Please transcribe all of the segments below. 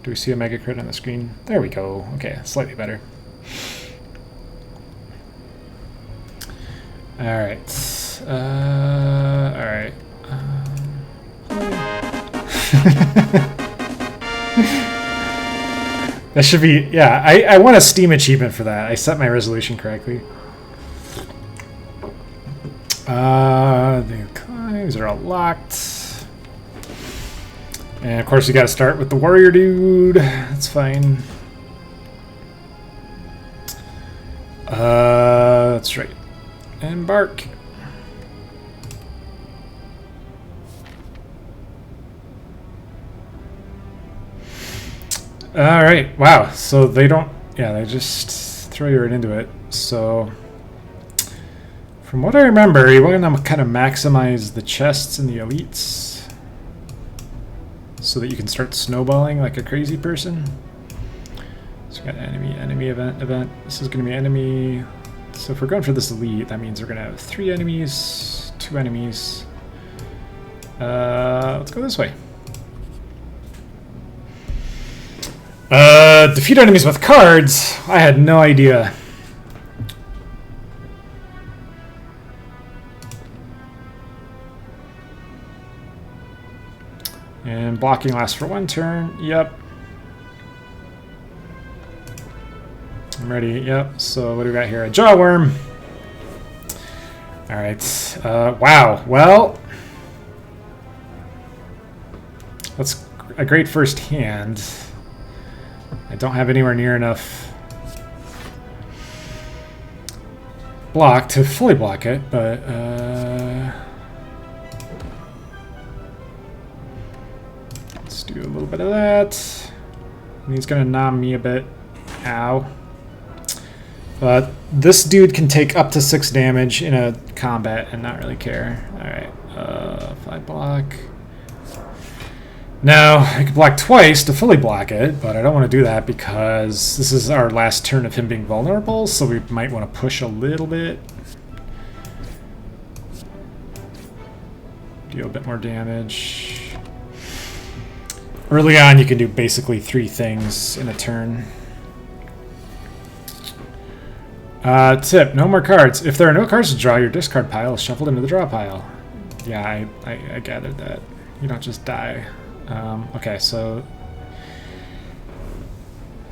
Do we see a mega crit on the screen? There we go. Okay, slightly better. Alright. Alright. That should be... Yeah, I want a Steam achievement for that. I set my resolution correctly. The climbs are all locked. And of course, you gotta start with the warrior dude. That's fine. That's right. Embark. Alright, wow. So they don't... Yeah, they just throw you right into it. So... From what I remember, you want to kind of maximize the chests and the elites so that you can start snowballing like a crazy person. So we got enemy, event. This is going to be enemy. So if we're going for this elite, that means we're going to have 3 enemies, 2 enemies. Let's go this way. Defeat enemies with cards. I had no idea. And blocking lasts for 1 turn. Yep. I'm ready. Yep. So what do we got here? A jawworm. All right. Wow. Well, that's a great first hand. I don't have anywhere near enough block to fully block it, but let's do a little bit of that. And he's gonna nom me a bit. Ow. But this dude can take up to 6 damage in a combat and not really care. Alright, 5 block. Now, I could block twice to fully block it, but I don't want to do that because this is our last turn of him being vulnerable, so we might want to push a little bit. Deal a bit more damage. Early on, you can do basically 3 things in a turn. Tip, no more cards. If there are no cards to draw, your discard pile is shuffled into the draw pile. Yeah, I gathered that. You don't just die. Okay, so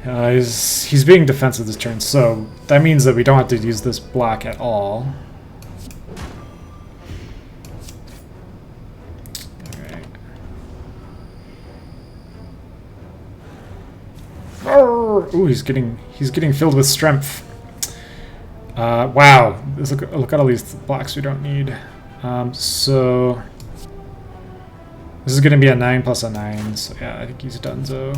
he's being defensive this turn, so that means that we don't have to use this block at all. Alright. Ooh, he's getting filled with strength. Wow, look at all these blocks we don't need. So this is going to be a 9 plus a 9, so yeah, I think he's donezo.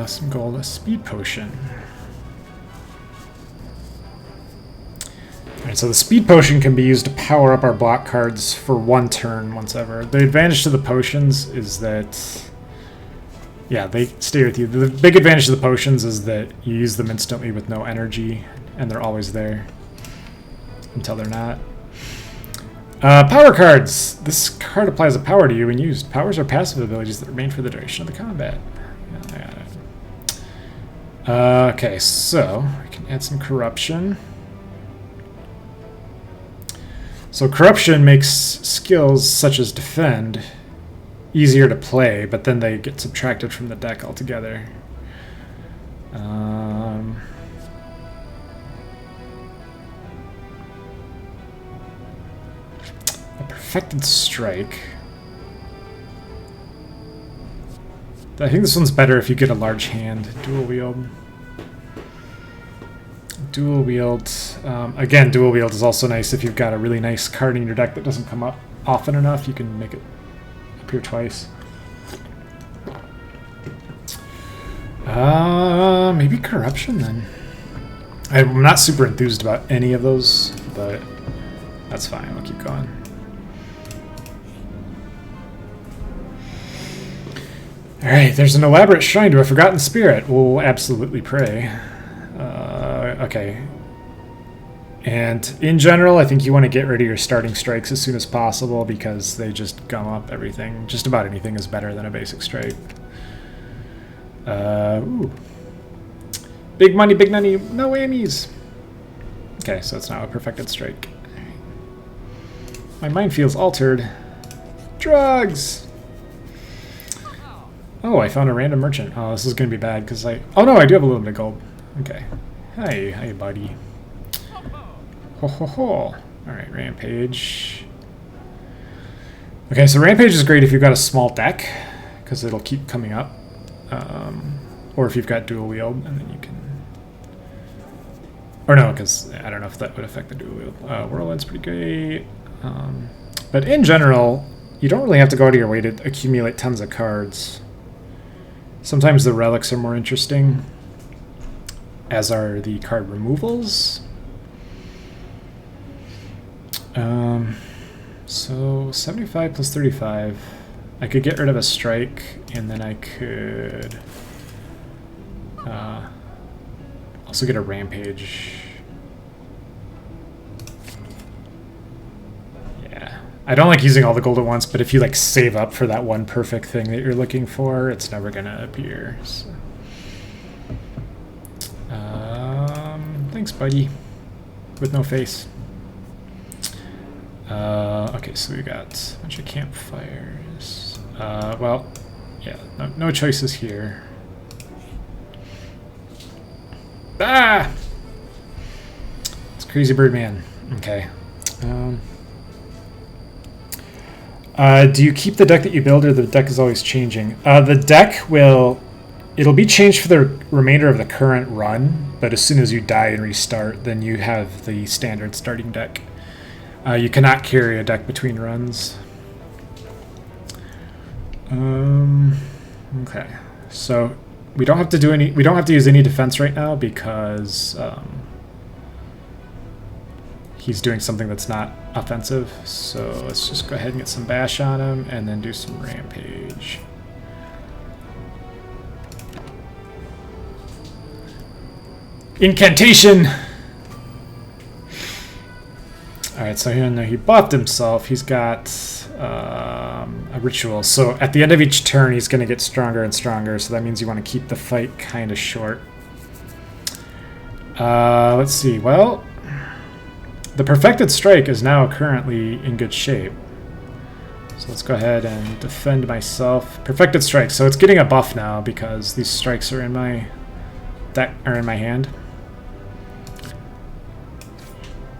Some gold, a speed potion. Alright, so the speed potion can be used to power up our block cards for 1 turn once ever. The advantage to the potions is that, yeah, they stay with you. The big advantage to the potions is that you use them instantly with no energy, and they're always there until they're not. Power cards. This card applies a power to you when used. Powers are passive abilities that remain for the duration of the combat. Yeah, I got it. Okay, so I can add some corruption. So corruption makes skills such as defend easier to play, but then they get subtracted from the deck altogether. Perfected Strike. I think this one's better if you get a large hand. Dual wield. Dual wield. Again, dual wield is also nice if you've got a really nice card in your deck that doesn't come up often enough. You can make it appear twice. Maybe Corruption then. I'm not super enthused about any of those, but that's fine. We'll keep going. Alright, there's an elaborate shrine to a forgotten spirit. We'll absolutely pray. Okay. And in general, I think you want to get rid of your starting strikes as soon as possible because they just gum up everything. Just about anything is better than a basic strike. Ooh. Big money, big money, no whammies. Okay, so it's now a perfected strike. My mind feels altered. Drugs! Oh, I found a random merchant. Oh, this is going to be bad because I... Oh no, I do have a little bit of gold. Okay. Hey, buddy. Ho ho ho. Alright, Rampage. Okay, so Rampage is great if you've got a small deck because it'll keep coming up. Or if you've got dual wield, and then you can... Or no, because I don't know if that would affect the dual wield. Whirlwind's pretty great. But in general, you don't really have to go out of your way to accumulate tons of cards. Sometimes the relics are more interesting, as are the card removals. So 75 plus 35. I could get rid of a strike, and then I could also get a rampage. Yeah, I don't like using all the gold at once, but if you like save up for that one perfect thing that you're looking for, it's never gonna appear. So. Thanks, buddy. With no face. Okay, so we got a bunch of campfires. Well, yeah, no choices here. Ah! It's Crazy Bird Man. Okay. Do you keep the deck that you build, or the deck is always changing? The deck it'll be changed for the remainder of the current run, but as soon as you die and restart, then you have the standard starting deck. You cannot carry a deck between runs. Okay, so we don't have to do any. We don't have to use any defense right now because he's doing something that's not offensive. So let's just go ahead and get some bash on him, and then do some rampage. Incantation. Alright, so he buffed himself. He's got a ritual. So at the end of each turn, he's going to get stronger and stronger. So that means you want to keep the fight kind of short. Let's see. Well, the Perfected Strike is now currently in good shape. So let's go ahead and defend myself. Perfected Strike. So it's getting a buff now because these strikes are in my deck, are in my hand.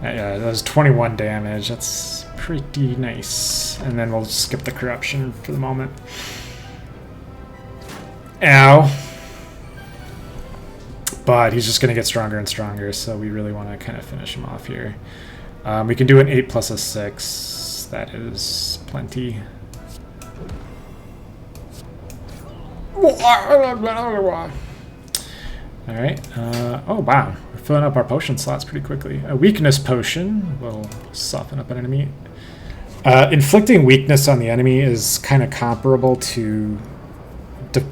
Yeah, that was 21 damage. That's pretty nice. And then we'll skip the corruption for the moment. Ow. But he's just going to get stronger and stronger, so we really want to kind of finish him off here. We can do an 8 plus a 6. That is plenty. Alright. Oh, wow. We're filling up our potion slots pretty quickly. A weakness potion will soften up an enemy. Inflicting weakness on the enemy is kind of comparable to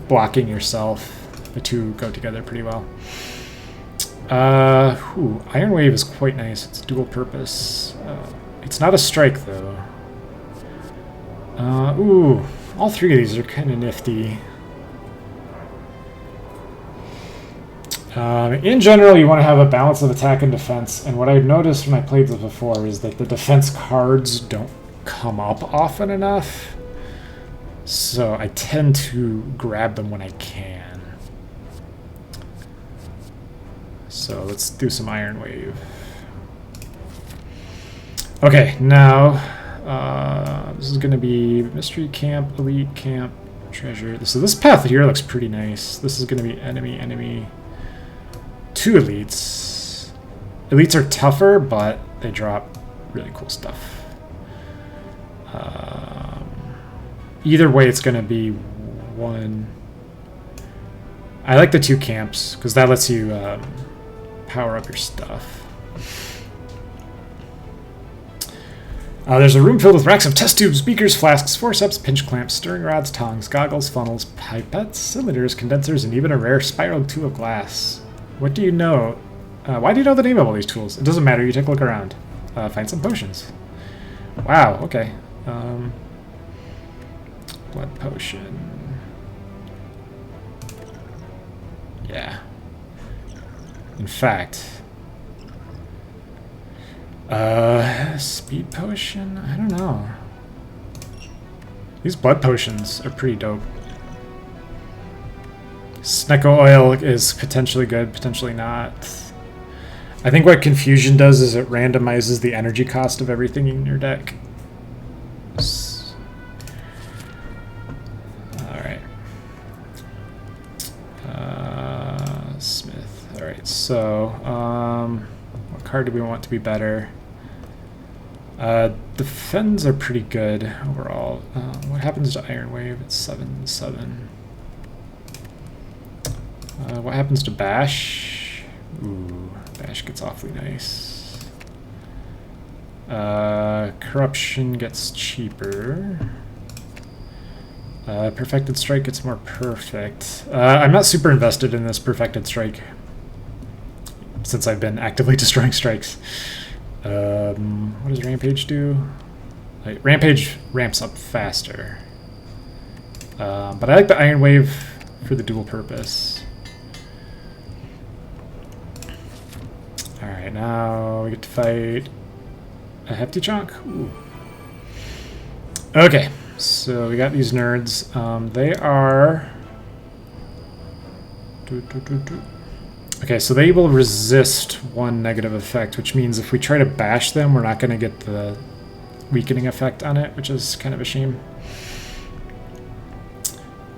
blocking yourself. The two go together pretty well. Iron Wave is quite nice. It's dual purpose. It's not a strike, though. All three of these are kind of nifty. In general, you want to have a balance of attack and defense, and what I've noticed when I played this before is that the defense cards don't come up often enough, so I tend to grab them when I can. So let's do some Iron Wave. Okay, now this is going to be Mystery Camp, Elite Camp, Treasure. So this path here looks pretty nice. This is going to be enemy, enemy. 2 elites. Elites are tougher, but they drop really cool stuff. Either way, it's going to be 1. I like the 2 camps, because that lets you power up your stuff. There's a room filled with racks of test tubes, beakers, flasks, forceps, pinch clamps, stirring rods, tongs, goggles, funnels, pipettes, cylinders, condensers, and even a rare spiral tube of glass. What do you know? Why do you know the name of all these tools? It doesn't matter. You take a look around. Find some potions. Wow. Okay. Blood potion. Yeah. In fact. Speed potion? I don't know. These blood potions are pretty dope. Snecko oil is potentially good, potentially not. I think what Confusion does is it randomizes the energy cost of everything in your deck. Alright. Smith. Alright, so what card do we want to be better? Defends are pretty good overall. What happens to Iron Wave? It's 7/7. What happens to Bash? Ooh, Bash gets awfully nice. Corruption gets cheaper. Perfected Strike gets more perfect. I'm not super invested in this Perfected Strike since I've been actively destroying strikes. What does Rampage do? Rampage ramps up faster. But I like the Iron Wave for the dual purpose. Alright, now we get to fight a hefty chunk. Ooh. Okay, so we got these nerds. They are... Okay, so they will resist one negative effect, which means if we try to bash them, we're not going to get the weakening effect on it, which is kind of a shame.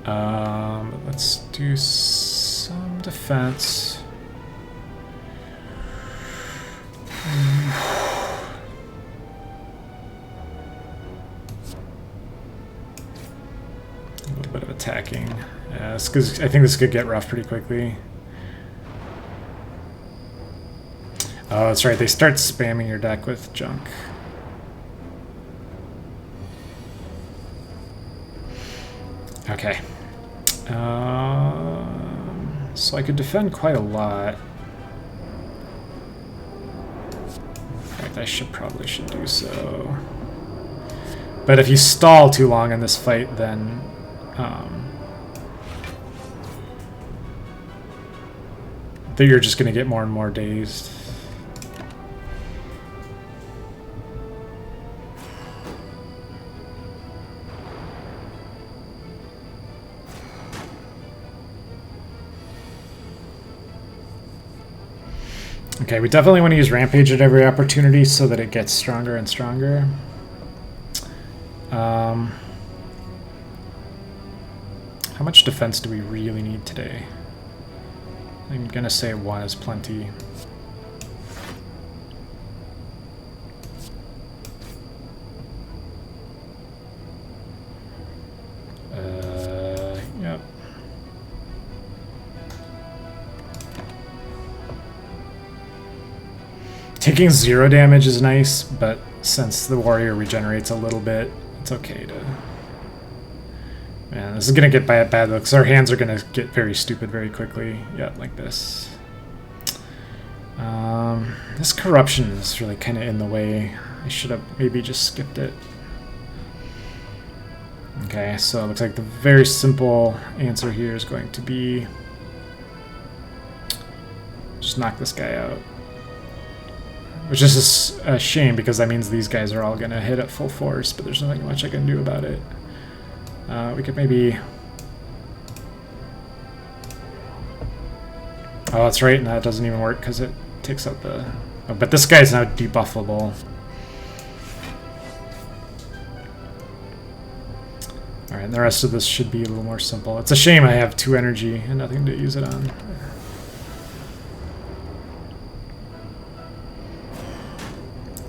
Let's do some defense. A little bit of attacking. Yeah, because I think this could get rough pretty quickly. Oh, that's right. They start spamming your deck with junk. Okay. So I could defend quite a lot. In fact, I probably should do so. But if you stall too long in this fight, then you're just going to get more and more dazed. Okay, we definitely want to use Rampage at every opportunity so that it gets stronger and stronger. How much defense do we really need today? I'm gonna say 1 is plenty. Yep. Taking 0 damage is nice, but since the warrior regenerates a little bit, it's okay to... Man, this is going to get bad looks. Our hands are going to get very stupid very quickly. Yeah, like this. This corruption is really kind of in the way. I should have maybe just skipped it. Okay, so it looks like the very simple answer here is going to be... just knock this guy out. Which is a shame, because that means these guys are all going to hit at full force, but there's nothing much I can do about it. We could maybe... Oh, that's right, and that doesn't even work because it takes out the... Oh, but this guy's now debuffable. Alright, and the rest of this should be a little more simple. It's a shame I have 2 energy and nothing to use it on.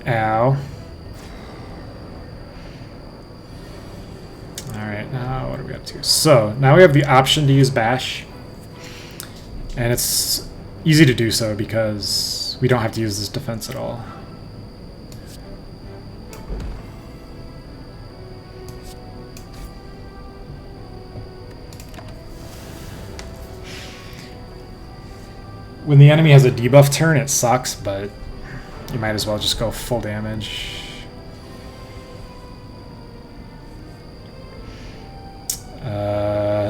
Ow. Alright, now what are we up to? So, now we have the option to use Bash. And it's easy to do so because we don't have to use this defense at all. when the enemy has a debuff turn, it sucks, but you might as well just go full damage.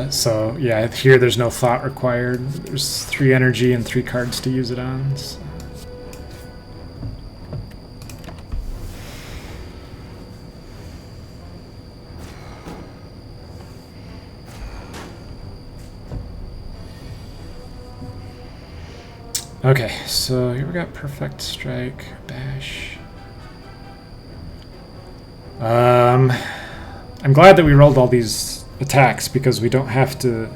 So yeah, here there's no thought required. There's 3 energy and 3 cards to use it on. So. Okay, so here we got Perfect Strike, Bash. I'm glad that we rolled all these attacks because we don't have to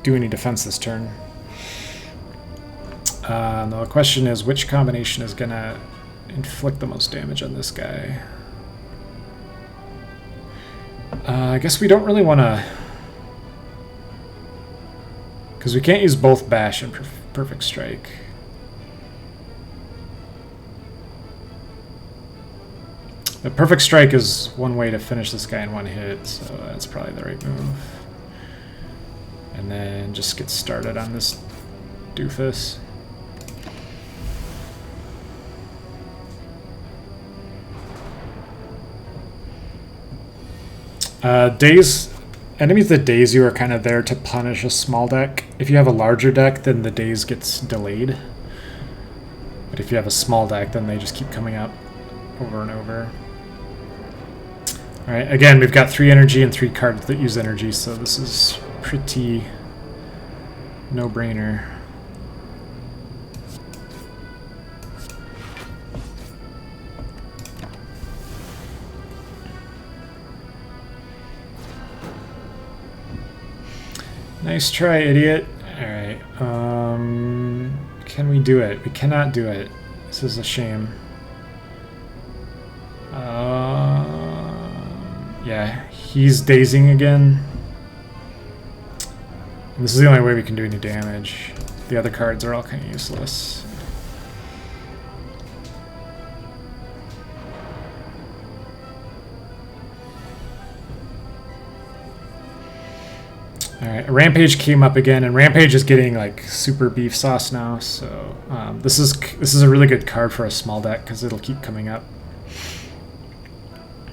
do any defense this turn. Now the question is, which combination is going to inflict the most damage on this guy? I guess we don't really want to... because we can't use both Bash and Perfect Strike. The Perfect Strike is one way to finish this guy in one hit, so that's probably the right move. And then just get started on this doofus. Enemies that daze you are kind of there to punish a small deck. If you have a larger deck, then the daze gets delayed. But if you have a small deck, then they just keep coming up over and over. Alright, again, we've got 3 energy and 3 cards that use energy, so this is pretty no-brainer. Nice try, idiot. Alright, can we do it? We cannot do it. This is a shame. Yeah, he's dazing again. And this is the only way we can do any damage. The other cards are all kind of useless. Alright, Rampage came up again, and Rampage is getting like super beef sauce now, so this is a really good card for a small deck because it'll keep coming up.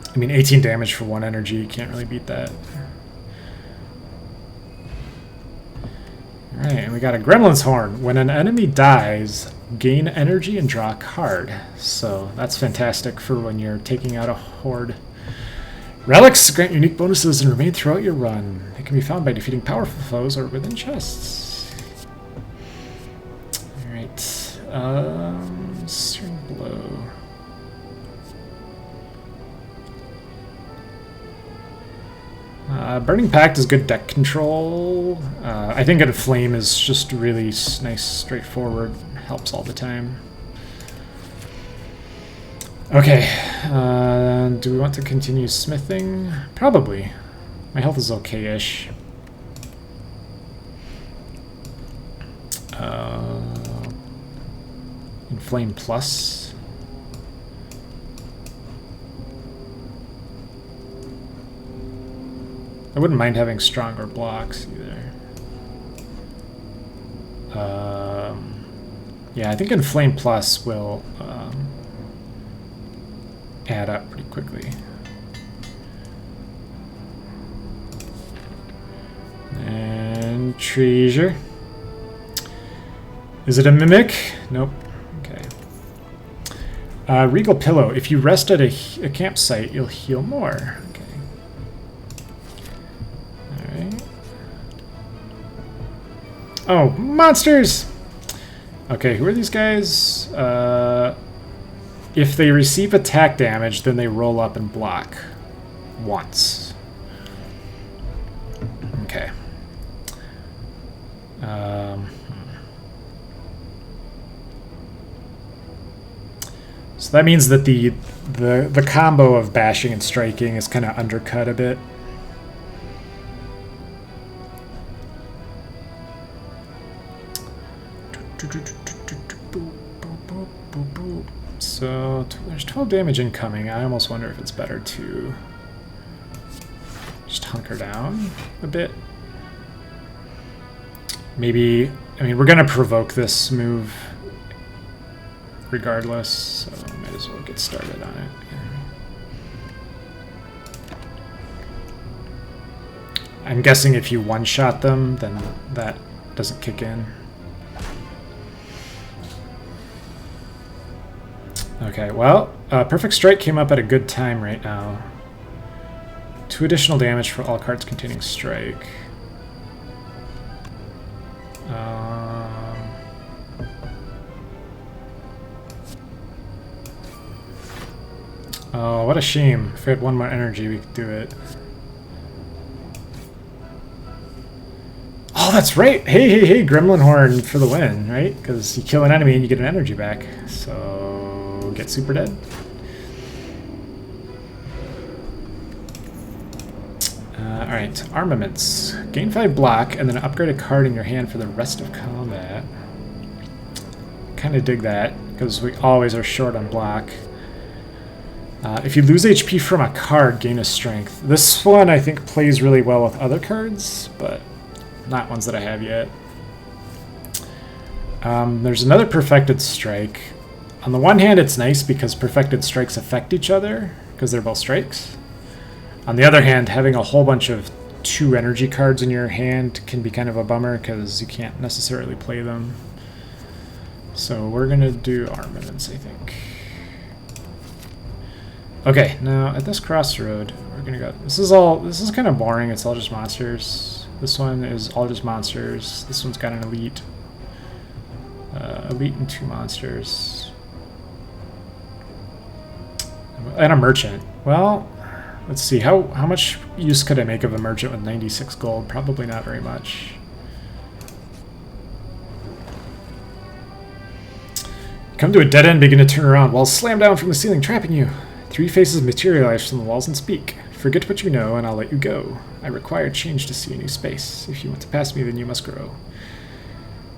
I mean, 18 damage for 1 energy, you can't really beat that. Alright, and we got a Gremlin's Horn. When an enemy dies, gain energy and draw a card. So that's fantastic for when you're taking out a horde. Relics grant unique bonuses and remain throughout your run. They can be found by defeating powerful foes or within chests. Alright, String Blow. Burning Pact is good deck control. I think a Flame is just really nice, straightforward, helps all the time. Okay, do we want to continue smithing? Probably. My health is okay-ish. Inflame Plus. I wouldn't mind having stronger blocks either. Yeah, I think Inflame Plus will add up pretty quickly. And Treasure. Is it a Mimic? Nope. Okay. Regal Pillow. If you rest at a campsite, you'll heal more. Oh, monsters! Okay, who are these guys? If they receive attack damage, then they roll up and block once. Okay. So that means that the combo of bashing and striking is kind of undercut a bit. So there's 12 damage incoming. I almost wonder if it's better to just hunker down a bit. Maybe I mean, we're gonna provoke this move regardless, so might as well get started on it. I'm guessing if you one-shot them, then that doesn't kick in. Okay, well, Perfect Strike came up at a good time right now. 2 additional damage for all cards containing Strike. Oh, what a shame. If we had 1 more energy, we could do it. Oh, that's right! Hey, Gremlin Horn for the win, right? Because you kill an enemy and you get an energy back. So, get super dead. Alright, armaments. Gain 5 block and then upgrade a card in your hand for the rest of combat. Kind of dig that, because we always are short on block. If you lose HP from a card, gain a strength. This one I think plays really well with other cards, but not ones that I have yet. There's another Perfected Strike. On the one hand, it's nice because Perfected Strikes affect each other, because they're both strikes. On the other hand, having a whole bunch of 2 energy cards in your hand can be kind of a bummer, because you can't necessarily play them. So we're going to do armaments, I think. Okay, now at this crossroad, we're gonna go. This is kind of boring. It's all just monsters. This one is all just monsters. This one's got an elite, elite and 2 monsters, and a merchant. Well, let's see. How much use could I make of a merchant with 96 gold? Probably not very much. Come to a dead end, begin to turn around. Walls slam down from the ceiling, trapping you. 3 faces materialize from the walls and speak. Forget what you know, and I'll let you go. I require change to see a new space. If you want to pass me, then you must grow.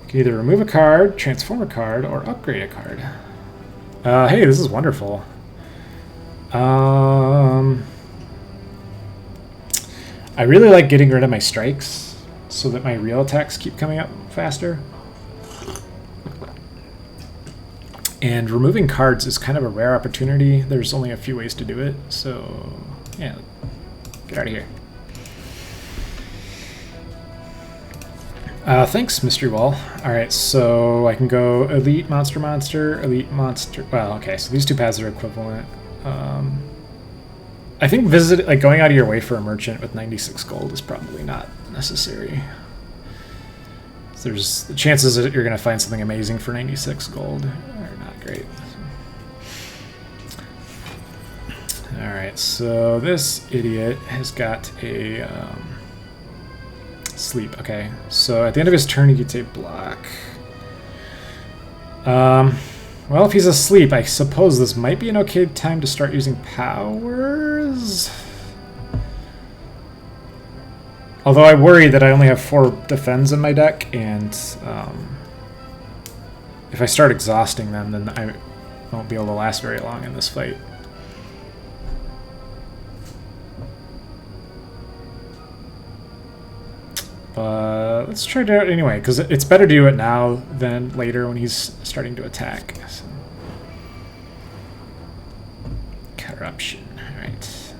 You can either remove a card, transform a card, or upgrade a card. Hey, this is wonderful. I really like getting rid of my strikes so that my real attacks keep coming up faster. And removing cards is kind of a rare opportunity. There's only a few ways to do it, so yeah, get out of here. Thanks, Mystery Wall. Alright, so I can go Elite Monster Monster, Elite Monster... Well, okay, so these 2 paths are equivalent. I think going out of your way for a merchant with 96 gold is probably not necessary. There's the chances that you're going to find something amazing for 96 gold are not great. Alright, so this idiot has got a sleep. Okay, so at the end of his turn he gets a block. Well, if he's asleep, I suppose this might be an okay time to start using powers. Although I worry that I only have 4 defends in my deck, and if I start exhausting them, then I won't be able to last very long in this fight. But let's try to do it anyway, because it's better to do it now than later when he's starting to attack. So. Corruption, alright.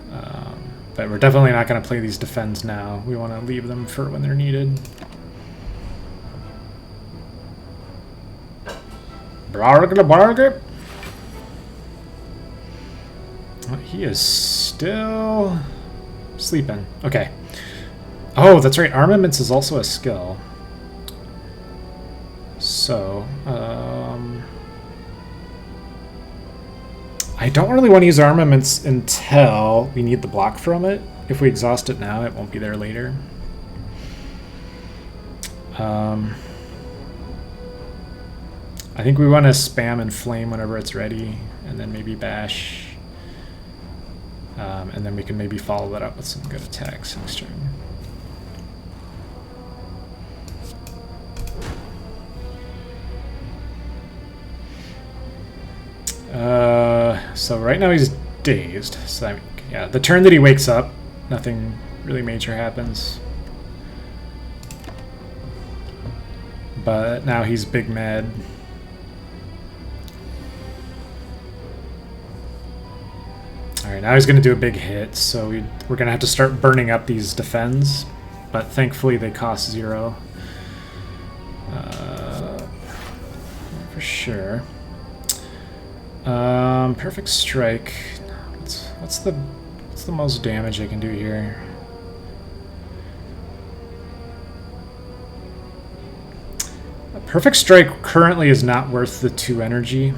But we're definitely not going to play these defends now. We want to leave them for when they're needed. He is still sleeping. Okay. Oh, that's right. Armaments is also a skill. So, I don't really want to use armaments until we need the block from it. If we exhaust it now, it won't be there later. I think we want to spam and flame whenever it's ready, and then maybe bash. And then we can maybe follow that up with some good attacks next turn. So right now he's dazed. So I mean, yeah, the turn that he wakes up, nothing really major happens. but now he's big mad. Alright, now he's going to do a big hit, so we're going to have to start burning up these defends, but thankfully they cost 0. For sure. Perfect strike. What's the most damage I can do here? A perfect strike currently is not worth the 2 energy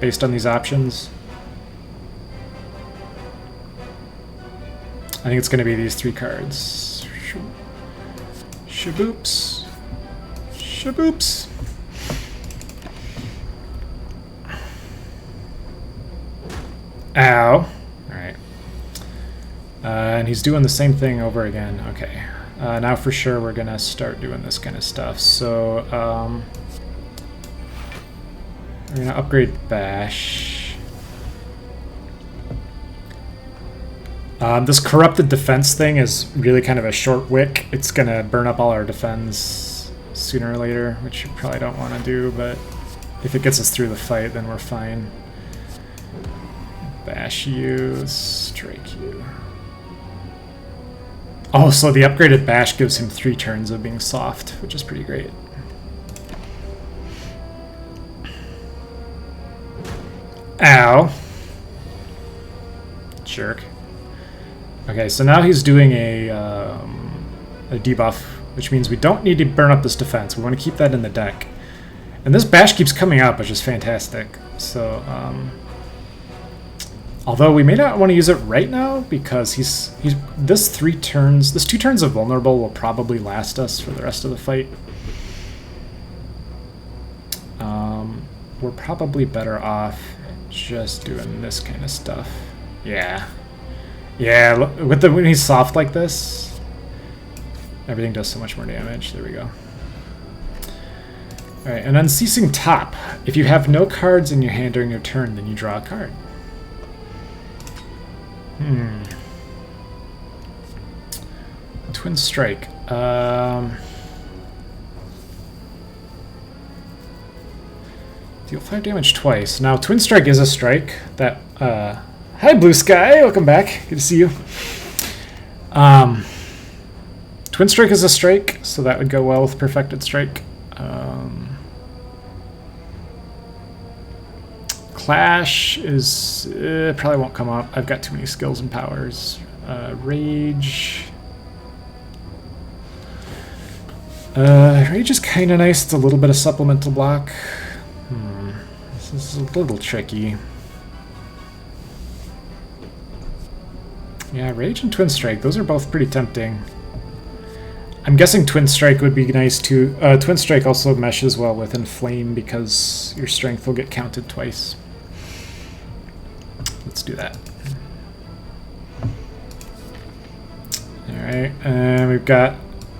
based on these options. I think it's going to be these 3 cards. Shaboops. Shaboops. Ow. Alright. And he's doing the same thing over again. Okay. Now for sure we're going to start doing this kind of stuff. So, we're going to upgrade Bash. This corrupted defense thing is really kind of a short wick. It's going to burn up all our defense sooner or later, which you probably don't want to do, but if it gets us through the fight, then we're fine. Bash you, strike you. Oh, so the upgraded Bash gives him 3 turns of being soft, which is pretty great. Ow. Jerk. Okay, so now he's doing a debuff, which means we don't need to burn up this defense. We want to keep that in the deck. And this Bash keeps coming up, which is fantastic. So, although we may not want to use it right now because this 2 turns of vulnerable will probably last us for the rest of the fight. We're probably better off just doing this kind of stuff. Yeah. Yeah, when he's soft like this, everything does so much more damage. There we go. Alright, an Unceasing Top. If you have no cards in your hand during your turn, then you draw a card. Twin Strike. Deal 5 damage twice. Now, Twin Strike is a strike that... Hi, Blue Sky! Welcome back. Good to see you. Twin Strike is a strike, so that would go well with Perfected Strike. Clash is... probably won't come up. I've got too many skills and powers. Rage... Rage is kind of nice. It's a little bit of supplemental block. This is a little tricky. Yeah, Rage and Twin Strike, those are both pretty tempting. I'm guessing Twin Strike would be nice too. Twin Strike also meshes well with Inflame because your strength will get counted twice. Let's do that. Alright, and we've got...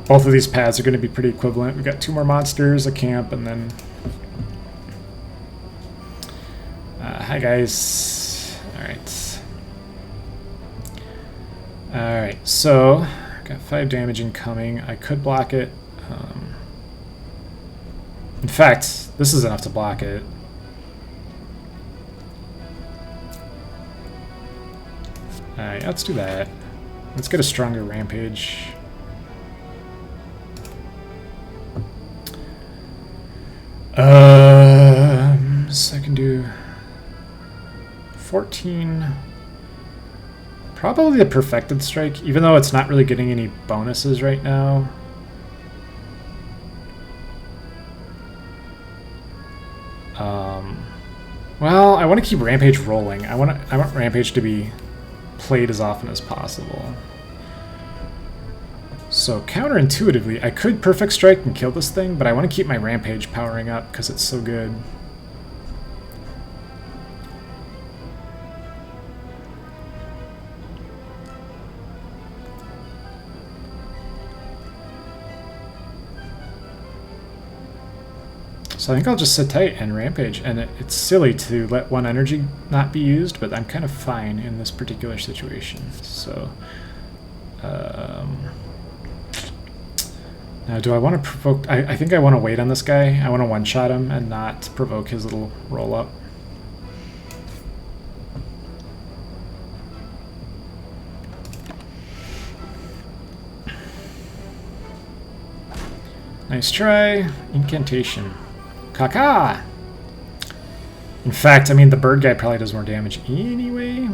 both of these paths are going to be pretty equivalent. We've got 2 more monsters, a camp, and then... hi guys. Alright. Alright, so... got 5 damage incoming. I could block it. In fact, this is enough to block it. Alright, let's do that. Let's get a stronger Rampage. So I can do 14. Probably the Perfected Strike, even though it's not really getting any bonuses right now. Well, I want to keep Rampage rolling. I want Rampage to be played as often as possible. So counterintuitively, I could Perfect Strike and kill this thing, but I want to keep my Rampage powering up because it's so good. So I think I'll just sit tight and Rampage, and it's silly to let 1 energy not be used, but I'm kind of fine in this particular situation. So, Now, do I want to provoke... I think I want to wait on this guy. I want to one-shot him and not provoke his little roll-up. Nice try. Incantation. Caca! In fact, I mean, the bird guy probably does more damage anyway.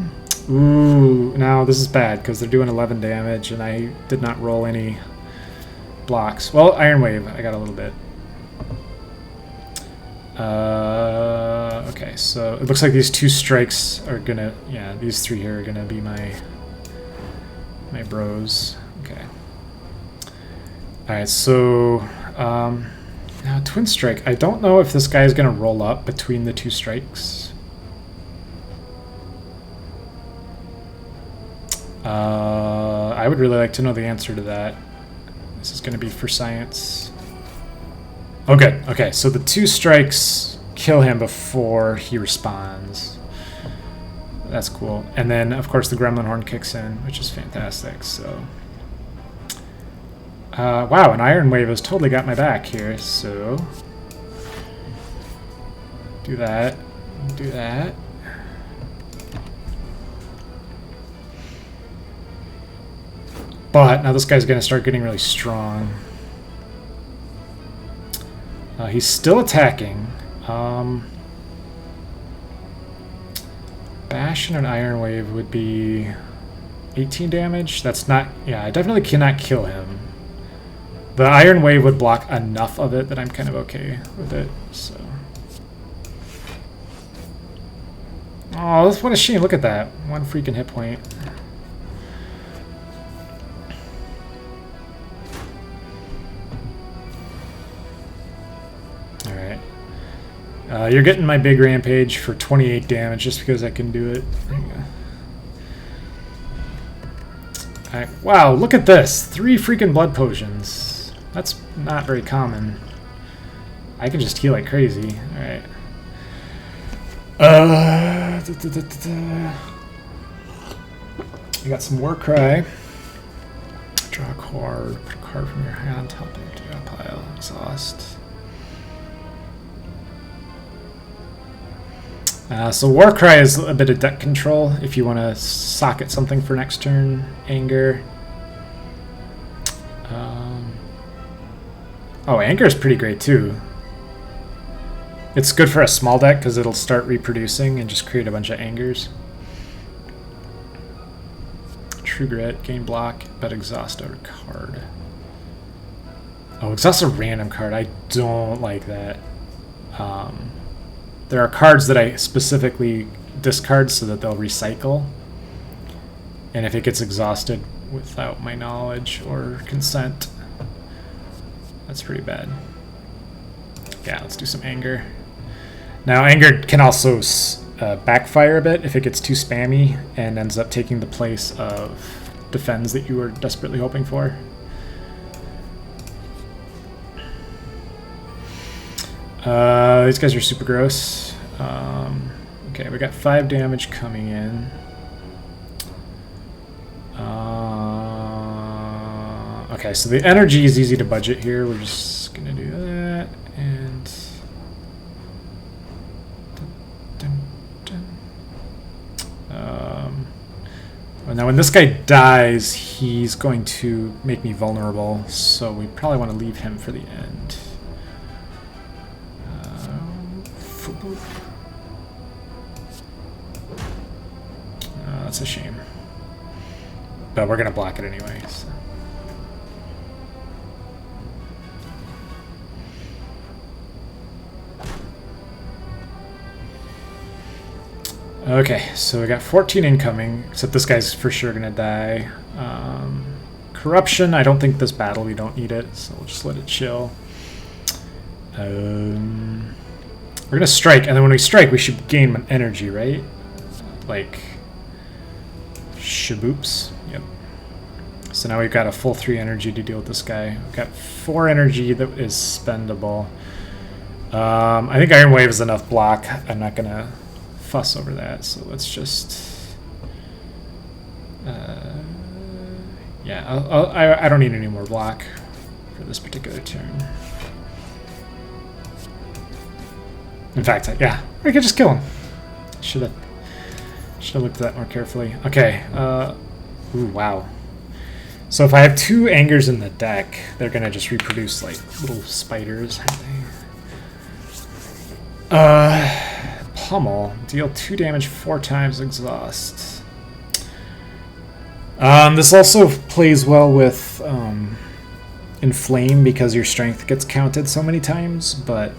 Ooh, now this is bad because they're doing 11 damage and I did not roll any blocks. Well, Iron Wave, I got a little bit. Okay, so it looks like these two strikes are gonna, yeah, these three here are gonna be my bros. Okay. Alright, so now Twin Strike. I don't know if this guy is gonna roll up between the two strikes. I would really like to know the answer to that. This is going to be for science. Oh, good. Okay, so the two strikes kill him before he responds. That's cool. And then, of course, the Gremlin Horn kicks in, which is fantastic. So, wow, an Iron Wave has totally got my back here. So, do that. Do that. But now this guy's going to start getting really strong. He's still attacking. Bash and an Iron Wave would be 18 damage. That's not... Yeah, I definitely cannot kill him. The Iron Wave would block enough of it that I'm kind of okay with it. So. Oh, what a shame. Look at that. One freaking hit point. You're getting my big rampage for 28 damage just because I can do it. There you go. Alright, wow, look at this. 3 freaking blood potions. That's not very common. I can just heal like crazy. Alright. You got some War Cry. Draw a card. Put a card from your hand on top of your pile. Exhaust. So Warcry is a bit of deck control if you want to socket something for next turn. Anger. Oh, Anger is pretty great too. It's good for a small deck because it'll start reproducing and just create a bunch of Angers. True Grit, gain block, but exhaust a card. Oh, exhaust a random card. I don't like that. There are cards that I specifically discard so that they'll recycle. And if it gets exhausted without my knowledge or consent, that's pretty bad. Yeah, let's do some Anger. Now, Anger can also backfire a bit if it gets too spammy and ends up taking the place of defense that you were desperately hoping for. These guys are super gross. Okay, we got 5 damage coming in. Okay, so the energy is easy to budget here. We're just gonna do that and now when this guy dies, he's going to make me vulnerable, so we probably want to leave him for the end. That's a shame. But we're going to block it anyway. So. Okay, so we got 14 incoming, except this guy's for sure going to die. Corruption, I don't think this battle, we don't need it, so we'll just let it chill. We're going to strike, and then when we strike, we should gain energy, right? Like, shaboops. Yep. So now we've got a full 3 energy to deal with this guy. We've got 4 energy that is spendable. I think Iron Wave is enough block. I'm not going to fuss over that, so let's just... yeah, I don't need any more block. for this particular turn. In fact, yeah, we could just kill him. Should have looked at that more carefully. Okay. Ooh, wow. So if I have 2 angers in the deck, they're gonna just reproduce like little spiders. Pummel. Deal 2 damage 4 times. Exhaust. This also plays well with Inflame because your strength gets counted so many times, but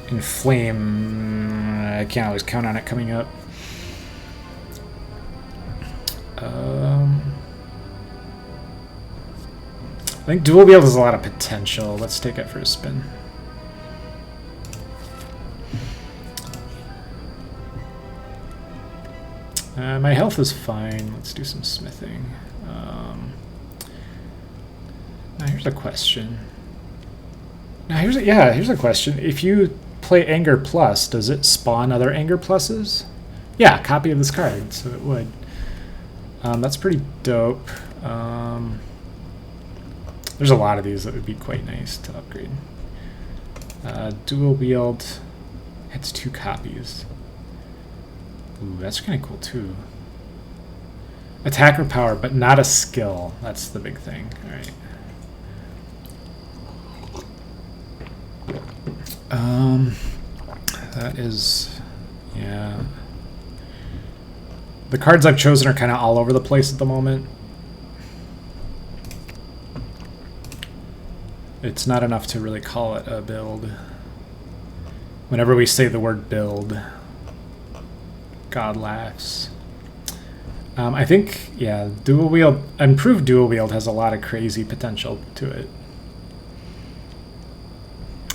Inflame, I can't always count on it coming up. I think Dual Wield has a lot of potential. Let's take it for a spin. My health is fine. Let's do some smithing. Now here's a question. Here's a question. If you play Anger Plus, does it spawn other Anger Pluses? Yeah, copy of this card, so it would. That's pretty dope. There's a lot of these that would be quite nice to upgrade. Dual Wield hits 2 copies. Ooh, that's kind of cool too. Attacker power, but not a skill. That's the big thing. All right. That is, yeah. The cards I've chosen are kind of all over the place at the moment. It's not enough to really call it a build. Whenever we say the word build, God laughs. I think, yeah, Dual Wield, improved Dual Wield has a lot of crazy potential to it.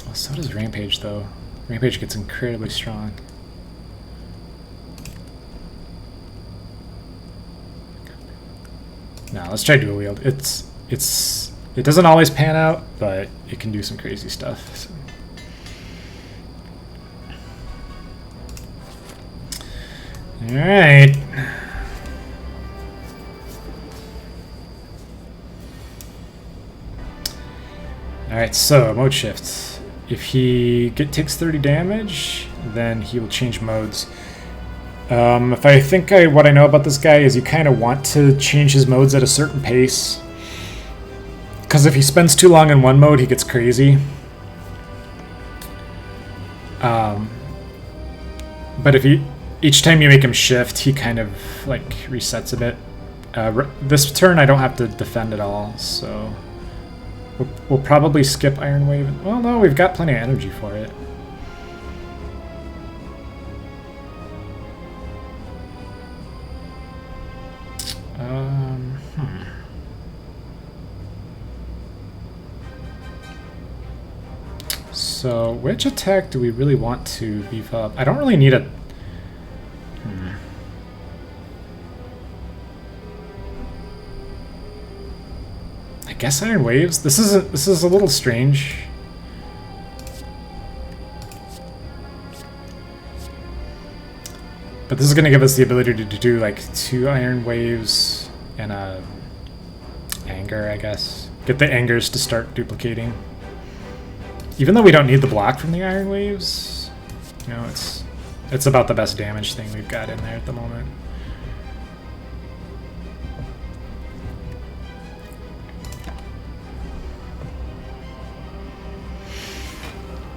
Well, so does Rampage, though. Rampage gets incredibly strong. No, let's try Dual Wield. It doesn't always pan out, but it can do some crazy stuff. So. All right. All right, so mode shift. If he takes 30 damage, then he will change modes. If I think what I know about this guy is you kind of want to change his modes at a certain pace. Because if he spends too long in one mode, he gets crazy. But if each time you make him shift, he kind of like resets a bit. This turn I don't have to defend at all, so we'll probably skip Iron Wave. Well, no, we've got plenty of energy for it. So, which attack do we really want to beef up? I don't really need a... I guess Iron Waves? This is a little strange. But this is going to give us the ability to do like 2 Iron Waves and a Anger, I guess. Get the Angers to start duplicating. Even though we don't need the block from the Iron Waves, you know, it's about the best damage thing we've got in there at the moment.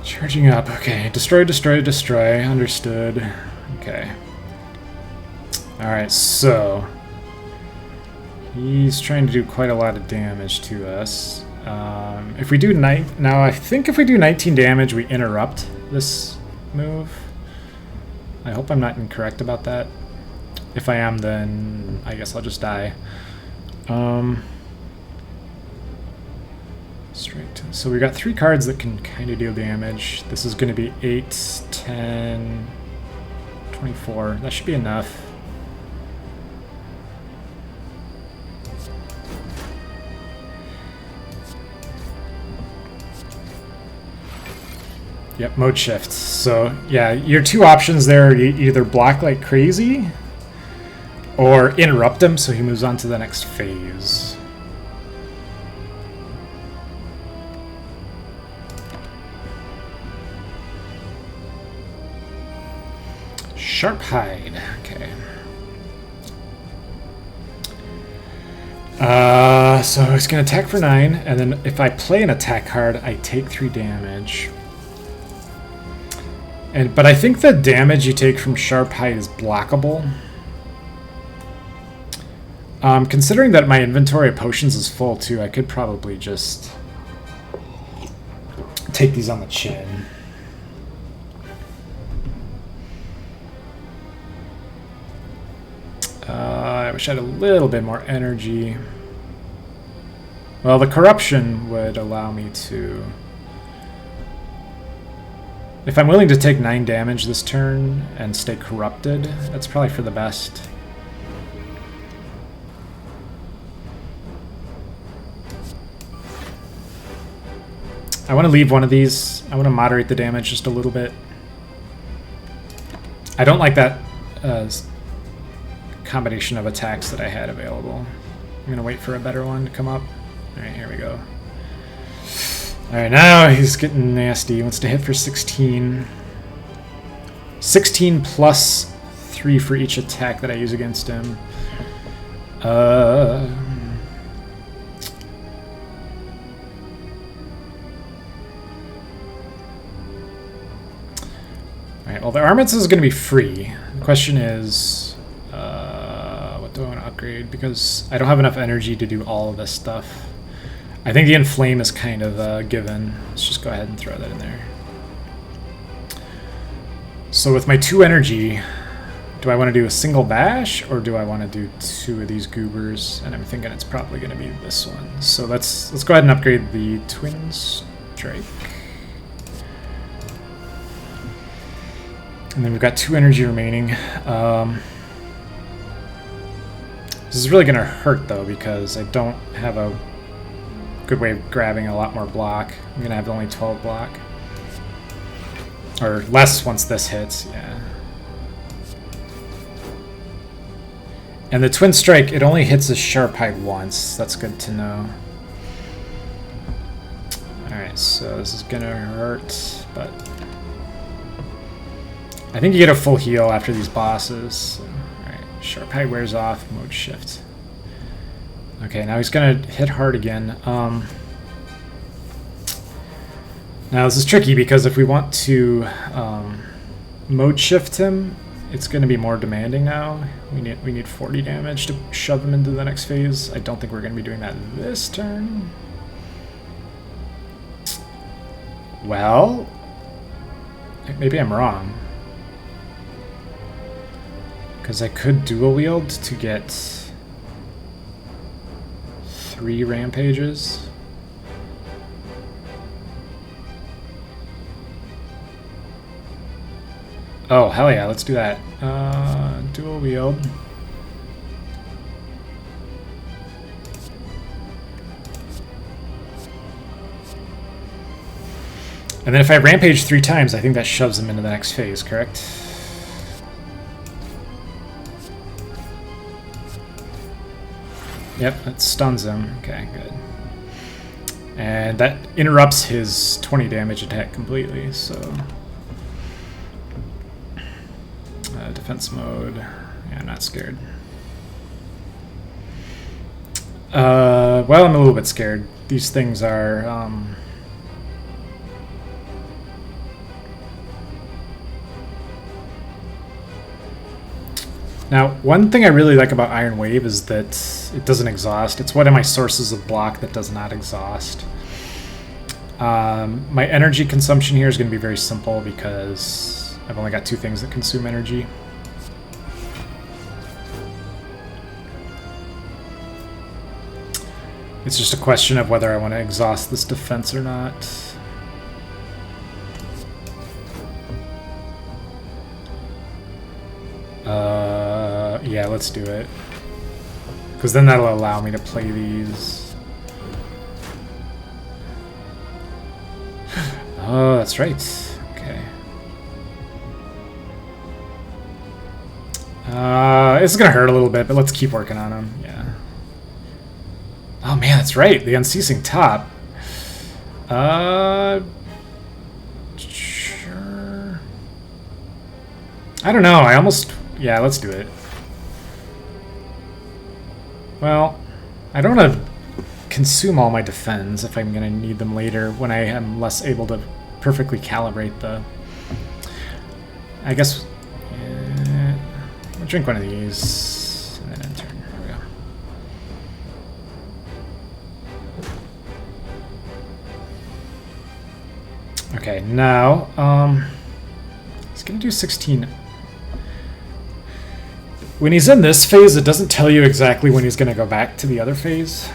Charging up. Okay, destroy, destroy, destroy. Understood. Okay. Alright, so he's trying to do quite a lot of damage to us. If we do now, I think if we do 19 damage, we interrupt this move. I hope I'm not incorrect about that. If I am, then I guess I'll just die. Straight. So we got 3 cards that can kind of deal damage. This is going to be 8, 10, 24. That should be enough. Yep, mode shift. So, yeah, your 2 options there are either block like crazy or interrupt him so he moves on to the next phase. Sharp hide. Okay. So it's going to attack for 9, and then if I play an attack card, I take 3 damage. But I think the damage you take from Sharp Hide is blockable. Considering that my inventory of potions is full too, I could probably just take these on the chin. I wish I had a little bit more energy. Well, the corruption would allow me to... If I'm willing to take 9 damage this turn and stay corrupted, that's probably for the best. I want to leave one of these. I want to moderate the damage just a little bit. I don't like that combination of attacks that I had available. I'm going to wait for a better one to come up. Alright, here we go. Alright, now he's getting nasty. He wants to hit for 16. 16 plus 3 for each attack that I use against him. Alright, well, the armaments is going to be free. The question is, what do I want to upgrade? Because I don't have enough energy to do all of this stuff. I think the Inflame is kind of a given. Let's just go ahead and throw that in there. So with my 2 energy, do I want to do a single bash, or do I want to do 2 of these goobers? And I'm thinking it's probably going to be this one. So let's go ahead and upgrade the Twin Strike. And then we've got 2 energy remaining. This is really going to hurt, though, because I don't have a good way of grabbing a lot more block. I'm going to have only 12 block. Or less once this hits, yeah. And the Twin Strike, it only hits a Sharp Hide once. That's good to know. Alright, so this is going to hurt, but... I think you get a full heal after these bosses. So, alright, Sharp Hide wears off, mode shift. Okay, now he's going to hit hard again. Now this is tricky because if we want to mode shift him, it's going to be more demanding now. We need 40 damage to shove him into the next phase. I don't think we're going to be doing that this turn. Well, maybe I'm wrong. Because I could dual wield to get 3 rampages. Oh, hell yeah, let's do that. Dual wield. And then if I rampage 3 times, I think that shoves him into the next phase, correct? Yep, that stuns him. Okay, good. And that interrupts his 20 damage attack completely, so... defense mode. Yeah, I'm not scared. Well, I'm a little bit scared. These things are... Now, one thing I really like about Iron Wave is that it doesn't exhaust. It's one of my sources of block that does not exhaust. My energy consumption here is going to be very simple because I've only got 2 things that consume energy. It's just a question of whether I want to exhaust this defense or not. Yeah, let's do it. Because then that'll allow me to play these. Oh, that's right. Okay. It's gonna hurt a little bit, but let's keep working on them. Yeah. Oh man, that's right. The Unceasing Top. Sure. I don't know. I almost... Yeah, let's do it. Well, I don't want to consume all my defense if I'm going to need them later when I am less able to perfectly calibrate the... I guess... I'll drink one of these and then end turn. There we go. Okay, now... he's going to do 16... When he's in this phase, it doesn't tell you exactly when he's going to go back to the other phase.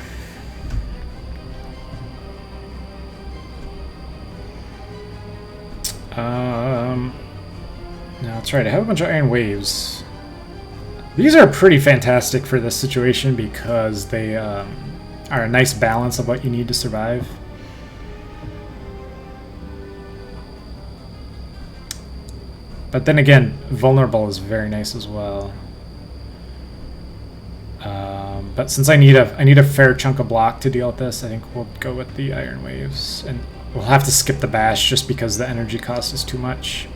No, that's right. I have a bunch of iron waves. These are pretty fantastic for this situation because they are a nice balance of what you need to survive. But then again, vulnerable is very nice as well. But since I need a fair chunk of block to deal with this, I think we'll go with the iron waves, and we'll have to skip the bash just because the energy cost is too much.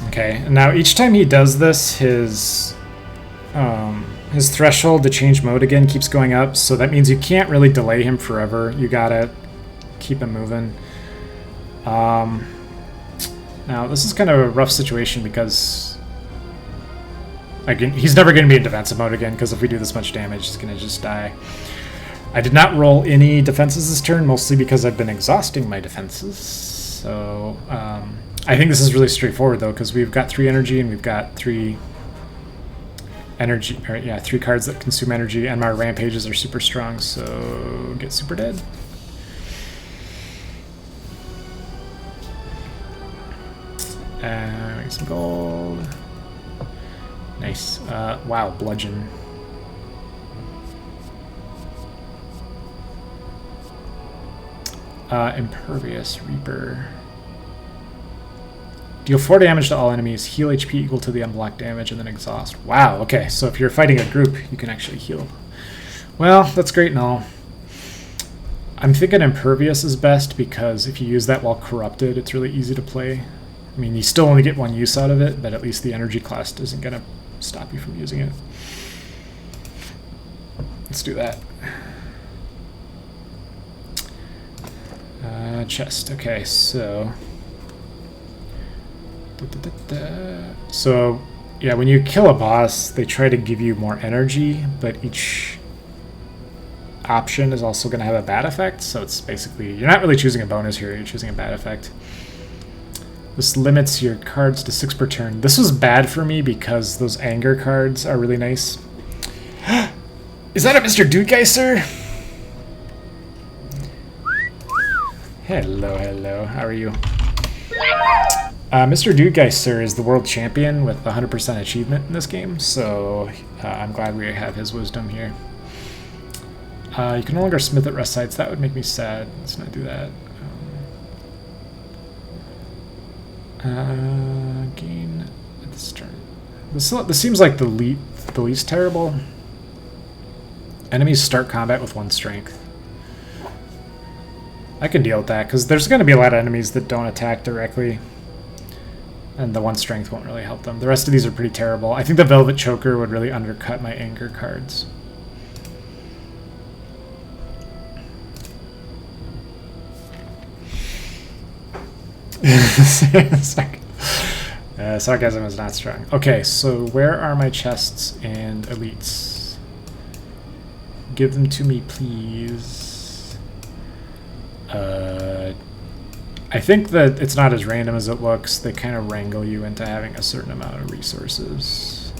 Okay, and now each time he does this, his threshold to change mode again keeps going up, so that means you can't really delay him forever. You gotta keep him moving. Now, this is kind of a rough situation because again, he's never going to be in defensive mode again, because if we do this much damage, he's going to just die. I did not roll any defenses this turn, mostly because I've been exhausting my defenses. So, I think this is really straightforward though, because we've got 3 energy and we've got 3 energy, or yeah, 3 cards that consume energy, and my rampages are super strong, so get super dead. Make some gold. Nice. Wow, bludgeon. Impervious Reaper. Deal 4 damage to all enemies, heal HP equal to the unblocked damage, and then exhaust. Wow, okay, so if you're fighting a group, you can actually heal. Well, that's great and all. I'm thinking Impervious is best, because if you use that while corrupted, it's really easy to play. I mean, you still only get 1 use out of it, but at least the energy cost isn't going to stop you from using it. Let's do that. Chest, okay, so... So, yeah, when you kill a boss, they try to give you more energy, but each option is also going to have a bad effect, so it's basically, you're not really choosing a bonus here, you're choosing a bad effect. This limits your cards to 6 per turn. This was bad for me because those anger cards are really nice. Is that a Mr. Dudegeister? Hello, hello, how are you? Mr. Dudegeister is the world champion with 100% achievement in this game, so I'm glad we have his wisdom here. You can no longer smith at rest sites. That would make me sad. Let's not do that. Gain at the start. This seems like the least terrible. Enemies start combat with 1 strength. I can deal with that, because there's going to be a lot of enemies that don't attack directly. And the 1 strength won't really help them. The rest of these are pretty terrible. I think the Velvet Choker would really undercut my anger cards. Sarcasm is not strong. Okay, so where are my chests and elites? Give them to me, please. I think that it's not as random as it looks. They kind of wrangle you into having a certain amount of resources.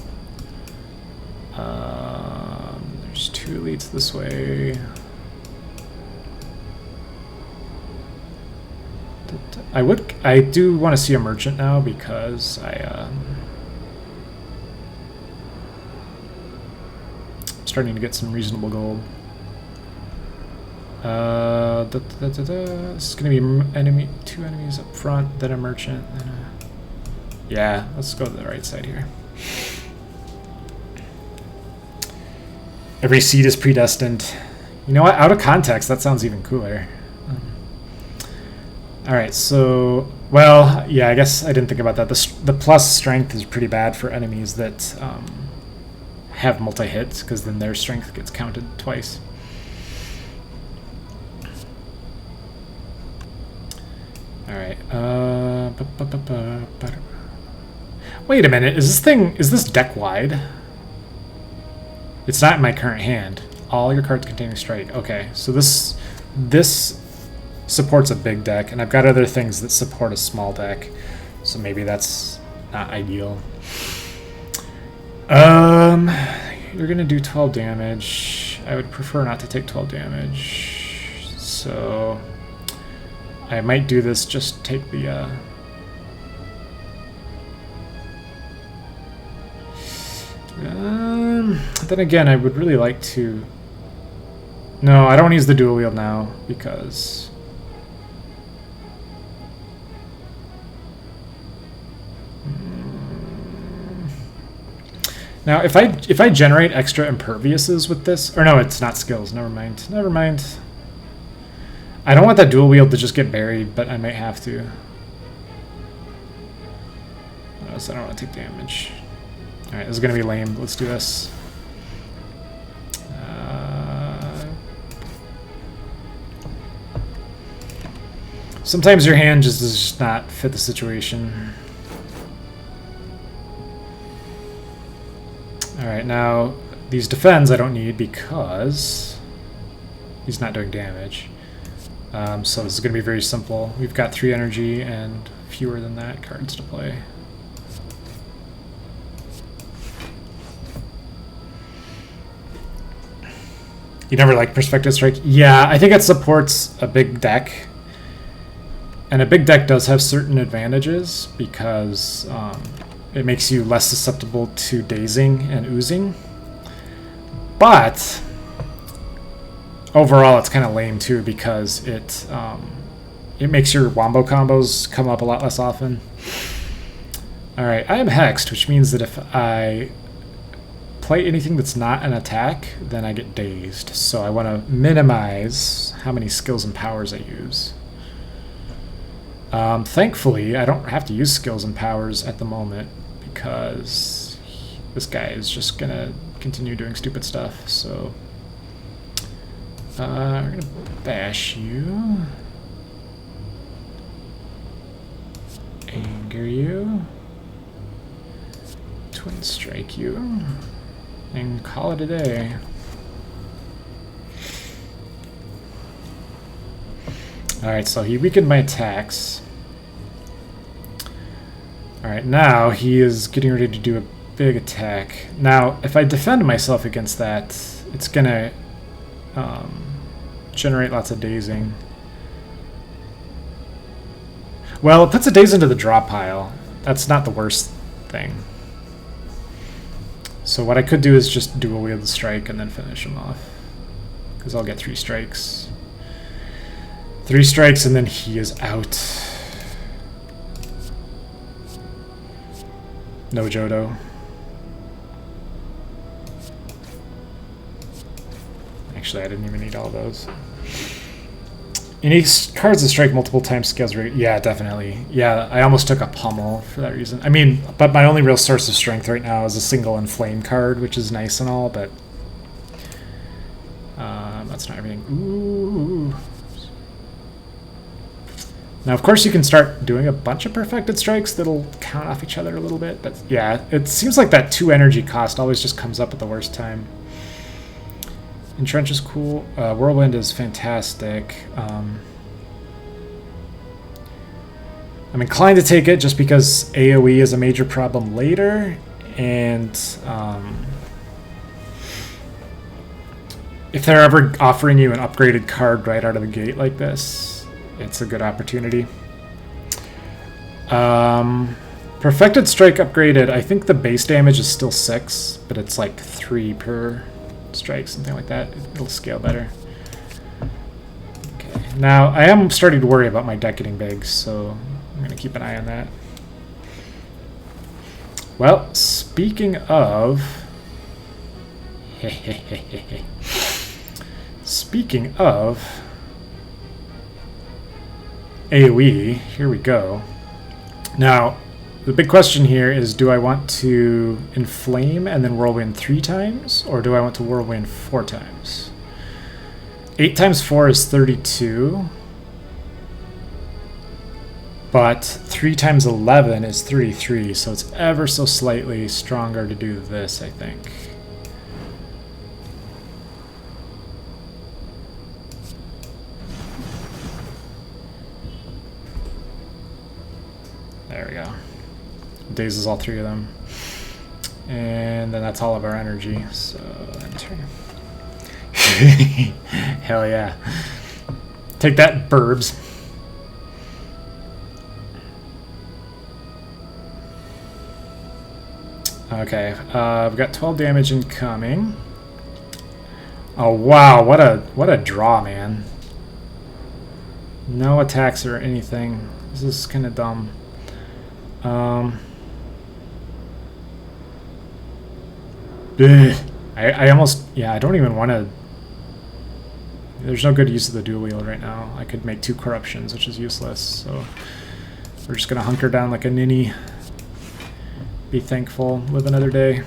There's 2 elites this way. I do want to see a merchant now, because I'm starting to get some reasonable gold. This is gonna be two enemies up front, then a merchant, then a... Yeah, let's go to the right side here. Every seed is predestined. You know what? Out of context, that sounds even cooler. Alright, so... Well, yeah, I guess I didn't think about that. The plus strength is pretty bad for enemies that have multi-hits, because then their strength gets counted twice. Alright, wait a minute, is this deck wide? It's not in my current hand. All your cards containing strike. Okay, so this supports a big deck, and I've got other things that support a small deck, so maybe that's not ideal. You're gonna do 12 damage. I would prefer not to take 12 damage, so I might do this, just take the then again, I would really like to... No, I don't want to use the dual wield now, because... Now, if I generate extra imperviouses with this... Or no, it's not skills, never mind. Never mind. I don't want that dual wield to just get buried, but I might have to. So I don't want to take damage. Alright, this is going to be lame. Let's do this. Sometimes your hand just does just not fit the situation. Alright, now these defends I don't need because he's not doing damage. So this is going to be very simple. We've got 3 energy and fewer than that cards to play. You never liked Perspective Strike? Yeah, I think it supports a big deck. And a big deck does have certain advantages because it makes you less susceptible to dazing and oozing. But overall, it's kind of lame too because it makes your wombo combos come up a lot less often. All right, I am hexed, which means that if I play anything that's not an attack, then I get dazed. So I want to minimize how many skills and powers I use. Thankfully, I don't have to use skills and powers at the moment because this guy is just gonna continue doing stupid stuff. So we're gonna bash you, anger you, twin strike you, and call it a day. Alright, so he weakened my attacks. Alright, now he is getting ready to do a big attack. Now, if I defend myself against that, it's gonna generate lots of dazing. Well, it puts a daze into the draw pile. That's not the worst thing. So what I could do is just dual wield the strike and then finish him off. Because I'll get 3 strikes. 3 strikes and then he is out. No Jodo. Actually, I didn't even need all those. Any cards that strike multiple times scales rate? Yeah, definitely. Yeah, I almost took a pummel for that reason. I mean, but my only real source of strength right now is a single inflame card, which is nice and all, but that's not everything. Ooh. Now, of course, you can start doing a bunch of perfected strikes that'll count off each other a little bit, but yeah, it seems like that 2 energy cost always just comes up at the worst time. Entrench is cool. Whirlwind is fantastic. I'm inclined to take it just because AoE is a major problem later, and if they're ever offering you an upgraded card right out of the gate like this, it's a good opportunity. Perfected Strike upgraded. I think the base damage is still 6, but it's like 3 per strike, something like that. It'll scale better. Now, I am starting to worry about my deck getting big, so I'm going to keep an eye on that. Well, speaking of... Speaking of AoE, here we go. Now, the big question here is, do I want to Inflame and then Whirlwind 3 times, or do I want to Whirlwind 4 times? 8 times 4 is 32, but 3 times 11 is 33, so it's ever so slightly stronger to do this, I think. There we go. Dazes all 3 of them. And then that's all of our energy, so enter. Hell yeah. Take that, burbs. Okay, I've got 12 damage incoming. Oh wow, what a draw, man. No attacks or anything. This is kind of dumb. I almost, yeah, I don't even want to. There's no good use of the dual wield right now. I could make 2 corruptions, which is useless. So we're just gonna hunker down like a ninny. Be thankful. Live another day.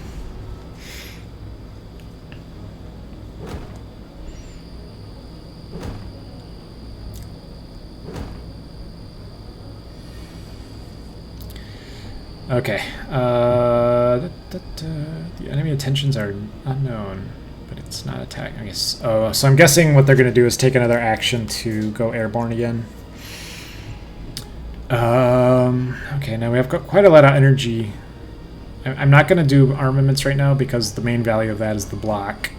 Okay. The enemy intentions are unknown, but it's not attack. I guess. Oh, so I'm guessing what they're going to do is take another action to go airborne again. Okay, now we have got quite a lot of energy. I'm not going to do armaments right now because the main value of that is the block,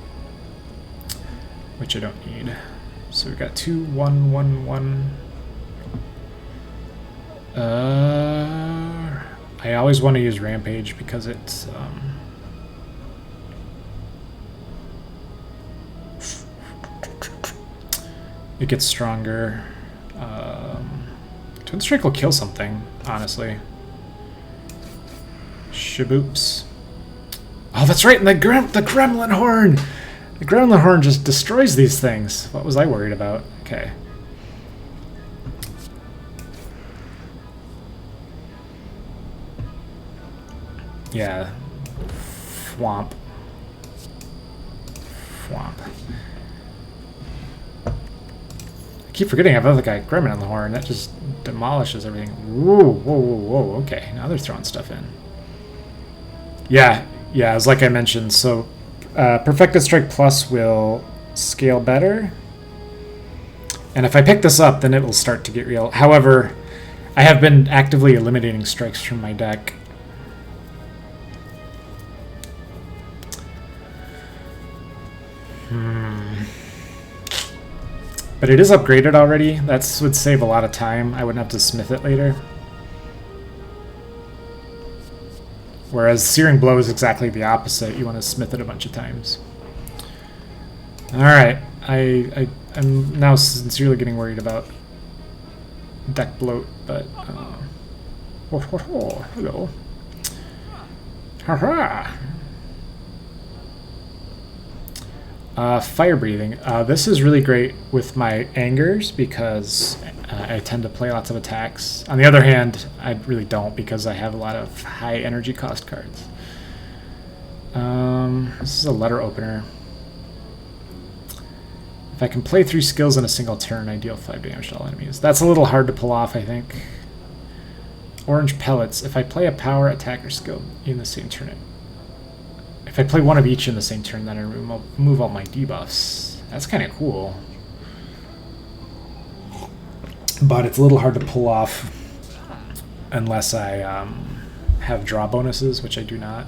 which I don't need. So we've got 2, 1, 1, 1. I always want to use Rampage because it's it gets stronger. Twin Strike will kill something, honestly. Shaboops. Oh, that's right, and the Gremlin Horn! The Gremlin Horn just destroys these things. What was I worried about? Okay. Yeah. Thwomp. Thwomp. I keep forgetting I have other guy, Gremlin on the Horn. That just demolishes everything. Whoa, whoa, whoa, whoa. Okay, now they're throwing stuff in. Yeah, it's like I mentioned. So, Perfected Strike Plus will scale better. And if I pick this up, then it will start to get real. However, I have been actively eliminating strikes from my deck. But it is upgraded already. That would save a lot of time. I wouldn't have to smith it later. Whereas Searing Blow is exactly the opposite. You want to smith it a bunch of times. Alright. I'm now sincerely getting worried about deck bloat, but... hello. Haha! Fire breathing. This is really great with my angers because I tend to play lots of attacks. On the other hand, I really don't because I have a lot of high energy cost cards. This is a letter opener. If I can play 3 skills in a single turn, I deal 5 damage to all enemies. That's a little hard to pull off, I think. Orange pellets. If I play a power, attack, or skill in the same turn, if I play one of each in the same turn, then I remove all my debuffs. That's kind of cool. But it's a little hard to pull off unless I have draw bonuses, which I do not.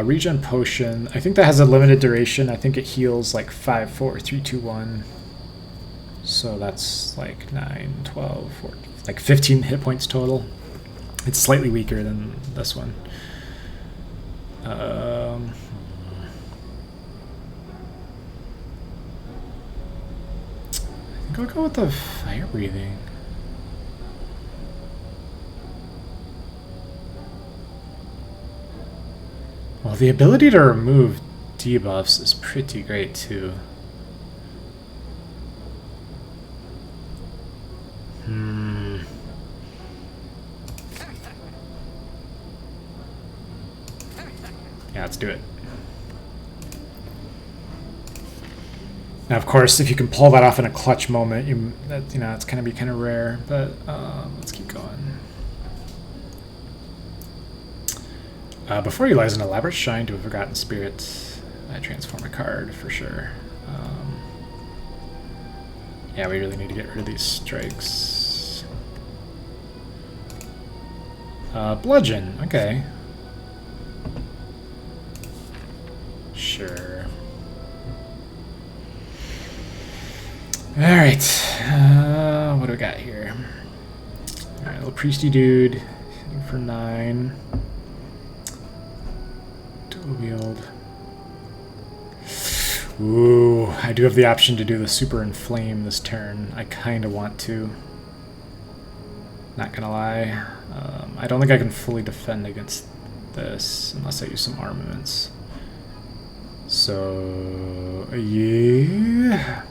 Regen Potion. I think that has a limited duration. I think it heals like 5, 4, 3, 2, 1. So that's like 9, 12, 14. Like 15 hit points total. It's slightly weaker than this one. Um, I think I'll go with the fire breathing. Well, the ability to remove debuffs is pretty great too. Yeah, let's do it. Now, of course, if you can pull that off in a clutch moment, it's gonna be kind of rare. But let's keep going. Before you lies an elaborate shrine to a forgotten spirit, I transform a card for sure. Yeah, we really need to get rid of these strikes. Bludgeon, okay. Sure. Alright, what do we got here? Alright, little priesty dude, hitting for 9. Dual wield. Ooh, I do have the option to do the super inflame this turn. I kind of want to. Not gonna lie. I don't think I can fully defend against this unless I use some armaments. So, yeah.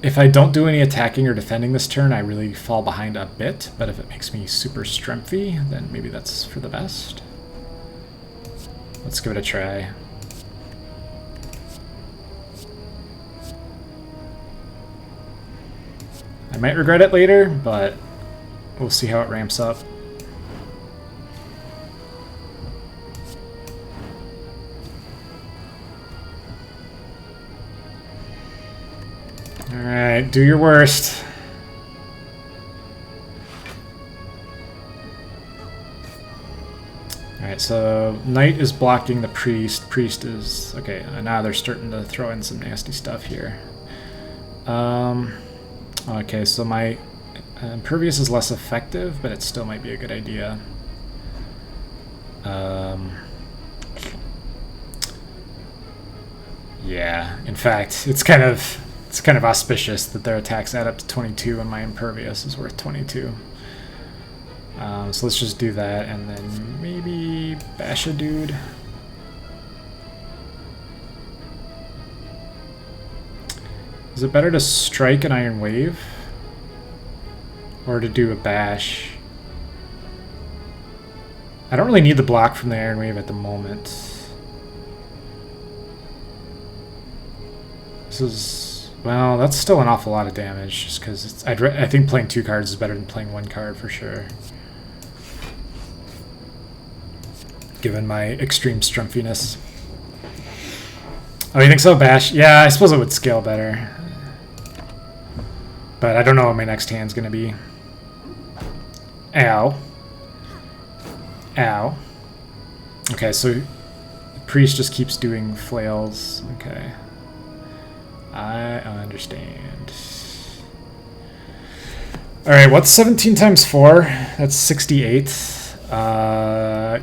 If I don't do any attacking or defending this turn, I really fall behind a bit. But if it makes me super stremphy, then maybe that's for the best. Let's give it a try. I might regret it later, but we'll see how it ramps up. Alright, do your worst. Alright, so Knight is blocking the Priest. Priest is... okay, now they're starting to throw in some nasty stuff here. Okay, so my Impervious is less effective, but it still might be a good idea. Yeah, in fact, it's kind of auspicious that their attacks add up to 22 and my Impervious is worth 22. So let's just do that, and then maybe bash a dude. Is it better to strike an Iron Wave? Or to do a bash? I don't really need the block from the Iron Wave at the moment. This is... well, that's still an awful lot of damage, just because I think playing 2 cards is better than playing 1 card for sure. Given my extreme strumpiness. Oh, you think so, Bash? Yeah, I suppose it would scale better. But I don't know what my next hand's gonna be. Ow. Ow. Okay, so the Priest just keeps doing flails. Okay. I understand. Alright, what's 17 times 4? That's 68. Yeah.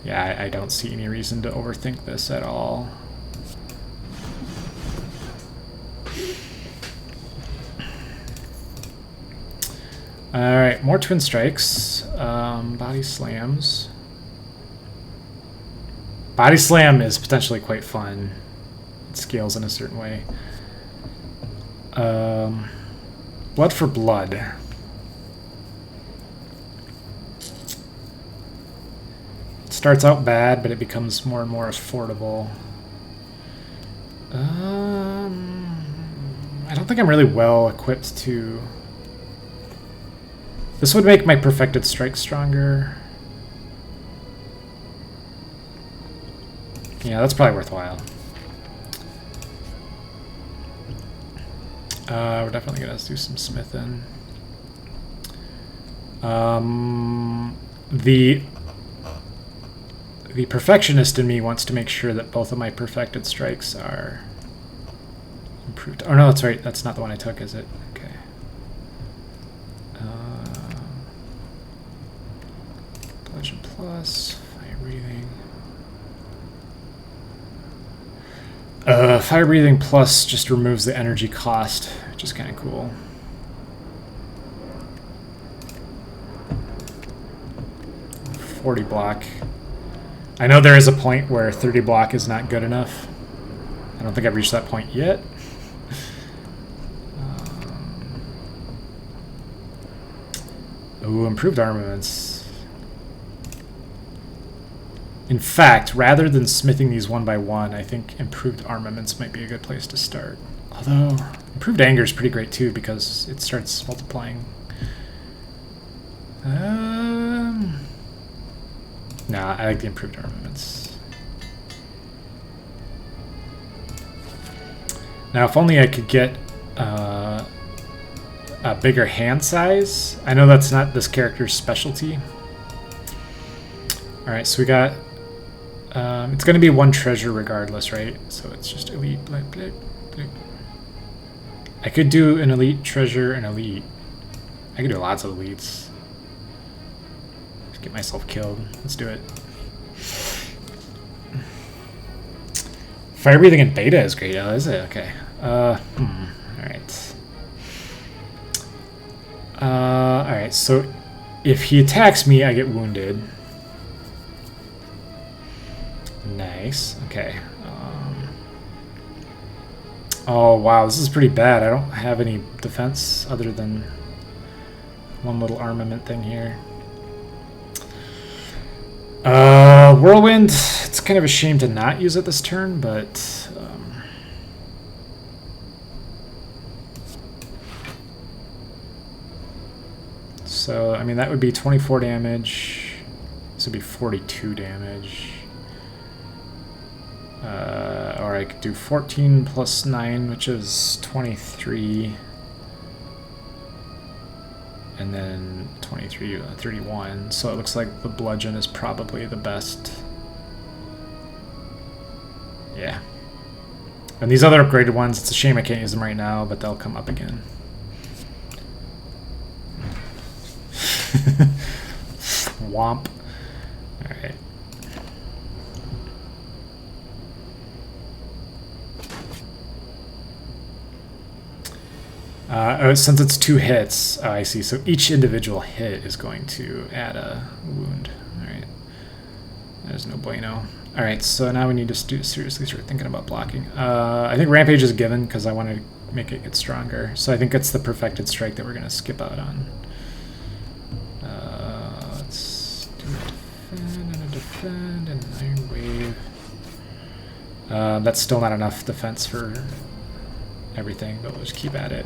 Yeah, I don't see any reason to overthink this at all. Alright, more Twin Strikes. Body Slams. Body Slam is potentially quite fun. It scales in a certain way. Blood for Blood. It starts out bad, but it becomes more and more affordable. I don't think I'm really well equipped to... This would make my Perfected Strike stronger. Yeah, that's probably worthwhile. We're definitely going to do some smithing. The perfectionist in me wants to make sure that both of my Perfected Strikes are improved. Oh no, that's right. That's not the one I took, is it? Okay. Bludgeon plus, fire breathing. Fire breathing plus just removes the energy cost, which is kind of cool. $40 block. I know there is a point where 30 block is not good enough. I don't think I've reached that point yet. Ooh, improved armaments. In fact, rather than smithing these one by one, I think improved armaments might be a good place to start. Although, improved anger is pretty great too because it starts multiplying. Nah, I like the improved armaments. Now, if only I could get a bigger hand size. I know that's not this character's specialty. Alright, so we got... it's going to be one treasure regardless, right? So it's just elite. Blah, blah, blah. I could do an elite treasure and elite. I could do lots of elites. Just get myself killed. Let's do it. Fire breathing in beta is great. Oh, is it? Okay. Alright. Alright, so if he attacks me, I get wounded. Nice. Okay. Oh, wow. This is pretty bad. I don't have any defense other than one little armament thing here. Whirlwind. It's kind of a shame to not use it this turn, but... so, I mean, that would be 24 damage. This would be 42 damage. Or I could do 14 plus 9, which is 23. And then 23, 31. So it looks like the bludgeon is probably the best. Yeah. And these other upgraded ones, it's a shame I can't use them right now, but they'll come up again. Womp. Alright. Since it's 2 hits, I see. So each individual hit is going to add a wound. Alright. There's no bueno. Alright, so now we need to seriously start thinking about blocking. I think Rampage is given because I want to make it get stronger. So I think it's the Perfected Strike that we're going to skip out on. Let's do a defend and an Iron Wave. That's still not enough defense for everything, but we'll just keep at it.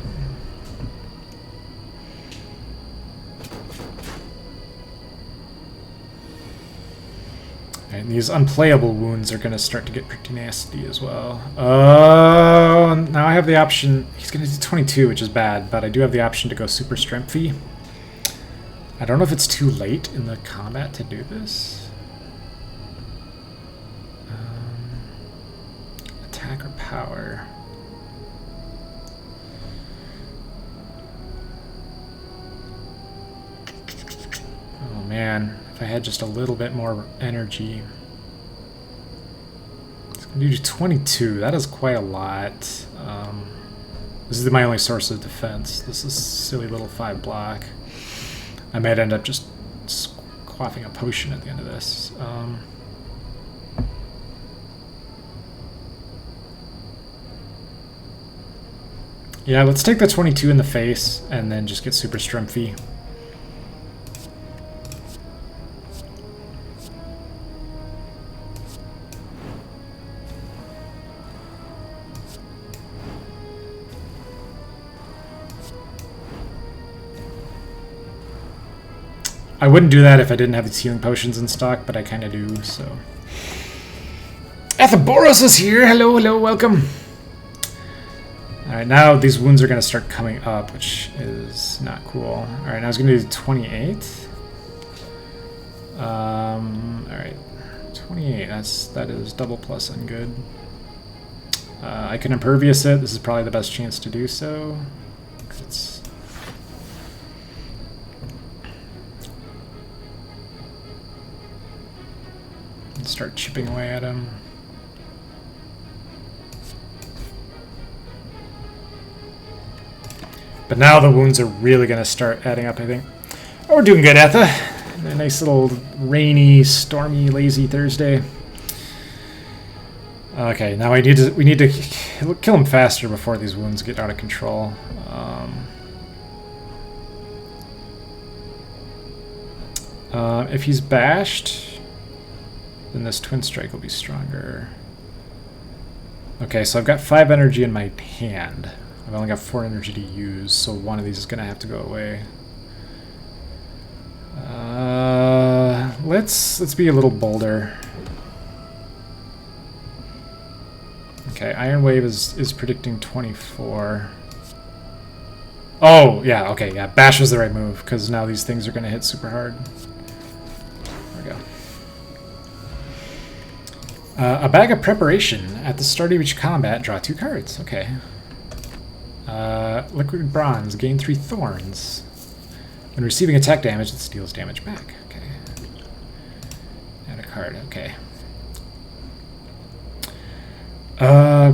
And these unplayable wounds are going to start to get pretty nasty as well. Oh, now I have the option. He's going to do 22, which is bad, but I do have the option to go super strengthy. I don't know if it's too late in the combat to do this. Attack or power. Oh man. If I had just a little bit more energy. It's going to do 22. That is quite a lot. This is my only source of defense. This is silly little 5 block. I might end up just quaffing a potion at the end of this. Yeah, let's take the 22 in the face and then just get super strengthy. I wouldn't do that if I didn't have these healing potions in stock, but I kind of do, so... Athaboros is here! Hello, hello, welcome! Alright, now these wounds are going to start coming up, which is not cool. Alright, now I was going to do 28. Alright, 28, that is double plus ungood. I can impervious it, this is probably the best chance to do so. It's... start chipping away at him. But now the wounds are really going to start adding up, I think. Oh, we're doing good, Etha. A nice little rainy, stormy, lazy Thursday. Okay, now we need to kill him faster before these wounds get out of control. If he's bashed, then this twin strike will be stronger. Okay, so I've got 5 energy in my hand. I've only got 4 energy to use, so one of these is going to have to go away. Let's be a little bolder. Okay, Iron Wave is predicting 24. Oh, yeah, okay, yeah, Bash was the right move, because now these things are going to hit super hard. There we go. A bag of preparation. At the start of each combat, draw 2 cards. Okay. Liquid bronze, gain 3 thorns. When receiving attack damage, it deals damage back. Okay. Add a card. Okay.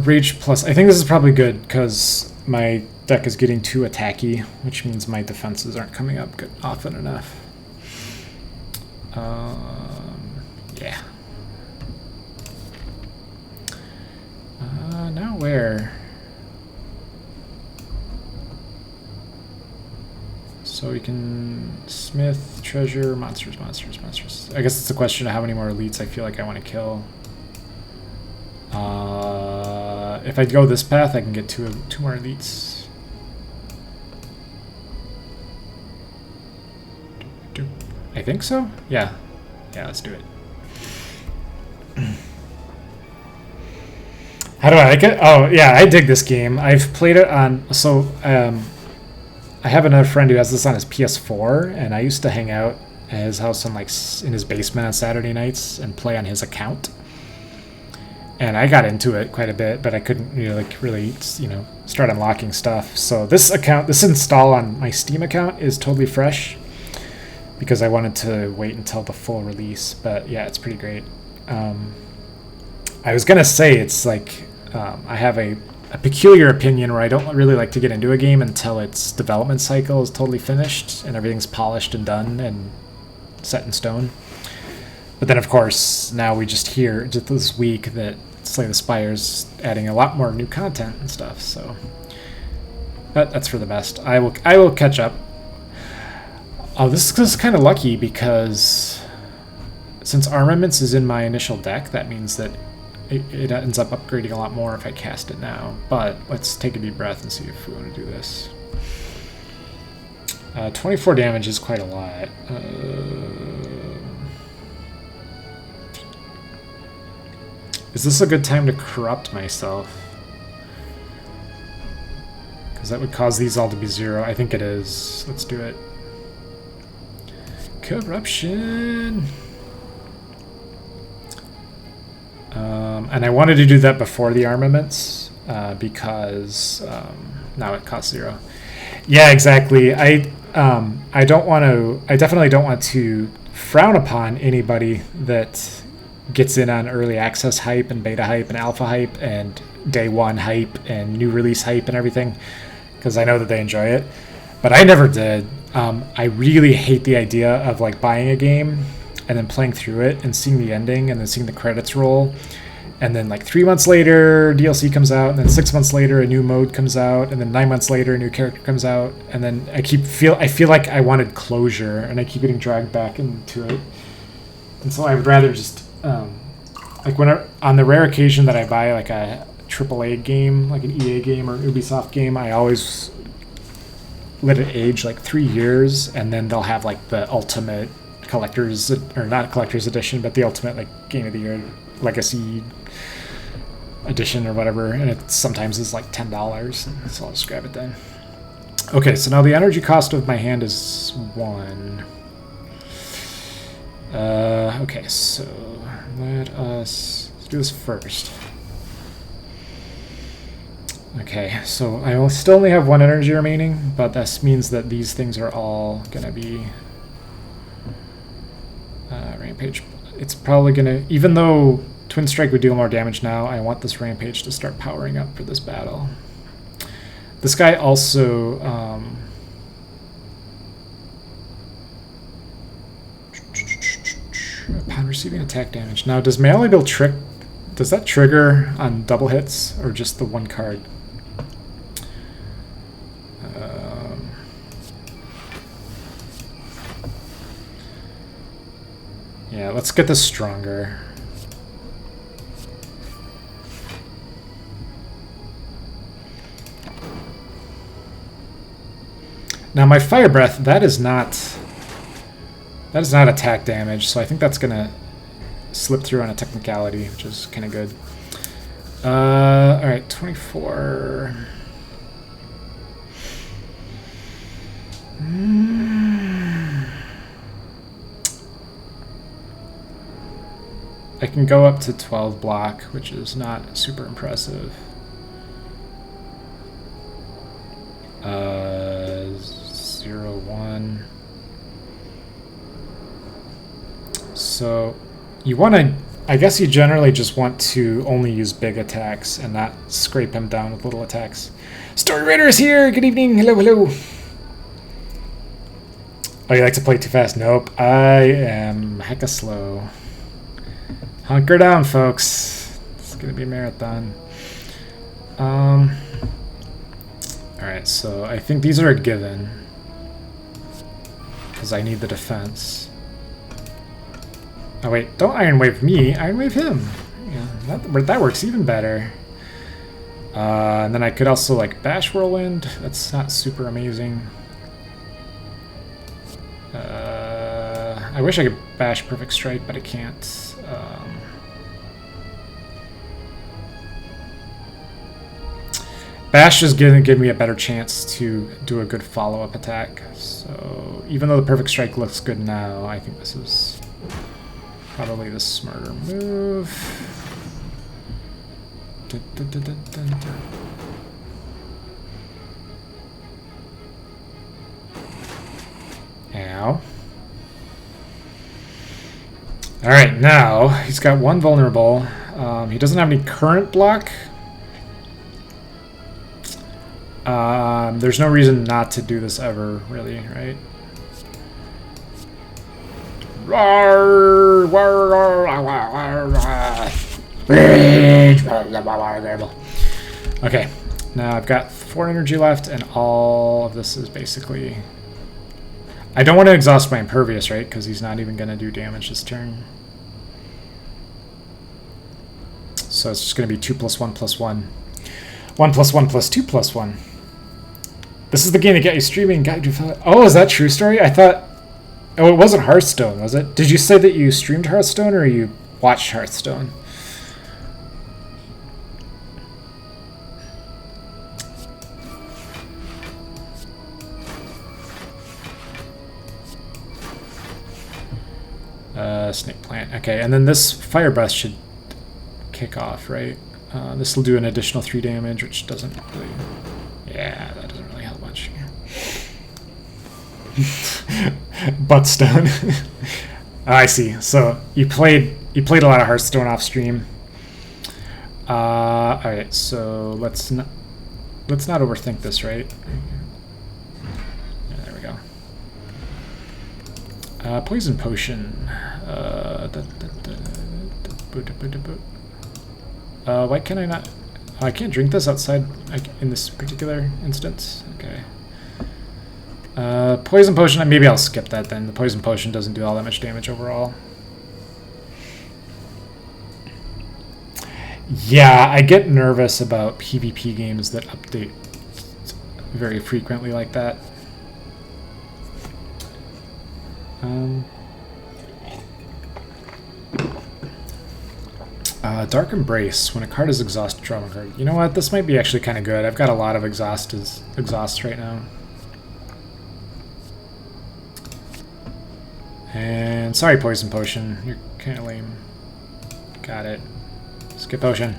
Rage plus. I think this is probably good because my deck is getting too attacky, which means my defenses aren't coming up good often enough. Yeah. Now where? So we can smith, treasure, monsters. I guess it's a question of how many more elites I feel like I want to kill. If I go this path, I can get two more elites. I think so? Yeah. Yeah, let's do it. How do I like it? Oh, yeah, I dig this game. I've played it on... So, I have another friend who has this on his PS4, and I used to hang out at his house in his basement on Saturday nights and play on his account. And I got into it quite a bit, but I couldn't really start unlocking stuff. So this install on my Steam account is totally fresh because I wanted to wait until the full release. But yeah, it's pretty great. I was gonna say it's like I have a peculiar opinion where I don't really like to get into a game until its development cycle is totally finished and everything's polished and done and set in stone. But then, of course, now we just hear just this week that Slay the Spire's adding a lot more new content and stuff. So that's for the best. I will catch up. Oh, this is kind of lucky because since Armaments is in my initial deck, that means that it ends up upgrading a lot more if I cast it now. But let's take a deep breath and see if we want to do this. 24 damage is quite a lot. Is this a good time to corrupt myself? Because that would cause these all to be 0. I think it is. Let's do it. Corruption! And I wanted to do that before the armaments because now it costs 0. Yeah, exactly. I definitely don't want to frown upon anybody that gets in on early access hype and beta hype and alpha hype and day one hype and new release hype and everything, because I know that they enjoy it. But I never did. I really hate the idea of like buying a game and then playing through it and seeing the ending and then seeing the credits roll. And then like 3 months later, DLC comes out, and then 6 months later, a new mode comes out, and then 9 months later, a new character comes out, and then I feel like I wanted closure, and I keep getting dragged back into it. And so I would rather just like on the rare occasion that I buy like a AAA game, like an EA game or Ubisoft game, I always let it age like 3 years, and then they'll have like the ultimate collector's, or not collector's edition, but the ultimate like game of the year legacy edition or whatever, and it sometimes is like $10, so I'll just grab it then. Okay, so now the energy cost of my hand is 1. Okay, so let's do this first. Okay, so I still only have 1 energy remaining, but this means that these things are all gonna be rampage. it's probably gonna, even though Twin Strike would deal more damage now, I want this Rampage to start powering up for this battle. This guy also upon receiving attack damage. Now, does melee build trick? Does that trigger on double hits or just the one card? Yeah, let's get this stronger. Now my Fire Breath, that is not attack damage, so I think that's gonna slip through on a technicality, which is kind of good. Alright, 24. I can go up to 12 block, which is not super impressive. 0, 1. So you want to, I guess you generally just want to only use big attacks and not scrape him down with little attacks. Story Raider is here! Good evening! Hello, hello! Oh, you like to play too fast? Nope. I am hecka slow. Hunker down, folks. It's gonna be a marathon. Alright, so I think these are a given. Because I need the defense. Oh wait, don't Iron Wave me, Iron Wave him. Yeah, that works even better. And then I could also like Bash Whirlwind. That's not super amazing. I wish I could Bash Perfect Strike, but I can't. Bash is going to give me a better chance to do a good follow-up attack. So even though the Perfect Strike looks good now, I think this is probably the smarter move. Ow. Alright, now he's got one vulnerable. He doesn't have any current block. There's no reason not to do this ever, really, right? Okay, now I've got 4 energy left, and all of this is basically... I don't want to exhaust my Impervious, right? Because he's not even going to do damage this turn. So it's just going to be 2 + 1 + 1. 1 + 1 + 2 + 1. This is the game that got you streaming. Got you to fill it. Oh, is that true story? I thought... Oh, it wasn't Hearthstone, was it? Did you say that you streamed Hearthstone or you watched Hearthstone? Snake Plant. Okay, and then this Fire Breath should kick off, right? This will do an additional 3 damage, which doesn't really... Yeah, that doesn't really help much. Buttstone. I see. So you played a lot of Hearthstone off stream. All right, so let's not overthink this, right? Yeah, there we go. Poison Potion. Why can I not? Oh, I can't drink this outside in this particular instance. Okay. Poison Potion, maybe I'll skip that then. The Poison Potion doesn't do all that much damage overall. Yeah, I get nervous about PvP games that update very frequently like that. Dark Embrace. When a card is exhausted, draw one card. You know what? This might be actually kind of good. I've got a lot of exhausts right now. And sorry, Poison Potion. You're kind of lame. Got it. Skip Potion.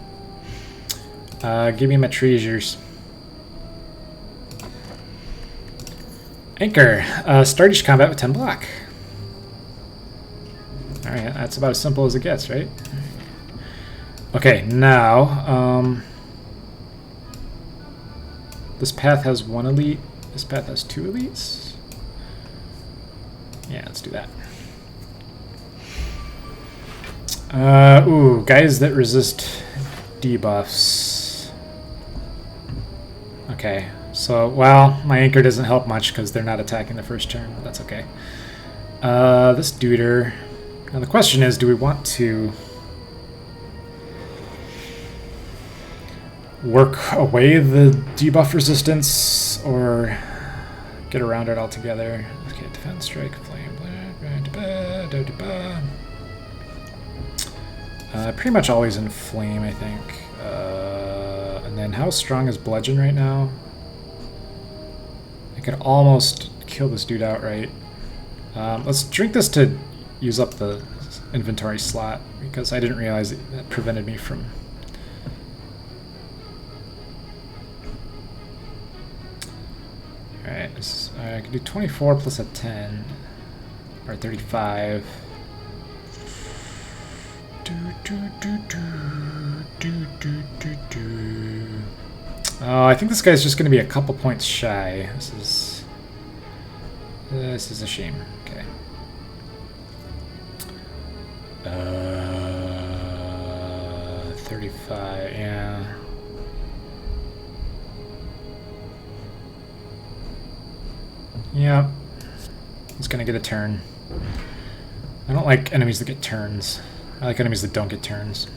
Give me my treasures. Anchor. Start each combat with 10 block. Alright, that's about as simple as it gets, right? Okay, now, this path has 1 elite. This path has 2 elites. Yeah, let's do that. Ooh, guys that resist debuffs. Okay, so, well, my anchor doesn't help much because they're not attacking the first turn, but that's okay. This duder. Now the question is, do we want to work away the debuff resistance or get around it altogether? Okay, defense, strike, flame, pretty much always in flame, I think. And then how strong is bludgeon right now? I could almost kill this dude outright. Let's drink this to use up the inventory slot because I didn't realize that prevented me from... Alright, I can do 24 plus a 10, or 35. Oh, I think this guy's just going to be a couple points shy. This is a shame. Okay. 35, yeah. Yep. He's gonna get a turn. I don't like enemies that get turns. I like enemies that don't get turns.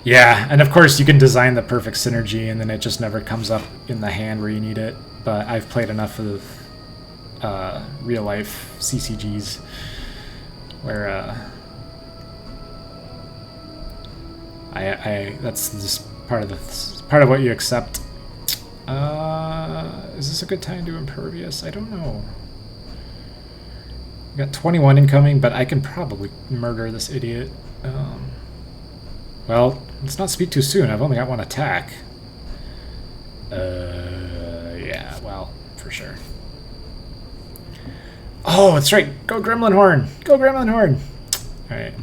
Yeah, and of course you can design the perfect synergy and then it just never comes up in the hand where you need it. But I've played enough of real life CCGs where that's just part of what you accept. Is this a good time to impervious? I don't know. We got 21 incoming, but I can probably murder this idiot. Well, let's not speak too soon. I've only got 1 attack. Yeah, well, for sure. Oh, that's right. Go Gremlin Horn. Go Gremlin Horn. All right.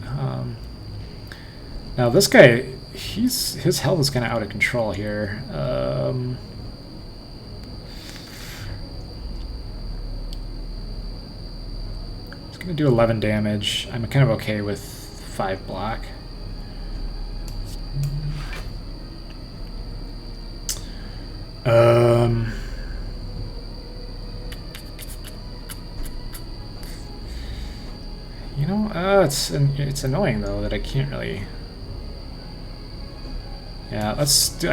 Now this guy, his health is kind of out of control here. It's gonna do 11 damage. I'm kind of okay with 5 block. You know, it's annoying though that I can't really. Yeah, I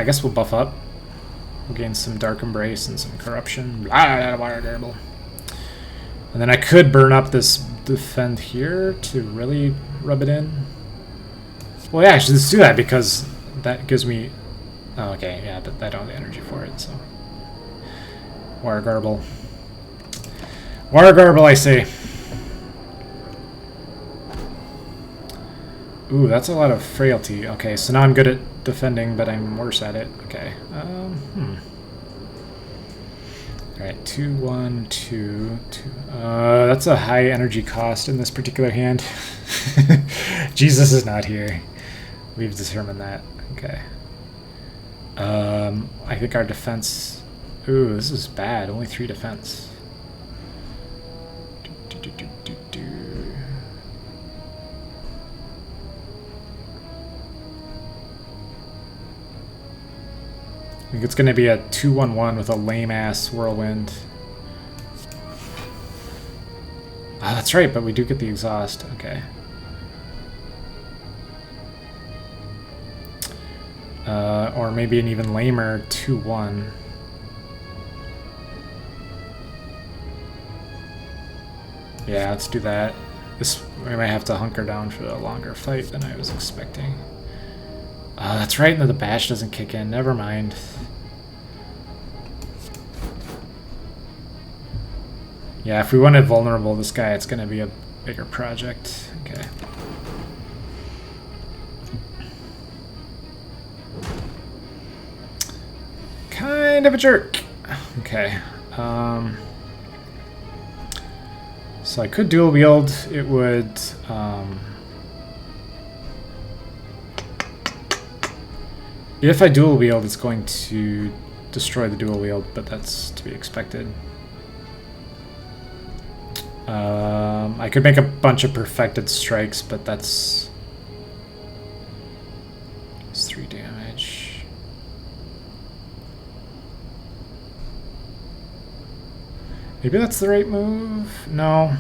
guess we'll buff up. We'll gain some Dark Embrace and some Corruption. And then I could burn up this defend here to really rub it in. Well, yeah, actually, let's do that because that gives me... Oh, okay, yeah, but I don't have the energy for it, so... Water Garble. Water Garble, I say. Ooh, that's a lot of frailty. Okay, so now I'm good at defending, but I'm worse at it. Okay. Alright, 2, 1, 2, 2. That's a high energy cost in this particular hand. Jesus is not here. We've determined that. Okay. I think our defense... Ooh, this is bad. Only 3 defense. I think it's going to be a 2-1-1 with a lame-ass whirlwind. Oh, that's right, but we do get the exhaust. Okay. Or maybe an even lamer 2-1. Yeah, let's do that. We might have to hunker down for a longer fight than I was expecting. Oh, that's right, no, the bash doesn't kick in. Never mind. Yeah, if we want it vulnerable, this guy, it's going to be a bigger project. Okay. Kind of a jerk. Okay. So I could dual wield. It would... if I dual wield, it's going to destroy the dual wield, but that's to be expected. I could make a bunch of perfected strikes, but that's 3 damage. Maybe that's the right move? No.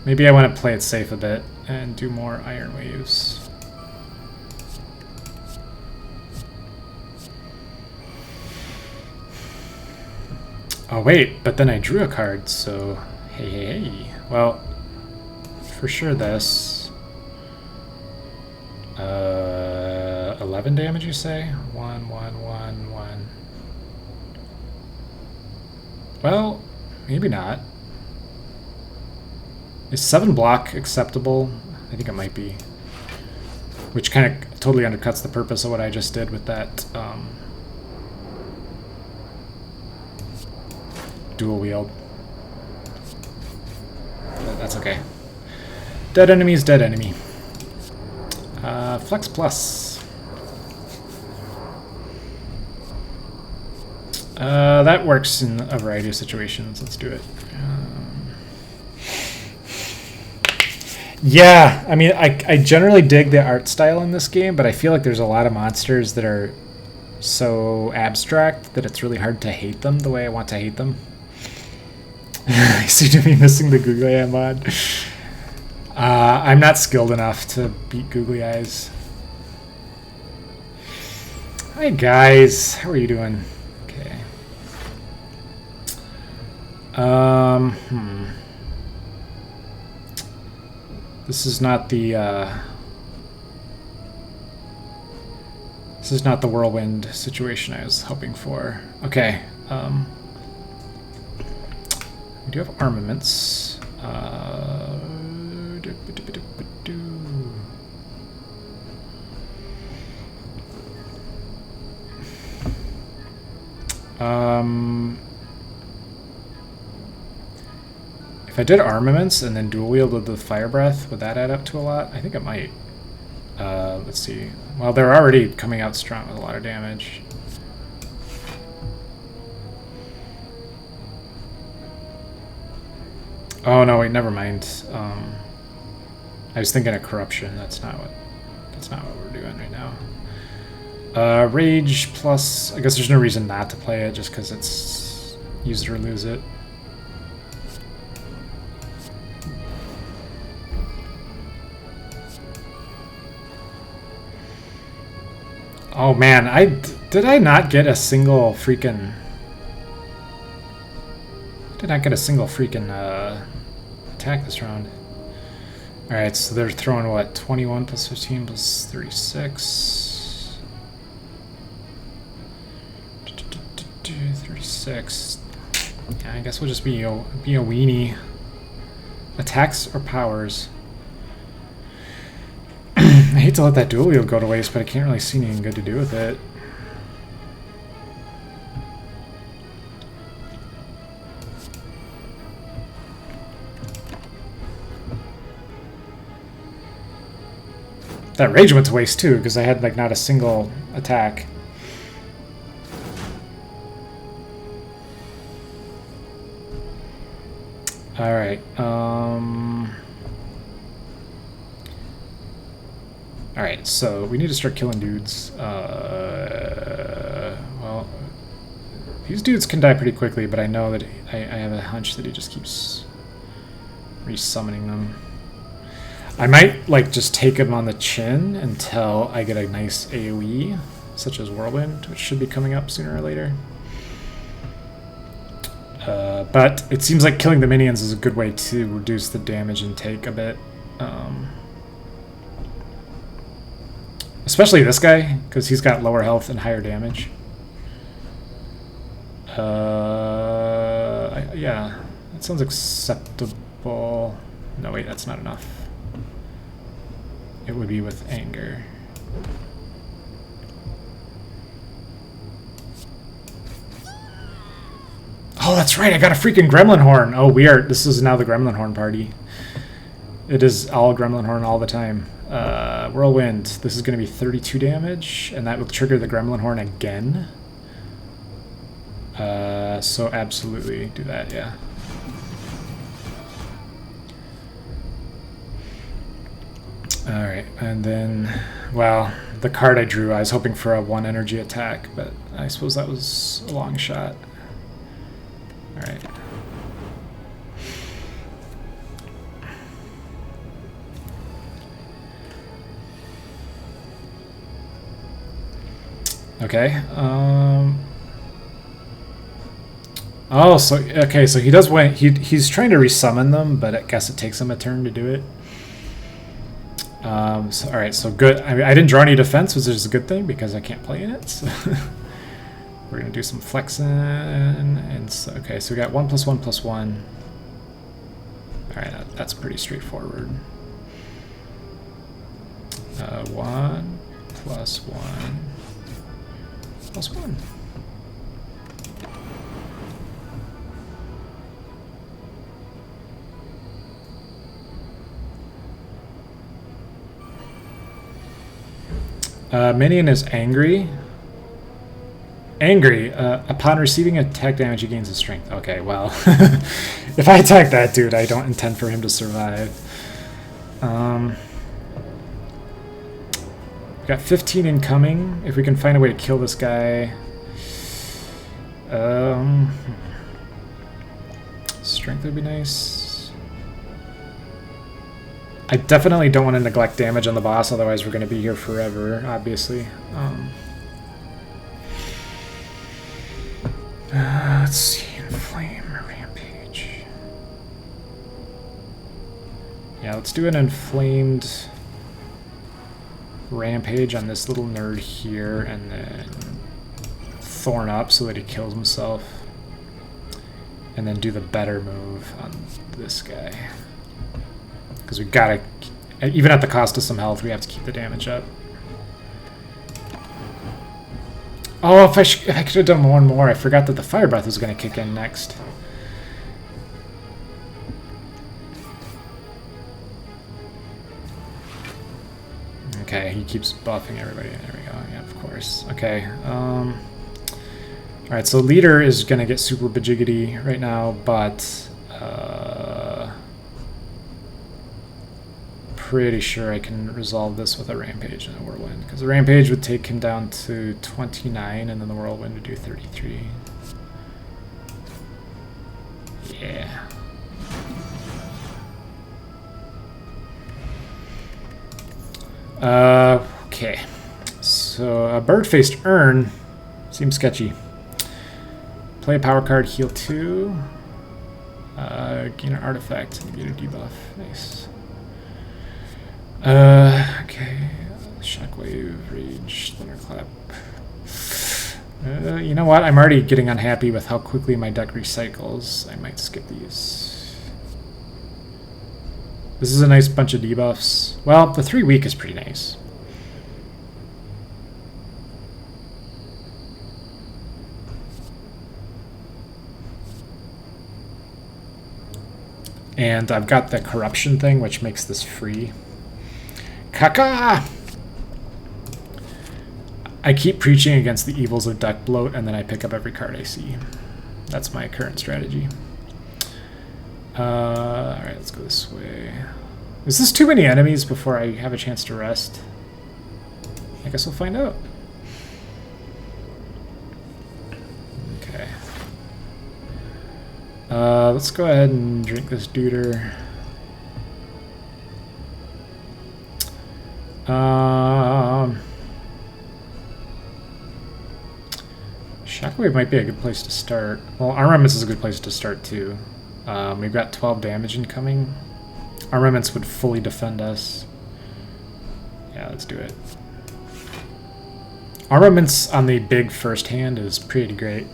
Maybe I want to play it safe a bit and do more Iron Waves. Oh wait, but then I drew a card, so hey. Well, for sure this. 11 damage, you say? 1, 1, 1, 1. Well, maybe not. Is 7 block acceptable? I think it might be. Which kind of totally undercuts the purpose of what I just did with that dual wield. But that's okay. Dead enemy is dead enemy. Flex plus. That works in a variety of situations. Let's do it. Yeah, I mean, I generally dig the art style in this game, but I feel like there's a lot of monsters that are so abstract that it's really hard to hate them the way I want to hate them. I seem to be missing the googly eye mod. I'm not skilled enough to beat googly eyes. Hi guys, how are you doing? Okay. This is not the whirlwind situation I was hoping for. Okay. We do have armaments. If I did armaments and then dual wielded the fire breath, would that add up to a lot? I think it might. Let's see. Well, they're already coming out strong with a lot of damage. Oh no, wait, never mind. I was thinking of corruption. That's not what we're doing right now. Rage plus. I guess there's no reason not to play it just because it's use it or lose it. Oh man, did I not get a single freaking... Did not get a single freaking attack this round. Alright, so they're throwing what? 21 plus 15 plus 36. 36. Yeah, I guess we'll just be a weenie. Attacks or powers? I hate to let that dual wield go to waste, but I can't really see anything good to do with it. That rage went to waste too, because I had like not a single attack. Alright, Alright, so we need to start killing dudes. Well, these dudes can die pretty quickly, but I know that I have a hunch that he just keeps resummoning them. I might like just take him on the chin until I get a nice AoE, such as Whirlwind, which should be coming up sooner or later. But it seems like killing the minions is a good way to reduce the damage intake a bit. Especially this guy, because he's got lower health and higher damage. Yeah, that sounds acceptable. No, wait, that's not enough. It would be with anger. Oh, that's right. I got a freaking gremlin horn. Oh, this is now the gremlin horn party. It is all gremlin horn all the time. Whirlwind. This is going to be 32 damage, and that will trigger the gremlin horn again. So absolutely do that, yeah. Alright, and then, well, the card I drew, I was hoping for a 1 energy attack, but I suppose that was a long shot. Alright. Okay, oh, so, okay, so he does win. He's trying to resummon them, but I guess it takes him a turn to do it. So, alright, so good. I mean, I didn't draw any defense, which is a good thing because I can't play in it. So we're going to do some flexing. And so, okay, so we got 1+1+1. Alright, that's pretty straightforward. 1+1+1. Minion is angry. Angry. Upon receiving attack damage, he gains his strength. Okay, well, if I attack that dude, I don't intend for him to survive. We got 15 incoming. If we can find a way to kill this guy. Strength would be nice. I definitely don't want to neglect damage on the boss, otherwise we're going to be here forever, obviously. Let's see, Inflame or Rampage. Yeah, let's do an Inflamed Rampage on this little nerd here, and then Thorn up so that he kills himself. And then do the better move on this guy. Because we gotta, even at the cost of some health, we have to keep the damage up. Oh, if I could have done one more. I forgot that the Fire Breath was going to kick in next. Okay, he keeps buffing everybody. There we go. Yeah, of course. Okay. Alright, so Leader is going to get super bajiggity right now, but pretty sure I can resolve this with a Rampage and a Whirlwind, because the Rampage would take him down to 29 and then the Whirlwind would do 33. Yeah. Okay. So a bird-faced urn seems sketchy. Play a power card, heal 2. Gain an artifact and get a debuff. Nice. Okay. Shockwave, Rage, Thunderclap. You know what? I'm already getting unhappy with how quickly my deck recycles. I might skip these. This is a nice bunch of debuffs. Well, the 3 weak is pretty nice. And I've got the corruption thing, which makes this free. Caca! I keep preaching against the evils of deck bloat, and then I pick up every card I see. That's my current strategy. Alright, let's go this way. Is this too many enemies before I have a chance to rest? I guess we'll find out. Okay. Let's go ahead and drink this duder. Shockwave might be a good place to start. Well, Armaments is a good place to start too. We've got 12 damage incoming. Armaments would fully defend us. Yeah, let's do it. Armaments on the big first hand is pretty great.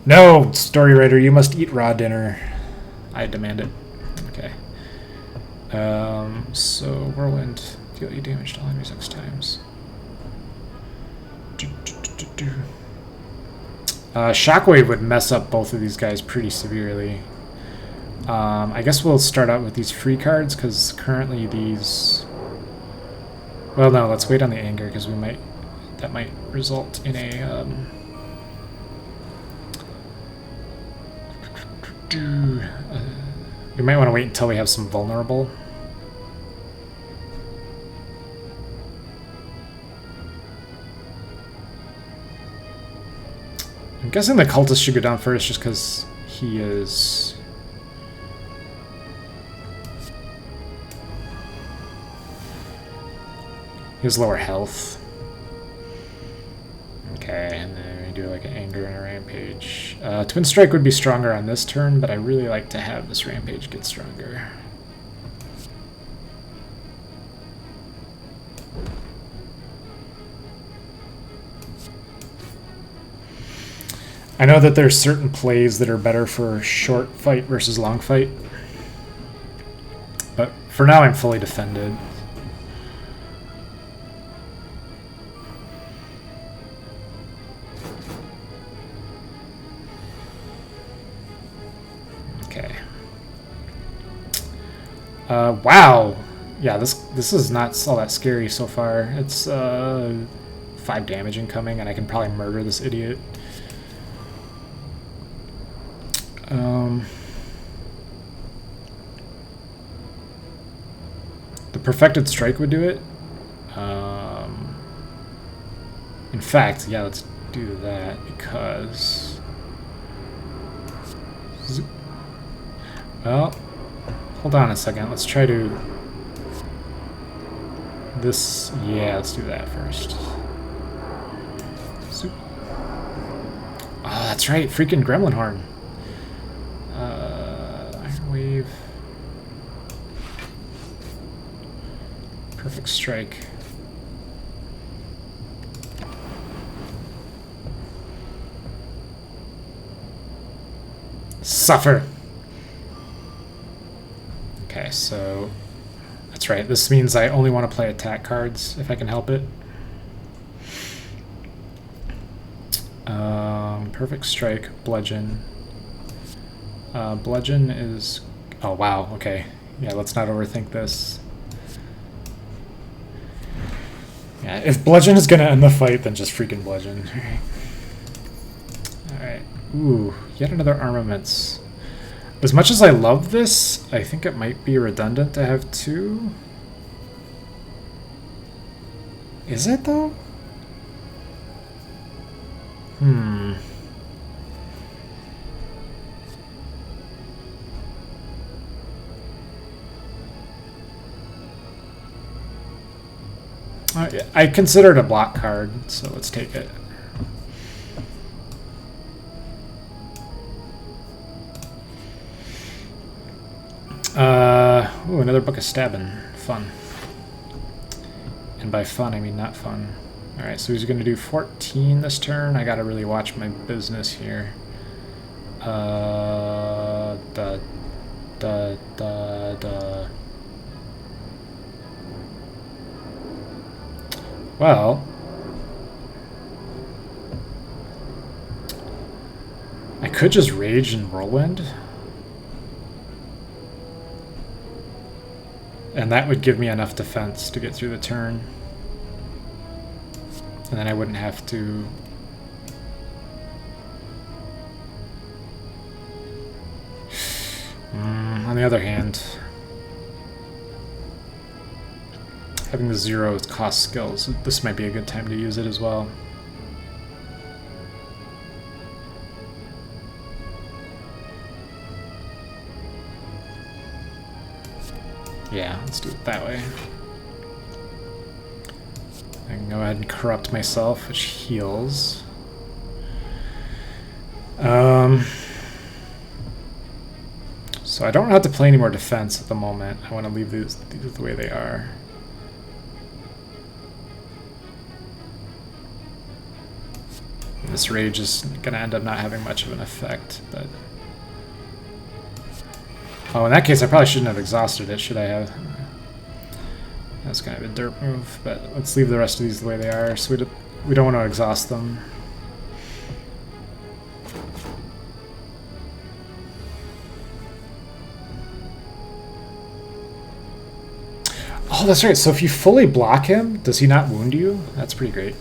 No, story writer, you must eat raw dinner. I demand it. Okay. So Whirlwind, deal 8 damage to all enemies 6 times. Shockwave would mess up both of these guys pretty severely. I guess we'll start out with these free cards, because currently these... Well, no, let's wait on the anger, because that might result in a... we might want to wait until we have some vulnerable. I'm guessing the cultist should go down first just because he is... He has lower health. Okay, and then we do like an anger and a rampage. Twin Strike would be stronger on this turn, but I really like to have this rampage get stronger. I know that there's certain plays that are better for short fight versus long fight, but for now I'm fully defended. Okay. Wow. Yeah, this is not all that scary so far. It's 5 damage incoming, and I can probably murder this idiot. The Perfected Strike would do it. In fact, yeah, let's do that because... Well, hold on a second. Let's try to... This... Yeah, let's do that first. Zoop. Oh, that's right. Freaking Gremlin Horn. Iron Wave. Perfect Strike. Suffer. Okay, so that's right. This means I only want to play attack cards if I can help it. Perfect Strike, Bludgeon. Bludgeon is... Oh, wow. Okay. Yeah, let's not overthink this. Yeah, if Bludgeon is going to end the fight, then just freaking Bludgeon. Alright. Ooh, yet another Armaments. As much as I love this, I think it might be redundant to have 2. Is it, though? I consider it a block card, so let's take it. Ooh, another Book of Stabbing. Fun. And by fun, I mean not fun. Alright, so he's going to do 14 this turn. I gotta really watch my business here. Well, I could just Rage and Whirlwind. And that would give me enough defense to get through the turn. And then I wouldn't have to... on the other hand, having the 0 cost skills, this might be a good time to use it as well. Yeah, let's do it that way. I can go ahead and corrupt myself, which heals. So I don't have to play any more defense at the moment. I want to leave these the way they are. This Rage is going to end up not having much of an effect, but... Oh, in that case, I probably shouldn't have exhausted it, should I have? That's kind of a derp move, but let's leave the rest of these the way they are, so we don't want to exhaust them. Oh, that's right. So if you fully block him, does he not wound you? That's pretty great.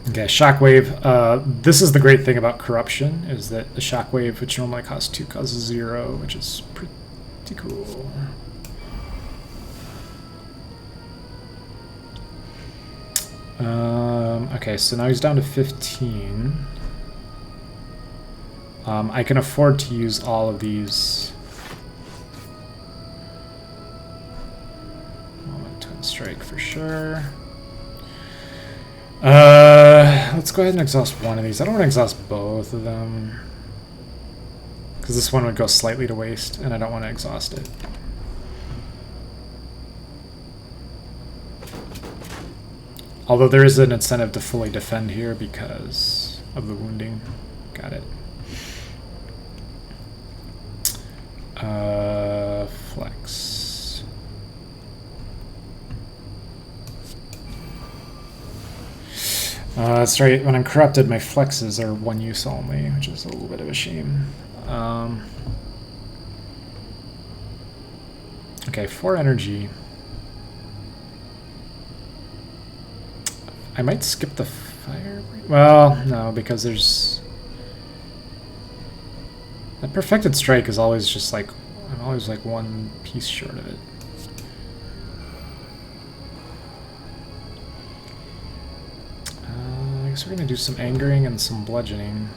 Okay, shockwave. This is the great thing about corruption, is that the shockwave, which normally costs 2, causes 0, which is pretty cool. Okay, so now he's down to 15. I can afford to use all of these. Twin strike for sure. Let's go ahead and exhaust one of these. I don't want to exhaust both of them, because this one would go slightly to waste, and I don't want to exhaust it. Although there is an incentive to fully defend here because of the wounding. Got it. Flex. That's right, when I'm corrupted, my flexes are 1 use only, which is a little bit of a shame. Okay, 4 energy. I might skip the fire. Well, no, because there's... That perfected strike is always just like... I'm always like 1 piece short of it. I guess we're going to do some angering and some bludgeoning.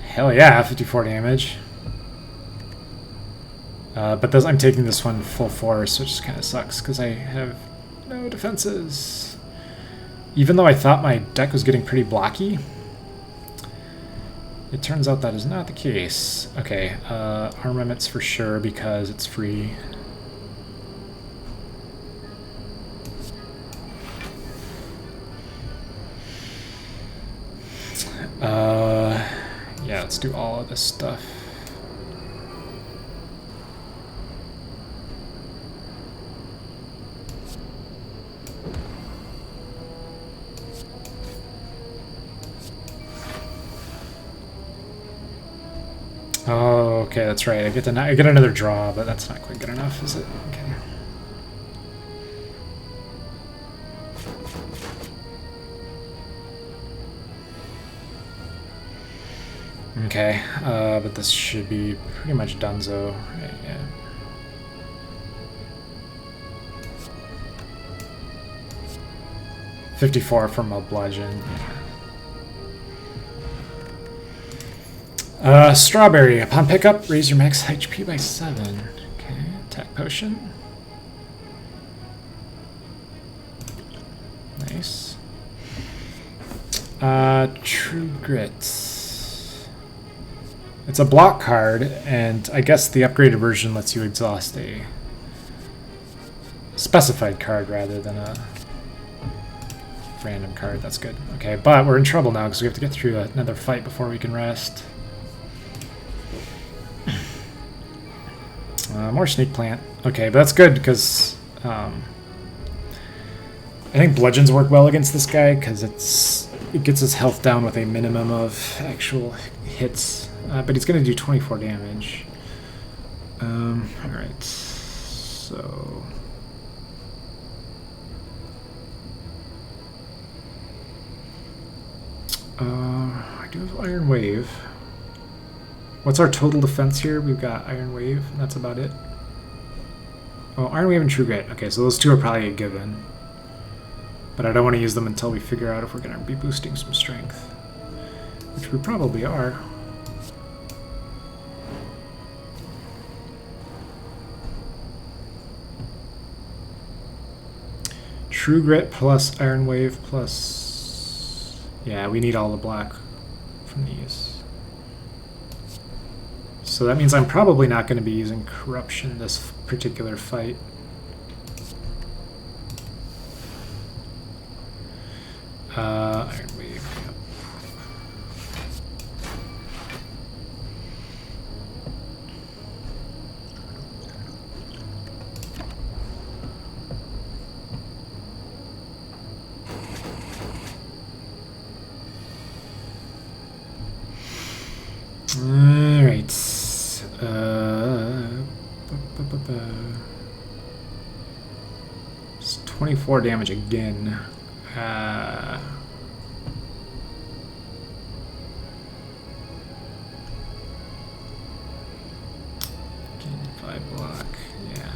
Hell yeah, 54 damage. But I'm taking this one full force, which kind of sucks because I have no defenses. Even though I thought my deck was getting pretty blocky, it turns out that is not the case. Okay, armaments for sure because it's free. Yeah, let's do all of this stuff. Oh, okay, that's right. I get another draw, but that's not quite good enough, is it? Okay. Okay, but this should be pretty much donezo, right? Yeah. $54 from a bludgeon. Yeah. Strawberry. Upon pickup, raise your max HP by 7. Okay, attack potion. Nice. True Grit. It's a block card, and I guess the upgraded version lets you exhaust a specified card rather than a random card. That's good. Okay, but we're in trouble now because we have to get through another fight before we can rest. More Sneak Plant. Okay, but that's good because I think bludgeons work well against this guy because it gets his health down with a minimum of actual hits. But he's going to do 24 damage. Alright, so... I do have Iron Wave. What's our total defense here? We've got Iron Wave, and that's about it. Oh, Iron Wave and True Grit. Okay, so those two are probably a given. But I don't want to use them until we figure out if we're going to be boosting some strength. Which we probably are. True Grit plus Iron Wave plus... Yeah, we need all the black from these. So that means I'm probably not going to be using Corruption this particular fight. Iron Wave, yep. Alright. It's 24 damage again. Again, 5 block. Yeah.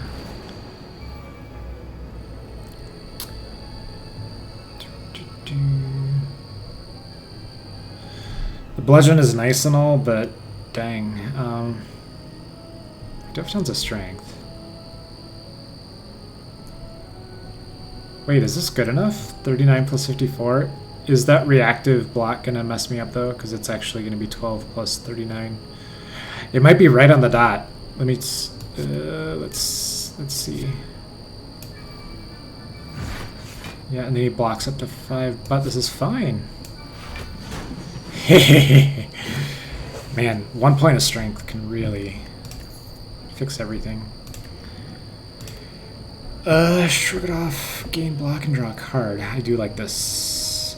The bludgeon is nice and all, but dang. I do have tons of strength. Wait, is this good enough? 39 plus 54? Is that reactive block gonna mess me up though? Because it's actually gonna be 12 plus 39. It might be right on the dot. Let me let's see. Yeah, and then he blocks up to 5, but this is fine. Man, 1 point of strength can really fix everything. Shrug it off, gain block and draw a card. I do like this.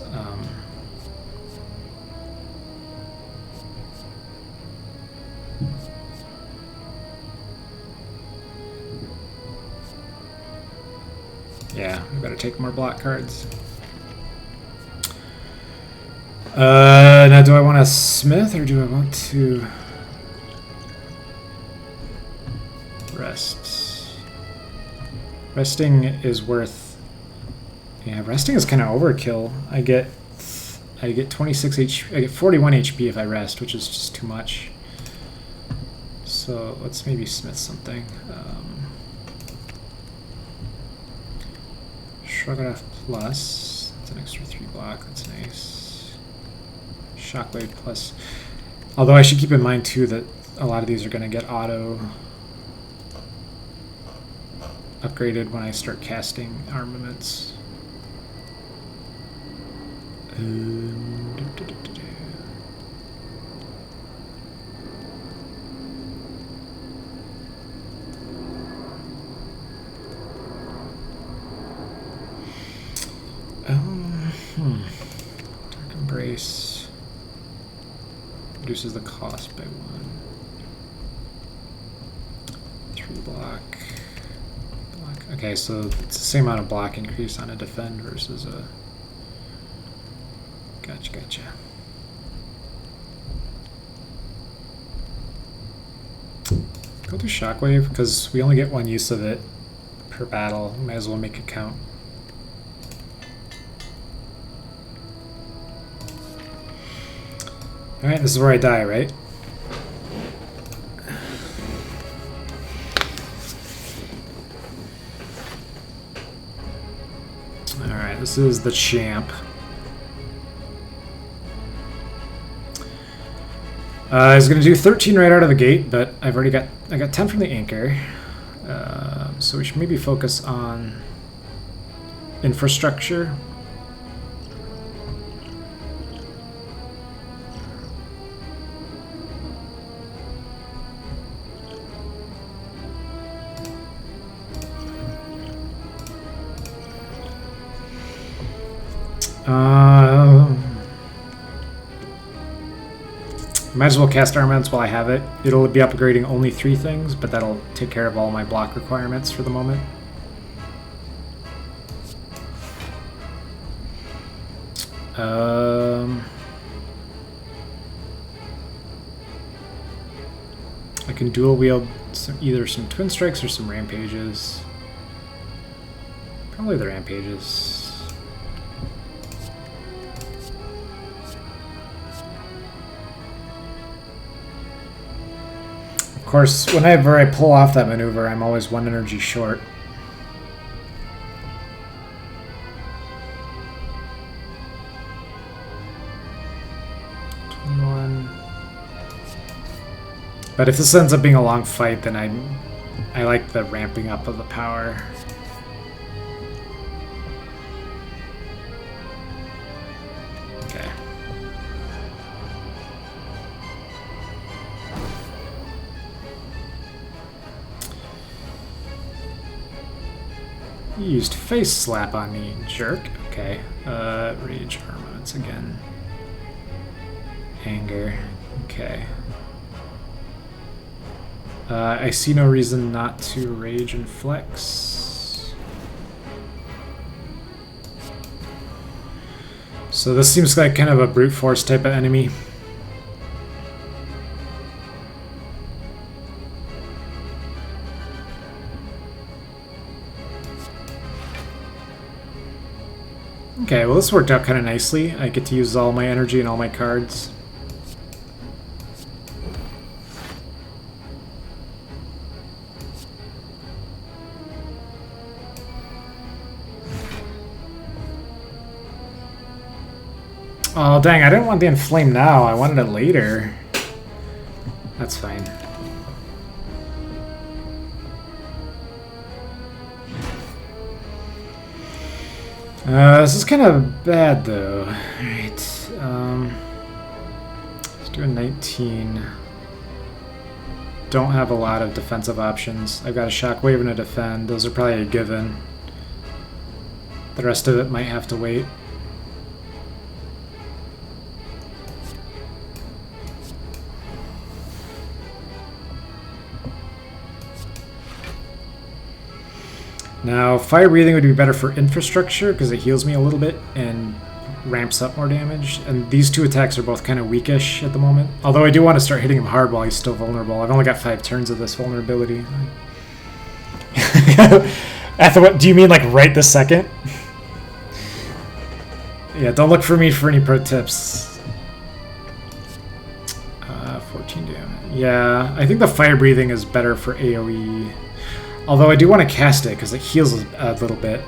Yeah, we better take more block cards. Now do I want a smith or do I want to rest? Resting is worth. Yeah, resting is kind of overkill. I get 26 HP. I get 41 HP if I rest, which is just too much. So let's maybe smith something. Shrug it off plus. That's an extra 3 block. That's nice. Shockwave plus. Although I should keep in mind too that a lot of these are going to get auto upgraded when I start casting armaments. Dark Embrace reduces the cost by 1. 3 block. Okay, so it's the same amount of block increase on a defend versus a. Gotcha. Go through Shockwave because we only get 1 use of it per battle. Might as well make it count. Alright, this is where I die, right? Alright, this is the champ. I was going to do 13 right out of the gate, but I got 10 from the anchor. So we should maybe focus on infrastructure. Might as well cast armaments while I have it. It'll be upgrading only 3 things, but that'll take care of all my block requirements for the moment. I can dual wield either some Twin Strikes or some Rampages. Probably the Rampages. Of course, whenever I pull off that maneuver, I'm always 1 energy short. But if this ends up being a long fight, then I like the ramping up of the power. Okay. You used face slap on me, jerk. Okay. Rage armaments again. Anger. Okay. I see no reason not to rage and flex. So this seems like kind of a brute force type of enemy. Okay, well this worked out kind of nicely. I get to use all my energy and all my cards. Oh dang, I didn't want the inflame now, I wanted it later. That's fine. This is kind of bad though. Alright, let's do a 19. Don't have a lot of defensive options. I've got a shockwave and a defend. Those are probably a given. The rest of it might have to wait. Now, fire breathing would be better for infrastructure because it heals me a little bit and ramps up more damage. And these two attacks are both kind of weakish at the moment. Although I do want to start hitting him hard while he's still vulnerable. I've only got 5 turns of this vulnerability. What do you mean, like right this second? Yeah, don't look for me for any pro tips. 14 damage. Yeah, I think the fire breathing is better for AoE. Although I do want to cast it because it heals a little bit.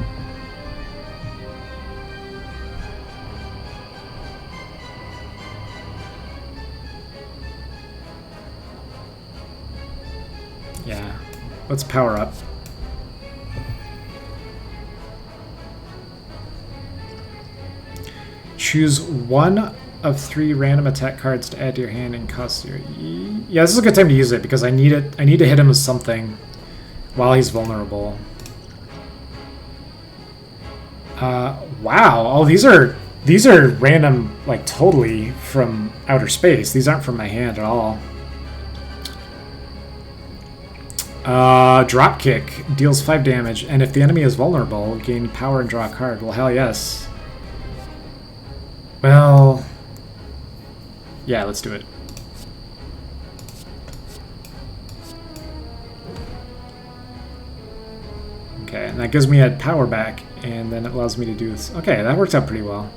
Yeah, let's power up. Choose one of 3 random attack cards to add to your hand and cost your... Yeah, this is a good time to use it because I need it. I need to hit him with something while he's vulnerable. Wow. Oh, these are random, like totally from outer space. These aren't from my hand at all. Drop kick deals 5 damage, and if the enemy is vulnerable, gain power and draw a card. Well, hell yes. Well, yeah, let's do it. Okay, and that gives me a power back, and then it allows me to do this. Okay, that works out pretty well.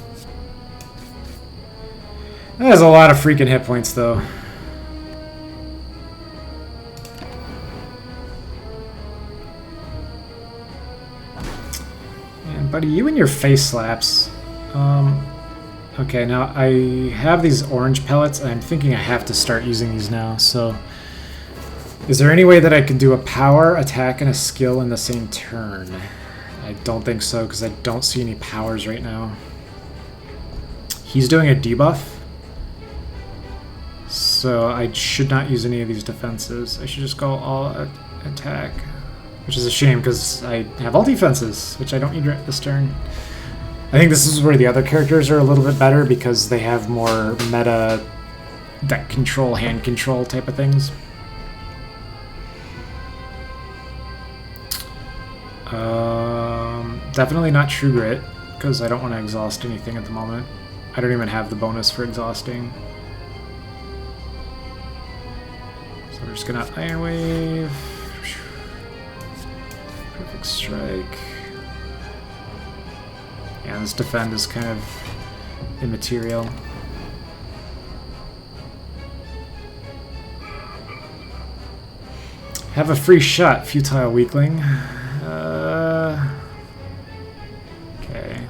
That has a lot of freaking hit points, though. And buddy, you and your face slaps. Okay, now I have these orange pellets, and I'm thinking I have to start using these now, so... Is there any way that I can do a power, attack, and a skill in the same turn? I don't think so, because I don't see any powers right now. He's doing a debuff. So I should not use any of these defenses. I should just go all attack. Which is a shame, because I have all defenses, which I don't need this turn. I think this is where the other characters are a little bit better, because they have more meta deck control, hand control type of things. Definitely not True Grit, because I don't want to exhaust anything at the moment. I don't even have the bonus for exhausting. So we're just gonna Iron Wave. Perfect Strike. Yeah, this defend is kind of immaterial. Have a free shot, Futile Weakling. Okay.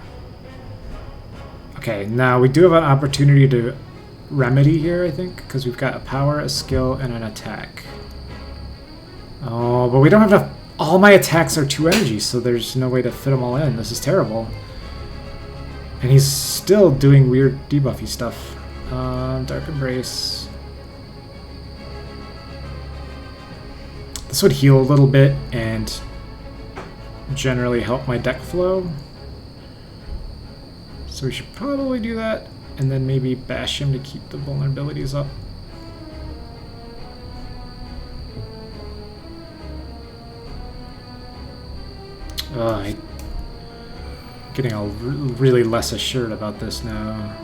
Okay, now we do have an opportunity to remedy here, I think, because we've got a power, a skill, and an attack. Oh, but we don't have enough. All my attacks are 2 energy, so there's no way to fit them all in. This is terrible. And he's still doing weird debuffy stuff. Dark Embrace. This would heal a little bit and generally help my deck flow. So we should probably do that, and then maybe bash him to keep the vulnerabilities up. I'm getting all really less assured about this now.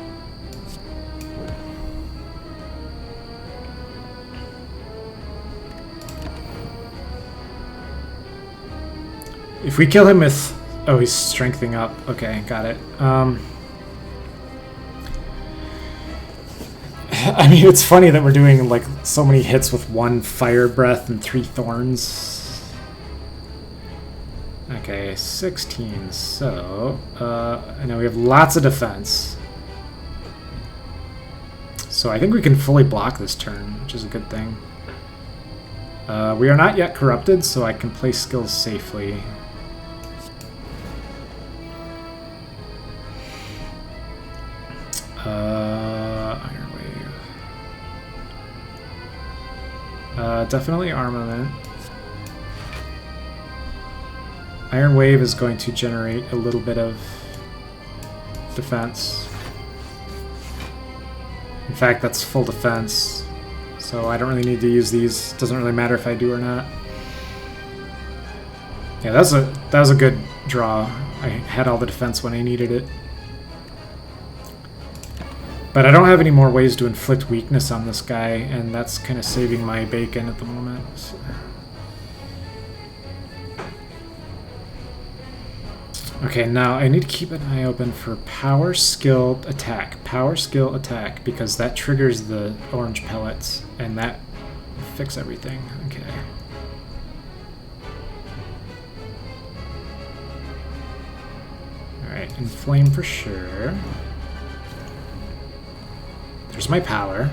If we kill him with... Oh, he's strengthening up. Okay, got it. I mean, it's funny that we're doing like so many hits with 1 fire breath and 3 thorns. Okay, 16. So, I know we have lots of defense. So I think we can fully block this turn, which is a good thing. We are not yet corrupted, so I can play skills safely. Iron Wave. Definitely armament. Iron Wave is going to generate a little bit of defense. In fact, that's full defense, so I don't really need to use these. Doesn't really matter if I do or not. Yeah, that was a good draw. I had all the defense when I needed it. But I don't have any more ways to inflict weakness on this guy, and that's kind of saving my bacon at the moment. So. Okay, now I need to keep an eye open for power, skill, attack. Power, skill, attack, because that triggers the orange pellets, and that will fix everything. Okay. Alright, inflame for sure. There's my power.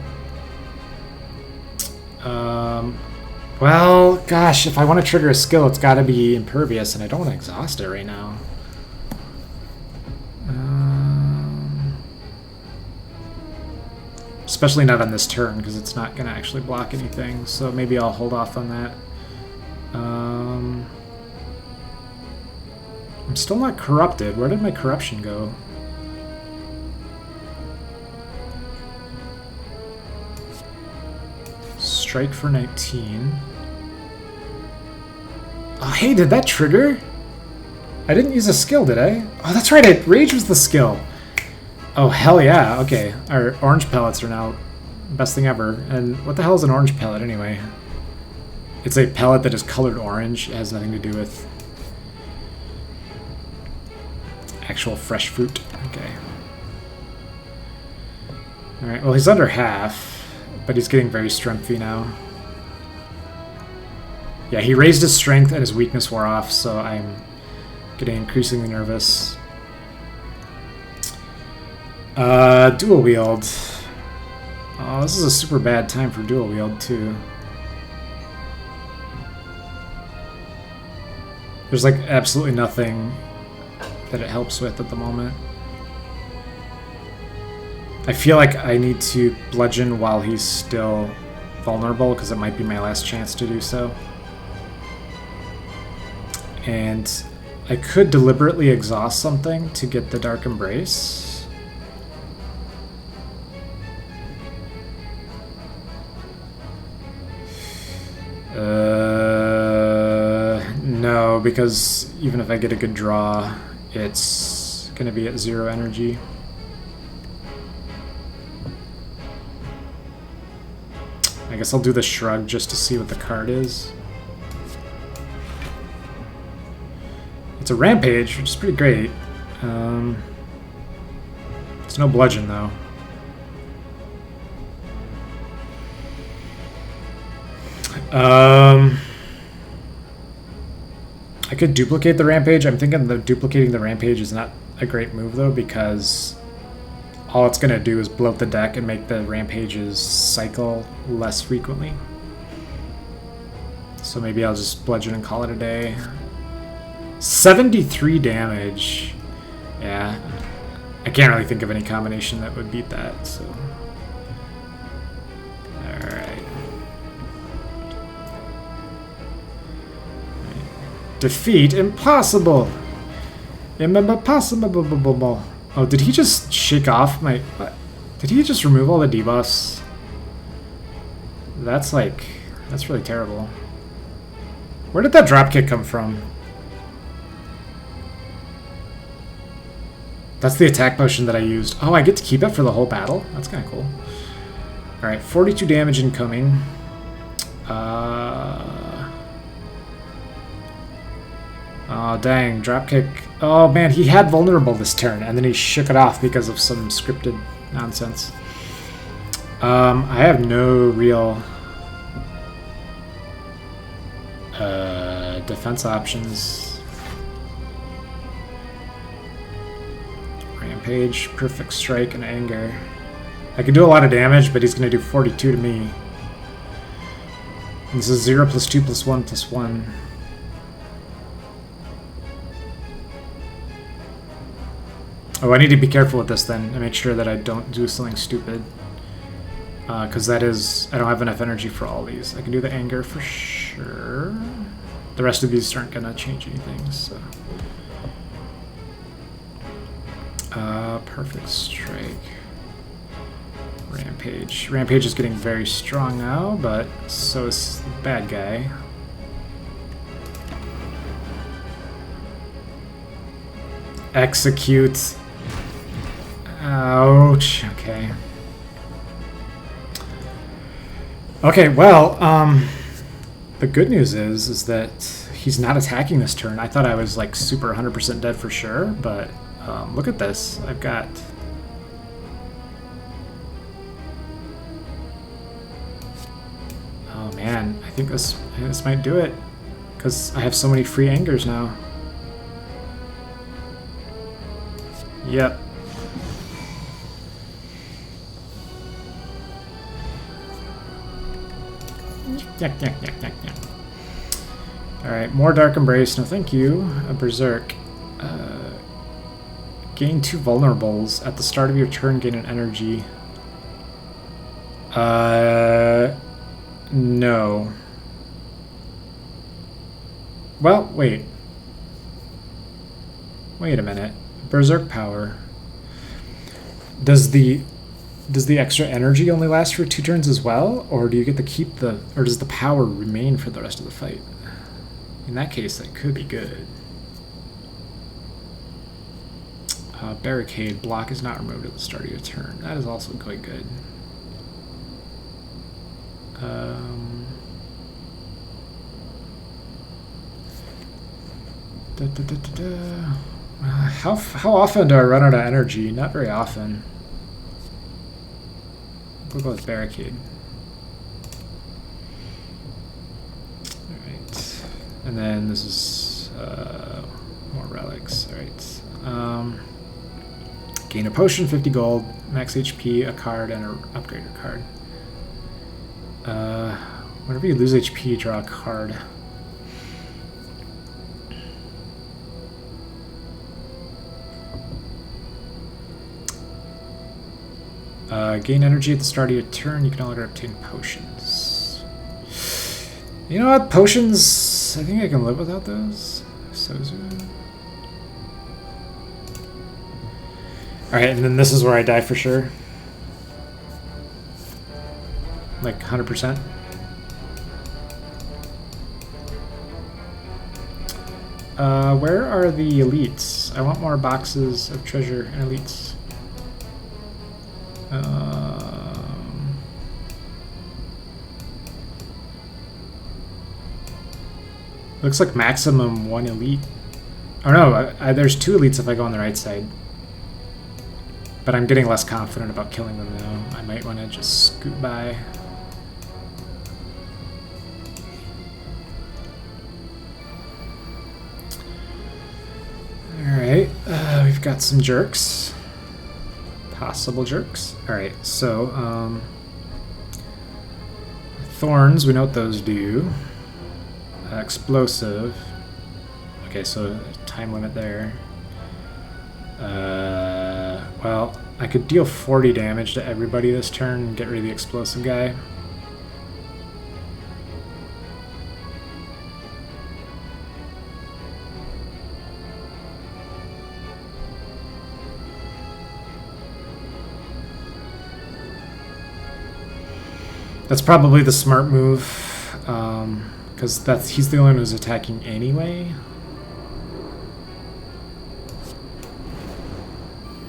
Well, gosh, if I want to trigger a skill, it's got to be impervious, and I don't want to exhaust it right now. Especially not on this turn, because it's not going to actually block anything, so maybe I'll hold off on that. I'm still not corrupted. Where did my corruption go? Strike for 19. Oh, hey, did that trigger? I didn't use a skill, did I? Oh, that's right, Rage was the skill. Oh, hell yeah. Okay, our orange pellets are now best thing ever. And what the hell is an orange pellet anyway? It's a pellet that is colored orange. It has nothing to do with actual fresh fruit. Okay. Alright, well, he's under half. But he's getting very strengthy now. Yeah, he raised his strength and his weakness wore off, so I'm getting increasingly nervous. Dual wield. Oh, this is a super bad time for dual wield, too. There's like absolutely nothing that it helps with at the moment. I feel like I need to bludgeon while he's still vulnerable, because it might be my last chance to do so. And I could deliberately exhaust something to get the Dark Embrace. No, because even if I get a good draw, it's going to be at 0 energy. I guess I'll do the shrug just to see what the card is. It's a rampage, which is pretty great. It's no bludgeon though. I could duplicate the rampage. I'm thinking that duplicating the rampage is not a great move though, because all it's going to do is bloat the deck and make the rampages cycle less frequently. So maybe I'll just bludgeon and call it a day. 73 damage. Yeah. I can't really think of any combination that would beat that, so. Alright. Defeat impossible! Impossible! Oh, did he just shake off my... Did he just remove all the debuffs? That's like... That's really terrible. Where did that dropkick come from? That's the attack potion that I used. Oh, I get to keep it for the whole battle? That's kind of cool. Alright, 42 damage incoming. Oh, dang. Dropkick. Oh, man, he had vulnerable this turn, and then he shook it off because of some scripted nonsense. I have no real defense options. Rampage, Perfect Strike, and Anger. I can do a lot of damage, but he's going to do 42 to me. And this is 0 plus 2 plus 1 plus 1. Oh, I need to be careful with this then and make sure that I don't do something stupid. Because that is... I don't have enough energy for all these. I can do the Anger for sure. The rest of these aren't going to change anything, so... Perfect Strike. Rampage. Rampage is getting very strong now, but so is the bad guy. Execute. Ouch. Okay. Okay, well, the good news is that he's not attacking this turn. I thought I was like super 100% dead for sure, but look at this. I've got... Oh man, I think this might do it, because I have so many free Angers now. Yep. Alright, more Dark Embrace. No, thank you. A Berserk. Gain 2 vulnerables. At the start of your turn, gain an energy. No. Well, wait. Wait a minute. Berserk power. Does the extra energy only last for 2 turns as well, or do you get to keep the, or does the power remain for the rest of the fight? In that case, that could be good. Barricade. Block is not removed at the start of your turn. That is also quite good. How often do I run out of energy? Not very often. We'll go with Barricade. Alright. And then this is more relics. Alright. Gain a potion, 50 gold, max HP, a card, and an upgrader card. Whenever you lose HP, draw a card. Gain energy at the start of your turn. You can no longer obtain potions. You know what? Potions, I think I can live without those. Alright, and then this is where I die for sure. Like 100%. Where are the elites? I want more boxes of treasure and elites. Looks like maximum 1 elite. Oh no, there's 2 elites if I go on the right side. But I'm getting less confident about killing them now. I might want to just scoot by. Alright, we've got some jerks. Possible jerks. Alright, so, thorns, we know what those do. Explosive. Okay, so time limit there. Well, I could deal 40 damage to everybody this turn and get rid of the explosive guy. That's probably the smart move, because he's the only one who's attacking anyway.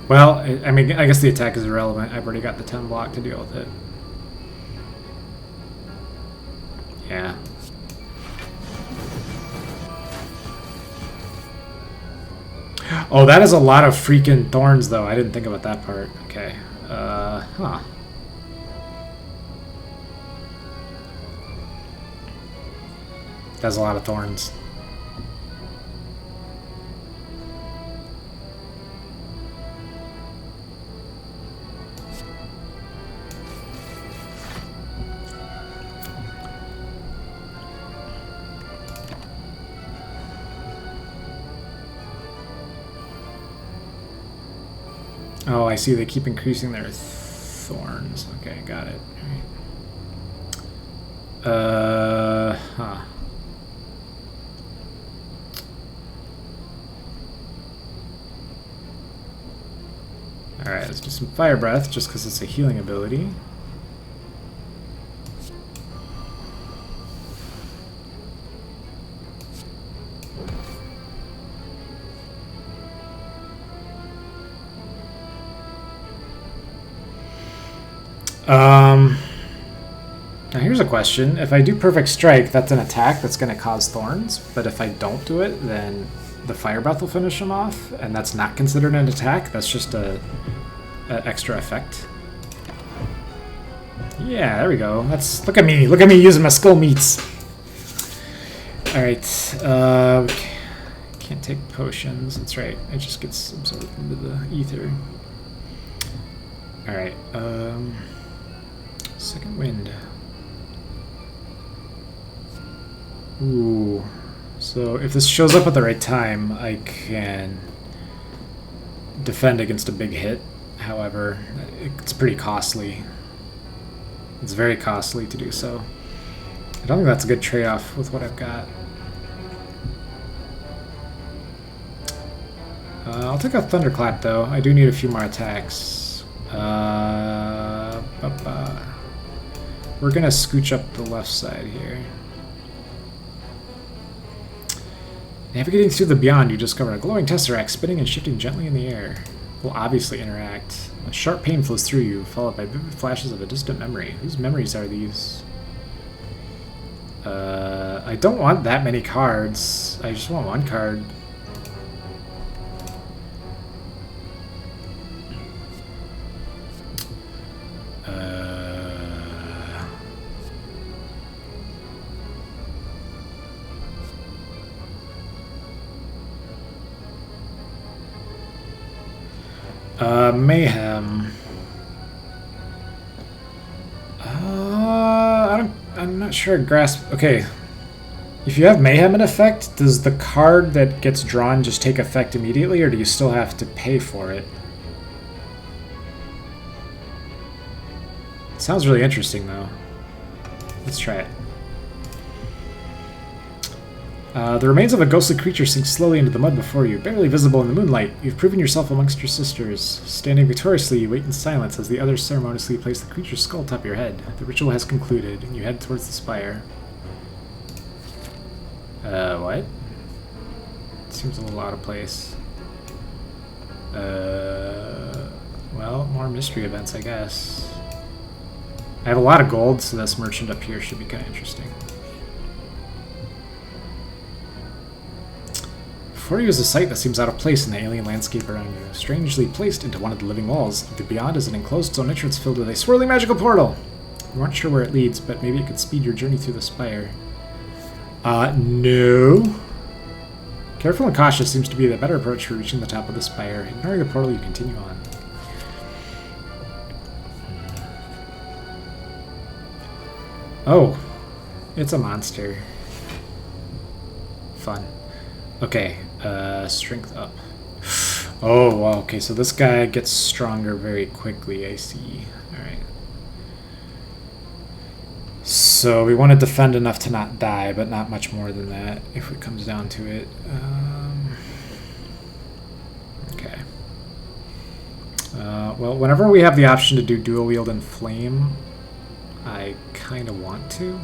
Well, I mean, I guess the attack is irrelevant. I've already got the 10 block to deal with it. Yeah. Oh, that is a lot of freaking thorns, though. I didn't think about that part. Okay. Huh. That's a lot of thorns. Oh, I see. They keep increasing their thorns. Okay, got it. Huh. Alright, let's do some Fire Breath, just because it's a healing ability. Now here's a question. If I do Perfect Strike, that's an attack that's going to cause thorns, but if I don't do it, then the Fire Breath will finish them off, and that's not considered an attack. That's just a extra effect. Yeah, there we go. Look at me using my skull meats. All right, can't take potions. That's right. It just gets absorbed into the ether. All right, second wind. Ooh, so if this shows up at the right time, I can defend against a big hit. However, it's pretty costly. It's very costly to do so. I don't think that's a good trade-off with what I've got. I'll take a Thunderclap, though. I do need a few more attacks. We're gonna scooch up the left side here. Navigating through the beyond, you discover a glowing tesseract spinning and shifting gently in the air. Will obviously interact. A sharp pain flows through you, followed by vivid flashes of a distant memory. Whose memories are these? I don't want that many cards. I just want one card. Mayhem. I'm not sure. Grasp. Okay. If you have Mayhem in effect, does the card that gets drawn just take effect immediately, or do you still have to pay for it? It sounds really interesting, though. Let's try it. The remains of a ghostly creature sink slowly into the mud before you, barely visible in the moonlight. You've proven yourself amongst your sisters. Standing victoriously, you wait in silence as the others ceremoniously place the creature's skull atop your head. The ritual has concluded, and you head towards the spire. What? Seems a little out of place. Well, more mystery events, I guess. I have a lot of gold, so this merchant up here should be kind of interesting. Before you is a sight that seems out of place in the alien landscape around you. Strangely placed into one of the living walls, the beyond is an enclosed zone entrance filled with a swirling magical portal. You aren't sure where it leads, but maybe it could speed your journey through the spire. No. Careful and cautious seems to be the better approach for reaching the top of the spire. Ignoring the portal, you continue on. Oh, it's a monster. Fun. Okay, strength up. Oh, wow, okay, so this guy gets stronger very quickly, I see. Alright. So we want to defend enough to not die, but not much more than that, if it comes down to it. Okay. Well, whenever we have the option to do dual wield and flame, I kind of want to.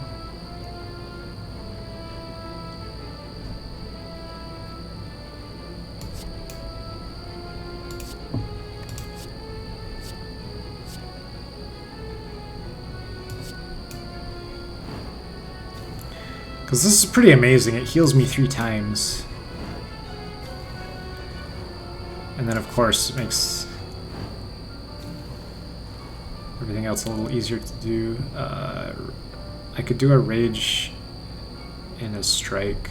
Because this is pretty amazing. It heals me 3 times. And then, of course, it makes everything else a little easier to do. I could do a rage and a strike.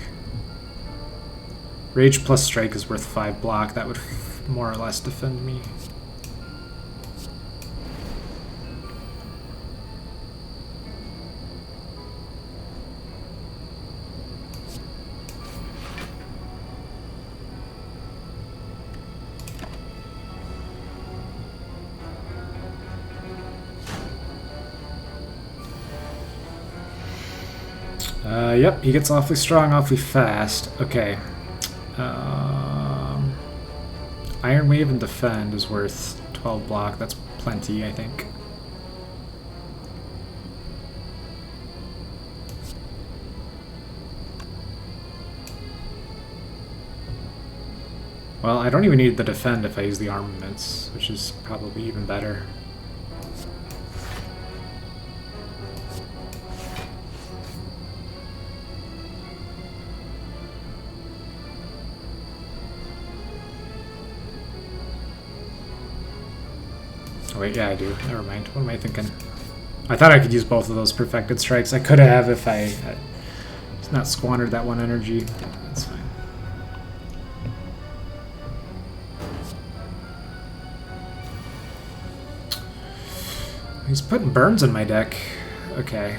Rage plus strike is worth 5 block. That would more or less defend me. Yep, he gets awfully strong, awfully fast. Okay. Iron Wave and Defend is worth 12 block. That's plenty, I think. Well, I don't even need the Defend if I use the Armaments, which is probably even better. Oh wait, yeah, I do. Never mind. What am I thinking? I thought I could use both of those Perfected Strikes. I could have if I had not squandered that one energy. That's fine. He's putting burns in my deck. Okay.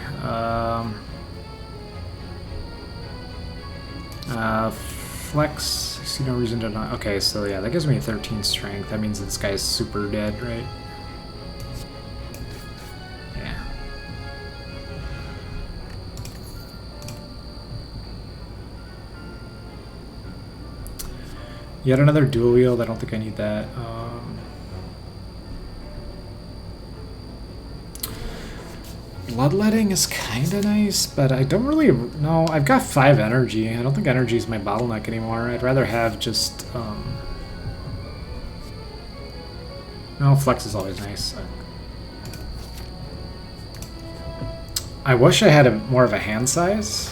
Flex. I see no reason to not. Okay, so yeah, that gives me 13 strength. That means this guy's super dead, right? Yeah. Yet another dual wield. I don't think I need that. Bloodletting is kind of nice, but I don't really... No, I've got 5 energy. I don't think energy is my bottleneck anymore. I'd rather have just... No, flex is always nice. I wish I had more of a hand size.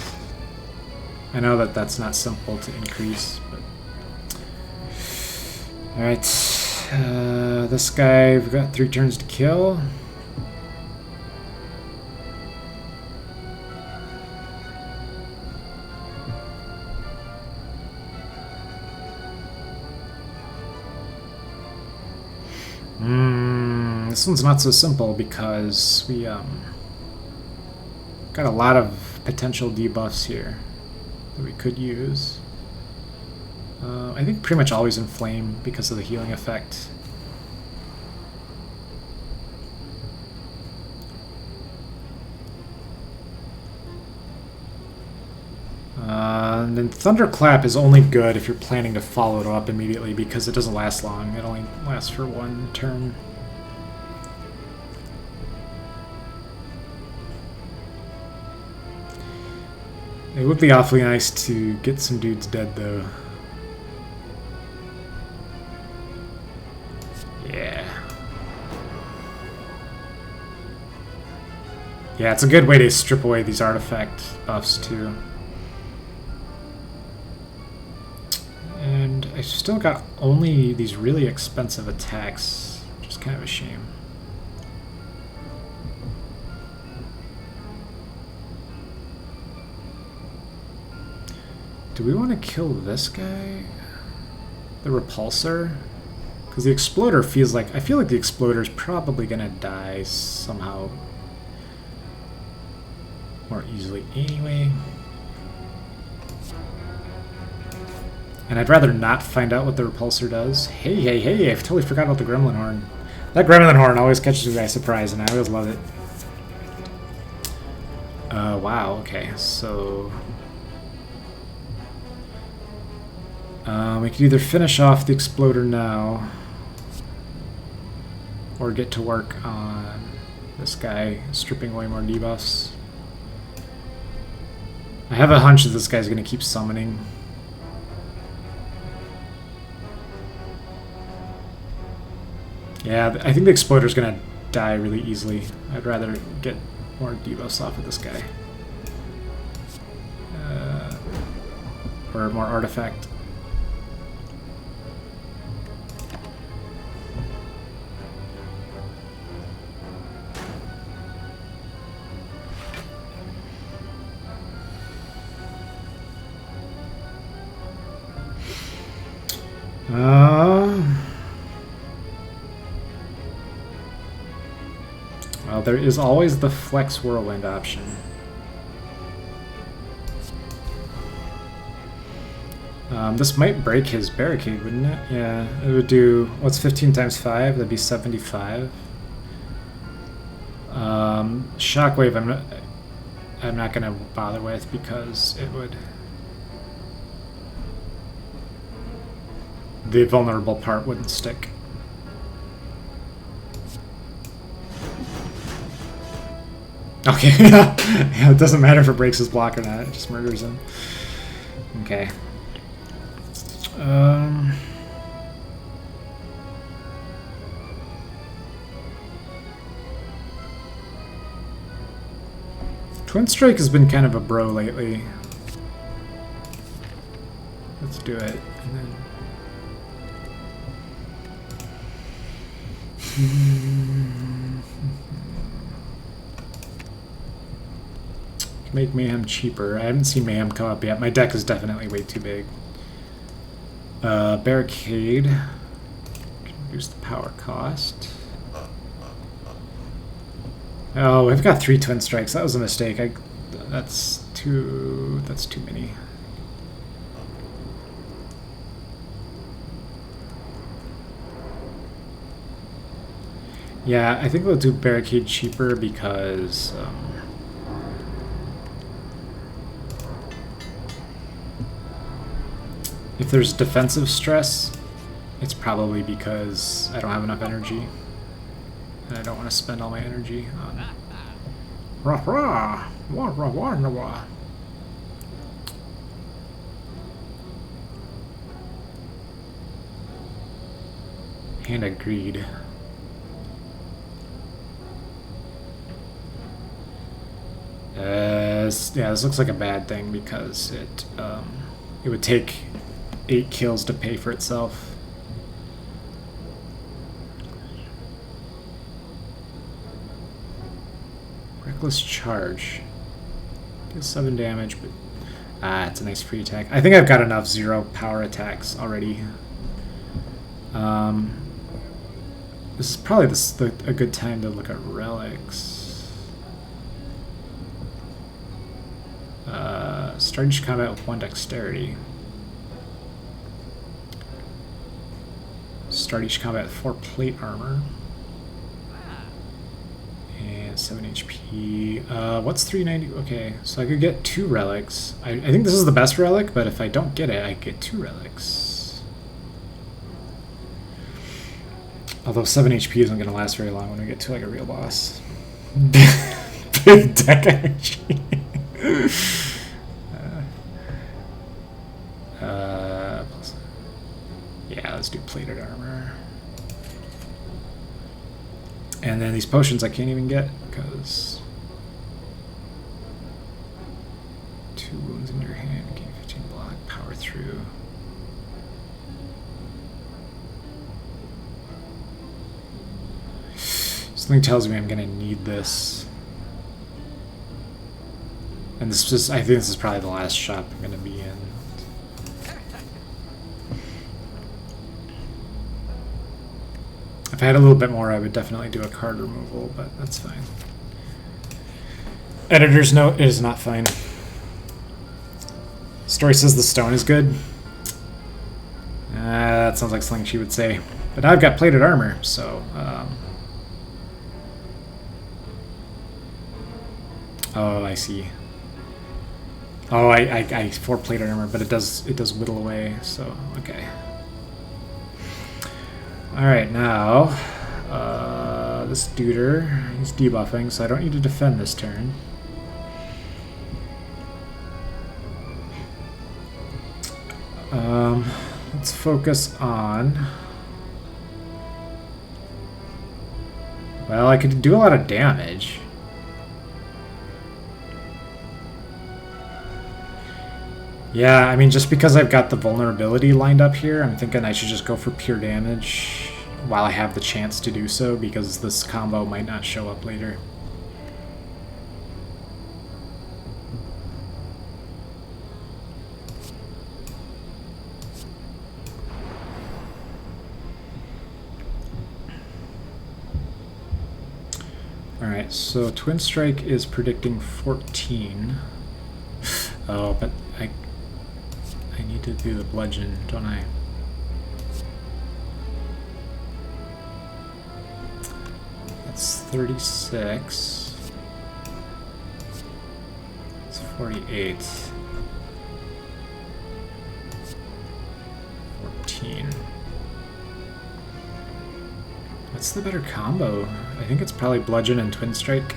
I know that that's not simple to increase, but... Alright. This guy, we've got 3 turns to kill. This one's not so simple because we got a lot of potential debuffs here that we could use. I think pretty much always inflame because of the healing effect. And then Thunderclap is only good if you're planning to follow it up immediately because it doesn't last long. It only lasts for 1 turn. It would be awfully nice to get some dudes dead, though. Yeah. Yeah, it's a good way to strip away these artifact buffs, too. And I still got only these really expensive attacks, which is kind of a shame. Do we want to kill this guy? The Repulsor? Because the Exploder feels like... I feel like the Exploder is probably going to die somehow more easily anyway. And I'd rather not find out what the Repulsor does. Hey, hey, hey, I've totally forgot about the Gremlin Horn. That Gremlin Horn always catches me by surprise, and I always love it. Wow, okay, so... we could either finish off the Exploder now, or get to work on this guy stripping away more debuffs. I have a hunch that this guy's going to keep summoning. Yeah, I think the Exploder's going to die really easily. I'd rather get more debuffs off of this guy. or more artifact. Well, there is always the Flex Whirlwind option. This might break his barricade, wouldn't it? Yeah, it would do, what's 15 times 5? That'd be 75. Shockwave I'm not gonna bother with because it would... The vulnerable part wouldn't stick. Okay, yeah. Yeah, it doesn't matter if it breaks his block or not, it just murders him. Okay. Twin Strike has been kind of a bro lately. Let's do it. And then... Make Mayhem cheaper. I haven't seen Mayhem come up yet. My deck is definitely way too big. Barricade. Reduce the power cost. Oh, we've got 3 Twin Strikes. That was a mistake. That's too many. Yeah, I think we'll do Barricade cheaper because if there's defensive stress, it's probably because I don't have enough energy. And I don't want to spend all my energy on... Rah rah! Wah rah wah rah wah! Hand of Greed. Yeah, this looks like a bad thing because it would take 8 kills to pay for itself. Reckless Charge. Deals 7 damage, but it's a nice free attack. I think I've got enough 0 power attacks already. This is probably a good time to look at relics. Start each combat with 1 dexterity. Start each combat with 4 plate armor. And 7 HP. What's 390? Okay, so I could get 2 relics. I think this is the best relic, but if I don't get it, I get 2 relics. Although 7 HP isn't going to last very long when we get to like a real boss. Big deck energy. Yeah, let's do plated armor. And then these potions I can't even get because 2 wounds in your hand, gain 15 block, power through. Something tells me I'm gonna need this. And this is, I think this is probably the last shop I'm gonna be in. If I had a little bit more, I would definitely do a card removal, but that's fine. Editor's note, it is not fine. Story says the stone is good. That sounds like something she would say. But now I've got plated armor, so... Oh, I see. Oh, I 4 plated armor, but it does whittle away, so okay. Alright, now, this duder, he's debuffing, so I don't need to defend this turn. Let's focus on... Well, I could do a lot of damage. Yeah, I mean, just because I've got the vulnerability lined up here, I'm thinking I should just go for pure damage while I have the chance to do so, because this combo might not show up later. Alright, so Twin Strike is predicting 14. Oh, but I need to do the bludgeon, don't I? That's 36. It's 48. 14. What's the better combo? I think it's probably bludgeon and twin strike.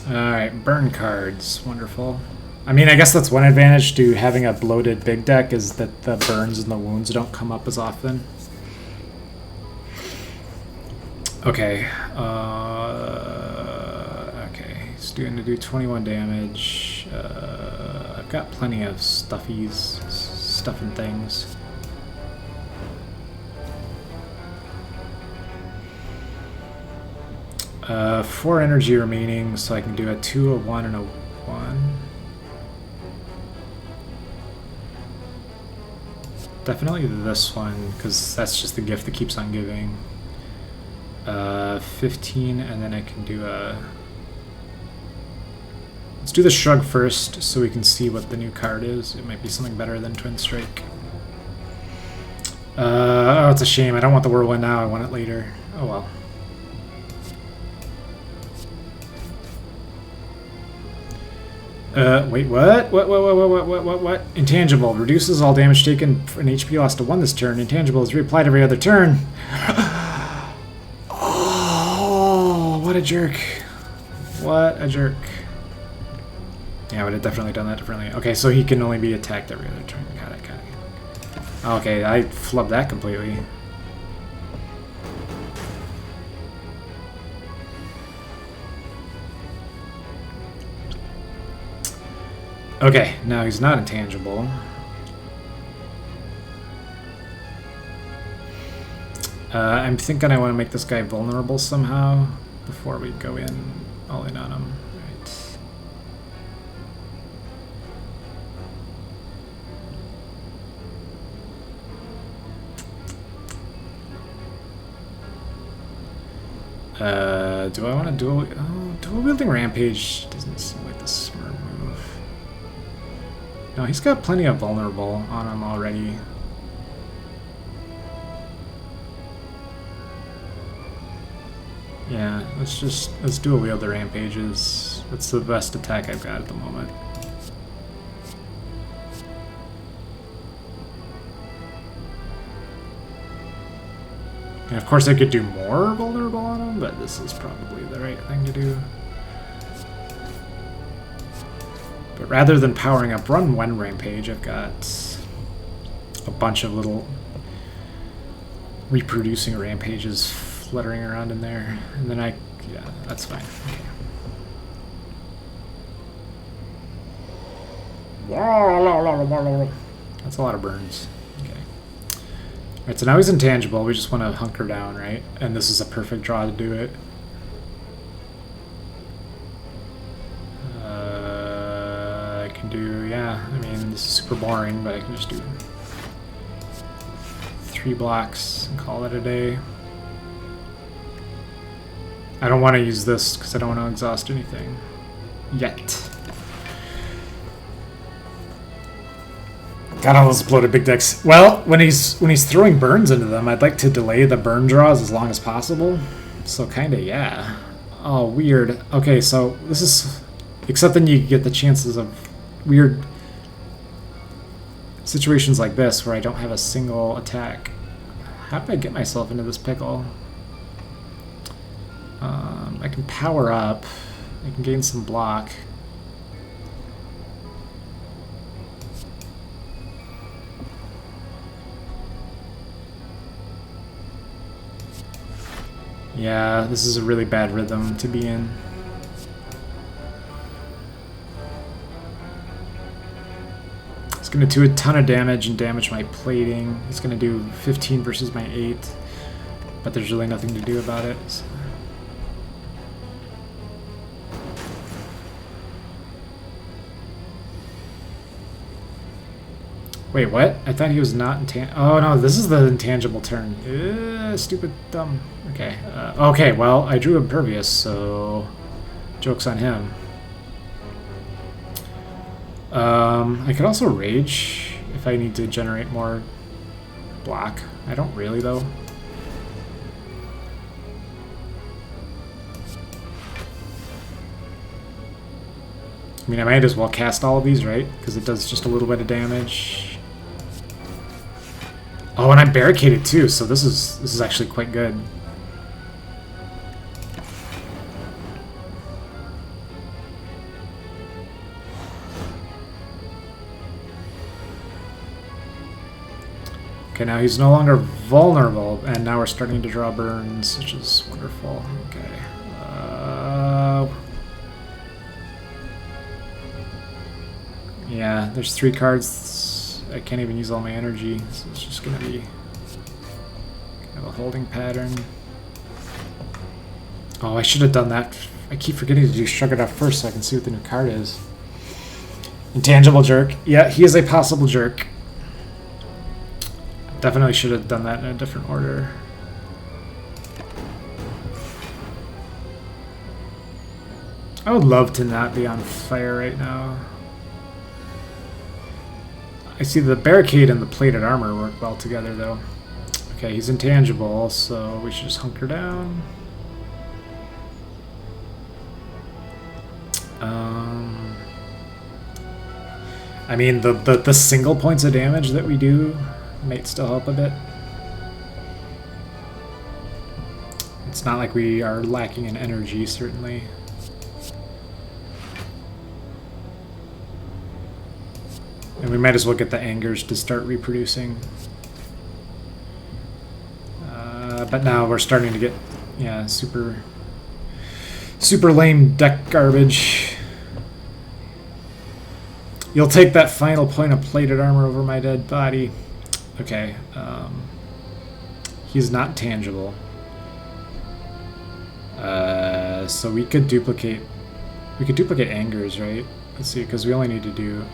Alright, burn cards. Wonderful. I mean, I guess that's one advantage to having a bloated big deck, is that the burns and the wounds don't come up as often. Okay. Okay, he's going to do 21 damage. I've got plenty of stuff and things. Four energy remaining, so I can do a 2, a 1, and a 1. Definitely this one, because that's just the gift that keeps on giving. 15, and then I can do a... Let's do the shrug first, so we can see what the new card is. It might be something better than Twin Strike. Oh, it's a shame. I don't want the whirlwind now. I want it later. Oh well. Wait, what? What? Intangible. Reduces all damage taken and HP lost to 1 this turn. Intangible is reapplied every other turn. Oh, what a jerk. What a jerk. Yeah, I would have definitely done that differently. Okay, so he can only be attacked every other turn. Got it. Okay, I flubbed that completely. Okay, now he's not intangible. I'm thinking I want to make this guy vulnerable somehow before we go all in on him. Right. Do I want to dual wielding rampage? Doesn't seem like the smart move. No, he's got plenty of vulnerable on him already. Yeah, let's dual wield the rampages. That's the best attack I've got at the moment. And of course I could do more vulnerable on him, but this is probably the right thing to do. But rather than powering up run 1 rampage, I've got a bunch of little reproducing rampages fluttering around in there. And then yeah, that's fine. Okay. That's a lot of burns. Alright, so now he's intangible. We just want to hunker down, right? And this is a perfect draw to do it. I can do, yeah, I mean, this is super boring, but I can just do 3 blocks and call it a day. I don't want to use this because I don't want to exhaust anything yet. Got all those bloated big decks. Well, when he's throwing burns into them, I'd like to delay the burn draws as long as possible. So kinda, yeah. Oh, weird. Okay, so this is... Except then you get the chances of weird situations like this where I don't have a single attack. How did I get myself into this pickle? I can power up. I can gain some block. Yeah, this is a really bad rhythm to be in. It's going to do a ton of damage and damage my plating. It's going to do 15 versus my 8, but there's really nothing to do about it. So. Wait, what? I thought he was not intangible. Oh no, this is the intangible turn. Stupid dumb. Okay. Okay, well, I drew Impervious, so joke's on him. I could also Rage if I need to generate more block. I don't really, though. I mean, I might as well cast all of these, right? Because it does just a little bit of damage. Oh, and I'm barricaded too, so this is actually quite good. Okay, now he's no longer vulnerable, and now we're starting to draw burns, which is wonderful. Okay. Yeah, there's 3 cards. I can't even use all my energy, so it's just going to be kind of a holding pattern. Oh, I should have done that. I keep forgetting to do Shrug It Off first so I can see what the new card is. Intangible Jerk. Yeah, he is a possible jerk. Definitely should have done that in a different order. I would love to not be on fire right now. I see the barricade and the plated armor work well together, though. Okay, he's intangible, so we should just hunker down. I mean, the single points of damage that we do might still help a bit. It's not like we are lacking in energy, certainly. And we might as well get the angers to start reproducing. But now we're starting to get, yeah, super lame deck garbage. You'll take that final point of plated armor over my dead body. Okay. He's not tangible. So we could duplicate angers, right? Let's see, because we only need to do...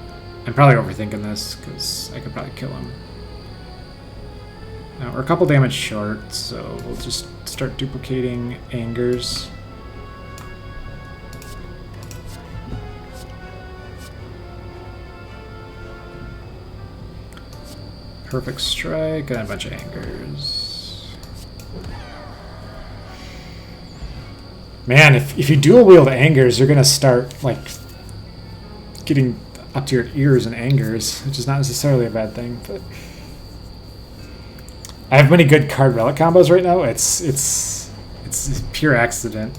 I'm probably overthinking this, because I could probably kill him. Now, we're a couple damage short, so we'll just start duplicating angers. Perfect Strike, and a bunch of angers. Man, if you dual wield angers, you're gonna start, like, getting up to your ears in angers, which is not necessarily a bad thing, but I have many good card relic combos right now. It's pure accident.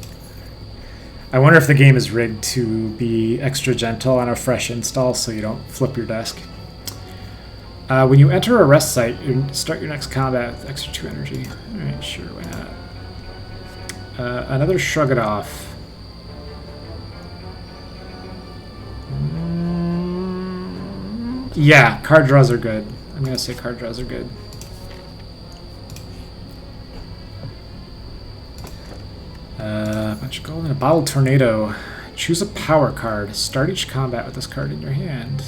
I wonder if the game is rigged to be extra gentle on a fresh install so you don't flip your desk. When you enter a rest site, you start your next combat with extra 2 energy. Alright, sure, why not? Another Shrug It Off. Yeah, card draws are good. I'm going to say card draws are good. Bunch of gold and a bottle tornado. Choose a power card. Start each combat with this card in your hand.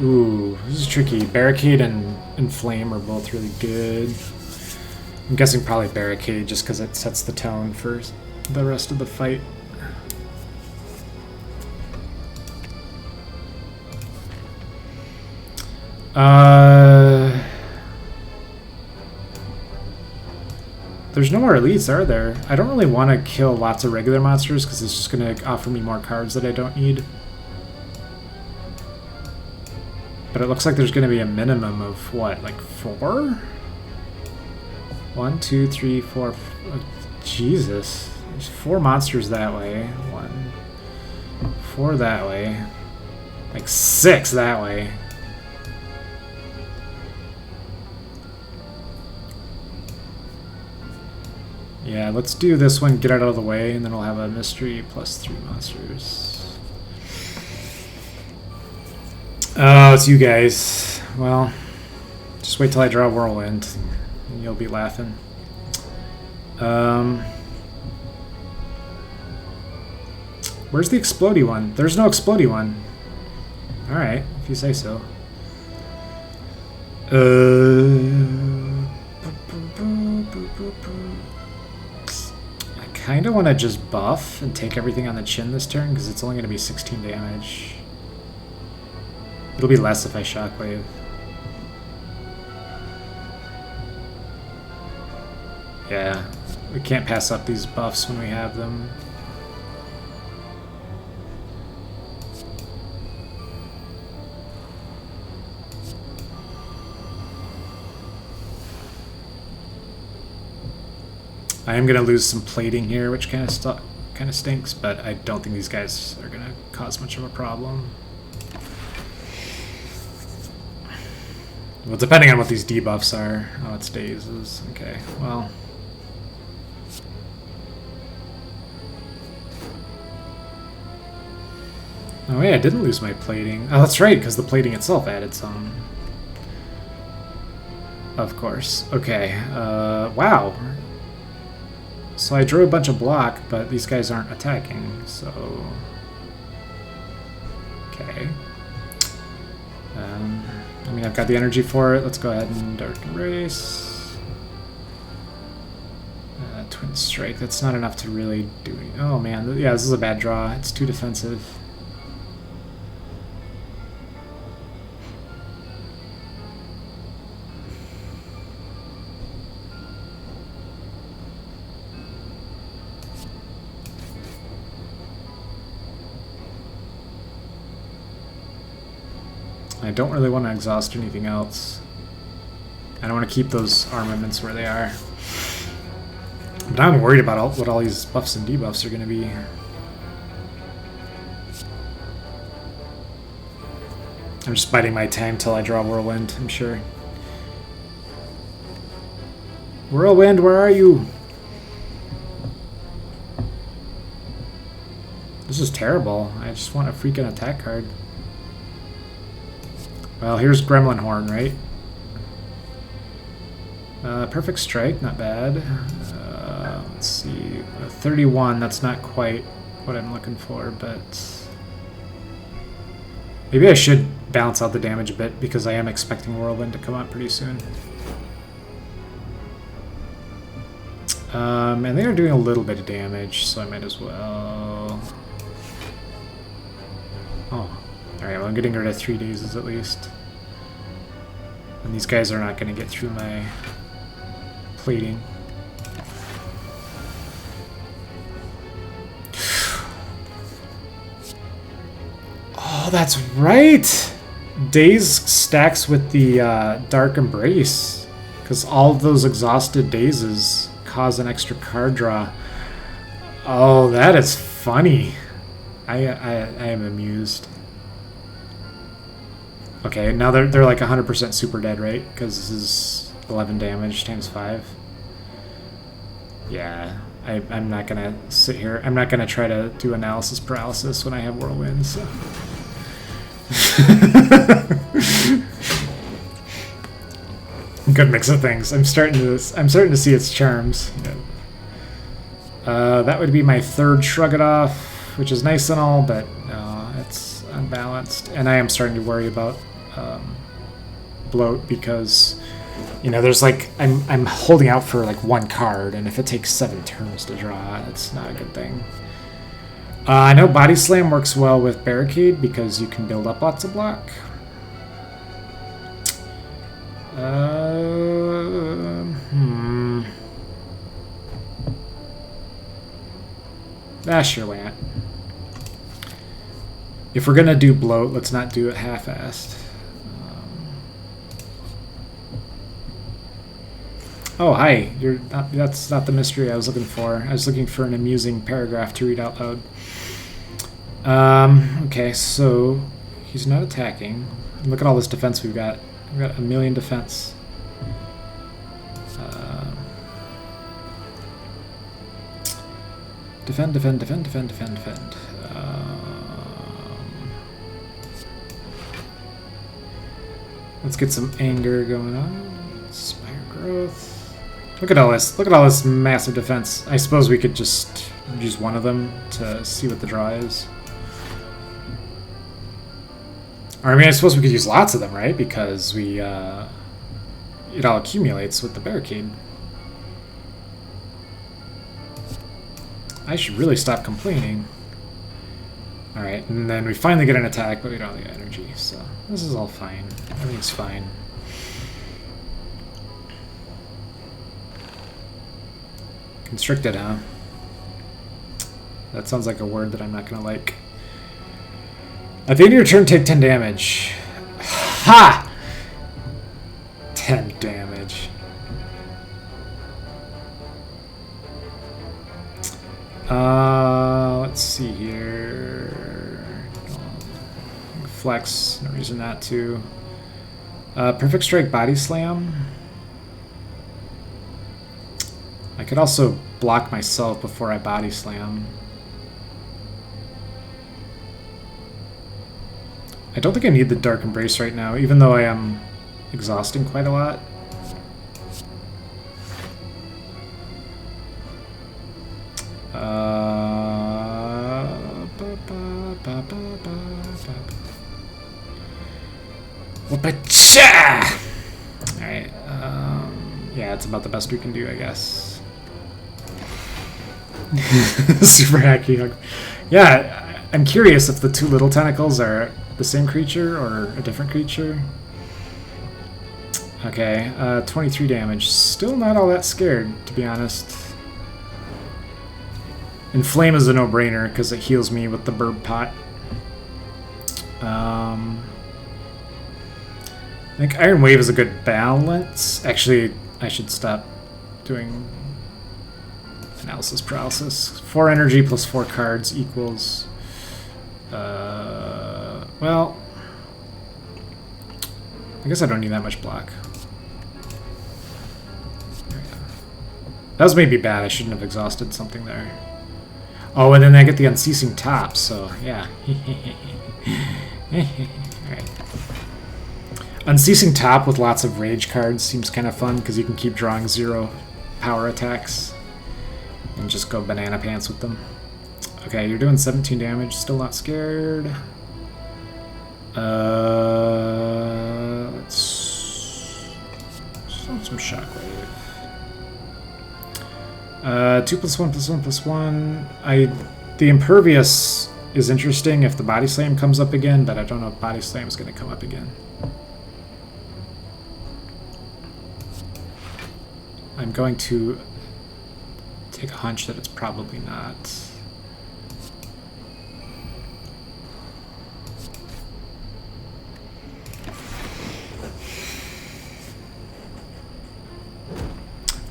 Ooh, this is tricky. Barricade and Flame are both really good. I'm guessing probably Barricade just because it sets the tone for the rest of the fight. There's no more elites, are there? I don't really want to kill lots of regular monsters because it's just going to offer me more cards that I don't need. But it looks like there's going to be a minimum of, what, like 4? 1, 2, 3, 4... Oh, Jesus. There's 4 monsters that way. 1, 4 that way. Like 6 that way. Yeah, let's do this one, get it out of the way, and then we'll have a mystery plus 3 monsters. Oh, it's you guys. Well, just wait till I draw Whirlwind, and you'll be laughing. Where's the explodey one? There's no explodey one. Alright, if you say so. I kind of want to just buff and take everything on the chin this turn because it's only going to be 16 damage. It'll be less if I shockwave. Yeah, we can't pass up these buffs when we have them. I am going to lose some plating here, which kind of stinks, but I don't think these guys are going to cause much of a problem. Well, depending on what these debuffs are. Oh, it's dazes. Okay, well. Oh, yeah, I didn't lose my plating. Oh, that's right, because the plating itself added some. Of course. Okay, wow. So I drew a bunch of block, but these guys aren't attacking, so... Okay. I mean, I've got the energy for it. Let's go ahead and Dark Embrace. Twin Strike. That's not enough to really do anything. Oh, man. Yeah, this is a bad draw. It's too defensive. I don't really want to exhaust anything else. I don't want to keep those armaments where they are. But I'm worried about what all these buffs and debuffs are going to be. I'm just biding my time till I draw Whirlwind, I'm sure. Whirlwind, where are you? This is terrible. I just want a freaking attack card. Well, here's Gremlin Horn, right? Perfect Strike, not bad. Let's see, 31, that's not quite what I'm looking for, but... Maybe I should balance out the damage a bit, because I am expecting Whirlwind to come out pretty soon. And they are doing a little bit of damage, so I might as well... Oh. Alright, well I'm getting rid of 3 dazes at least. And these guys are not going to get through my plating. Oh, that's right! Daze stacks with the Dark Embrace. Because all of those exhausted dazes cause an extra card draw. Oh, that is funny. I am amused. Okay, now they're like 100% super dead, right? Because this is 11 damage times 5. Yeah, I'm not gonna sit here. I'm not gonna try to do analysis paralysis when I have Whirlwind. So. Good mix of things. I'm starting to see its charms. That would be my third Shrug It Off, which is nice and all, but no, it's unbalanced. And I am starting to worry about bloat because, you know, there's like I'm holding out for like 1 card, and if it takes 7 turns to draw, that's not a good thing. I know Body Slam works well with Barricade because you can build up lots of block. Sure, why not? If we're gonna do bloat, let's not do it half-assed. Oh, hi. You're not, that's not the mystery I was looking for. I was looking for an amusing paragraph to read out loud. Okay, so he's not attacking. Look at all this defense we've got. We've got 1,000,000 defense. Defend, defend, defend, defend, defend, defend. Let's get some anger going on. Spire growth. Look at all this. Look at all this massive defense. I suppose we could just use one of them to see what the draw is. Or I mean, I suppose we could use lots of them, right? Because we, it all accumulates with the barricade. I should really stop complaining. Alright, and then we finally get an attack, but we don't have the energy, so this is all fine. Everything's fine. Constricted, huh? That sounds like a word that I'm not gonna like. At the end of your turn, take 10 damage. Ha! 10 damage. Let's see here. Flex, no reason not to. Perfect Strike Body Slam. I could also block myself before I Body Slam. I don't think I need the Dark Embrace right now, even though I am exhausting quite a lot. Alright, yeah, it's about the best we can do, I guess. Super hacky hug. Yeah, I'm curious if the two little tentacles are the same creature or a different creature. Okay, 23 damage. Still not all that scared, to be honest. Inflame is a no-brainer because it heals me with the burb pot. I think Iron Wave is a good balance. Actually, I should stop doing analysis paralysis. 4 energy plus 4 cards equals... well... I guess I don't need that much block. There we go. That was maybe bad. I shouldn't have exhausted something there. Oh, and then I get the Unceasing Top, so yeah. Alright. Unceasing Top with lots of rage cards seems kind of fun because you can keep drawing 0 power attacks and just go banana pants with them. Okay, you're doing 17 damage, still not scared. Let's start some shockwave. 2 plus 1 plus 1 plus 1. The Impervious is interesting if the Body Slam comes up again, but I don't know if Body Slam is going to come up again. I'm going to take a hunch that it's probably not.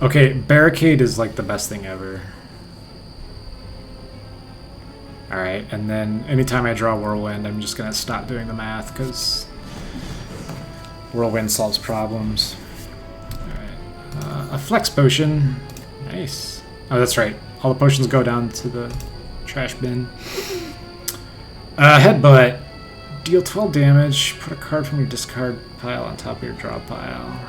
Okay, Barricade is like the best thing ever. Alright, and then anytime I draw Whirlwind, I'm just gonna stop doing the math because Whirlwind solves problems. A Flex Potion. Nice. Oh, that's right. All the potions go down to the trash bin. Headbutt. Deal 12 damage. Put a card from your discard pile on top of your draw pile.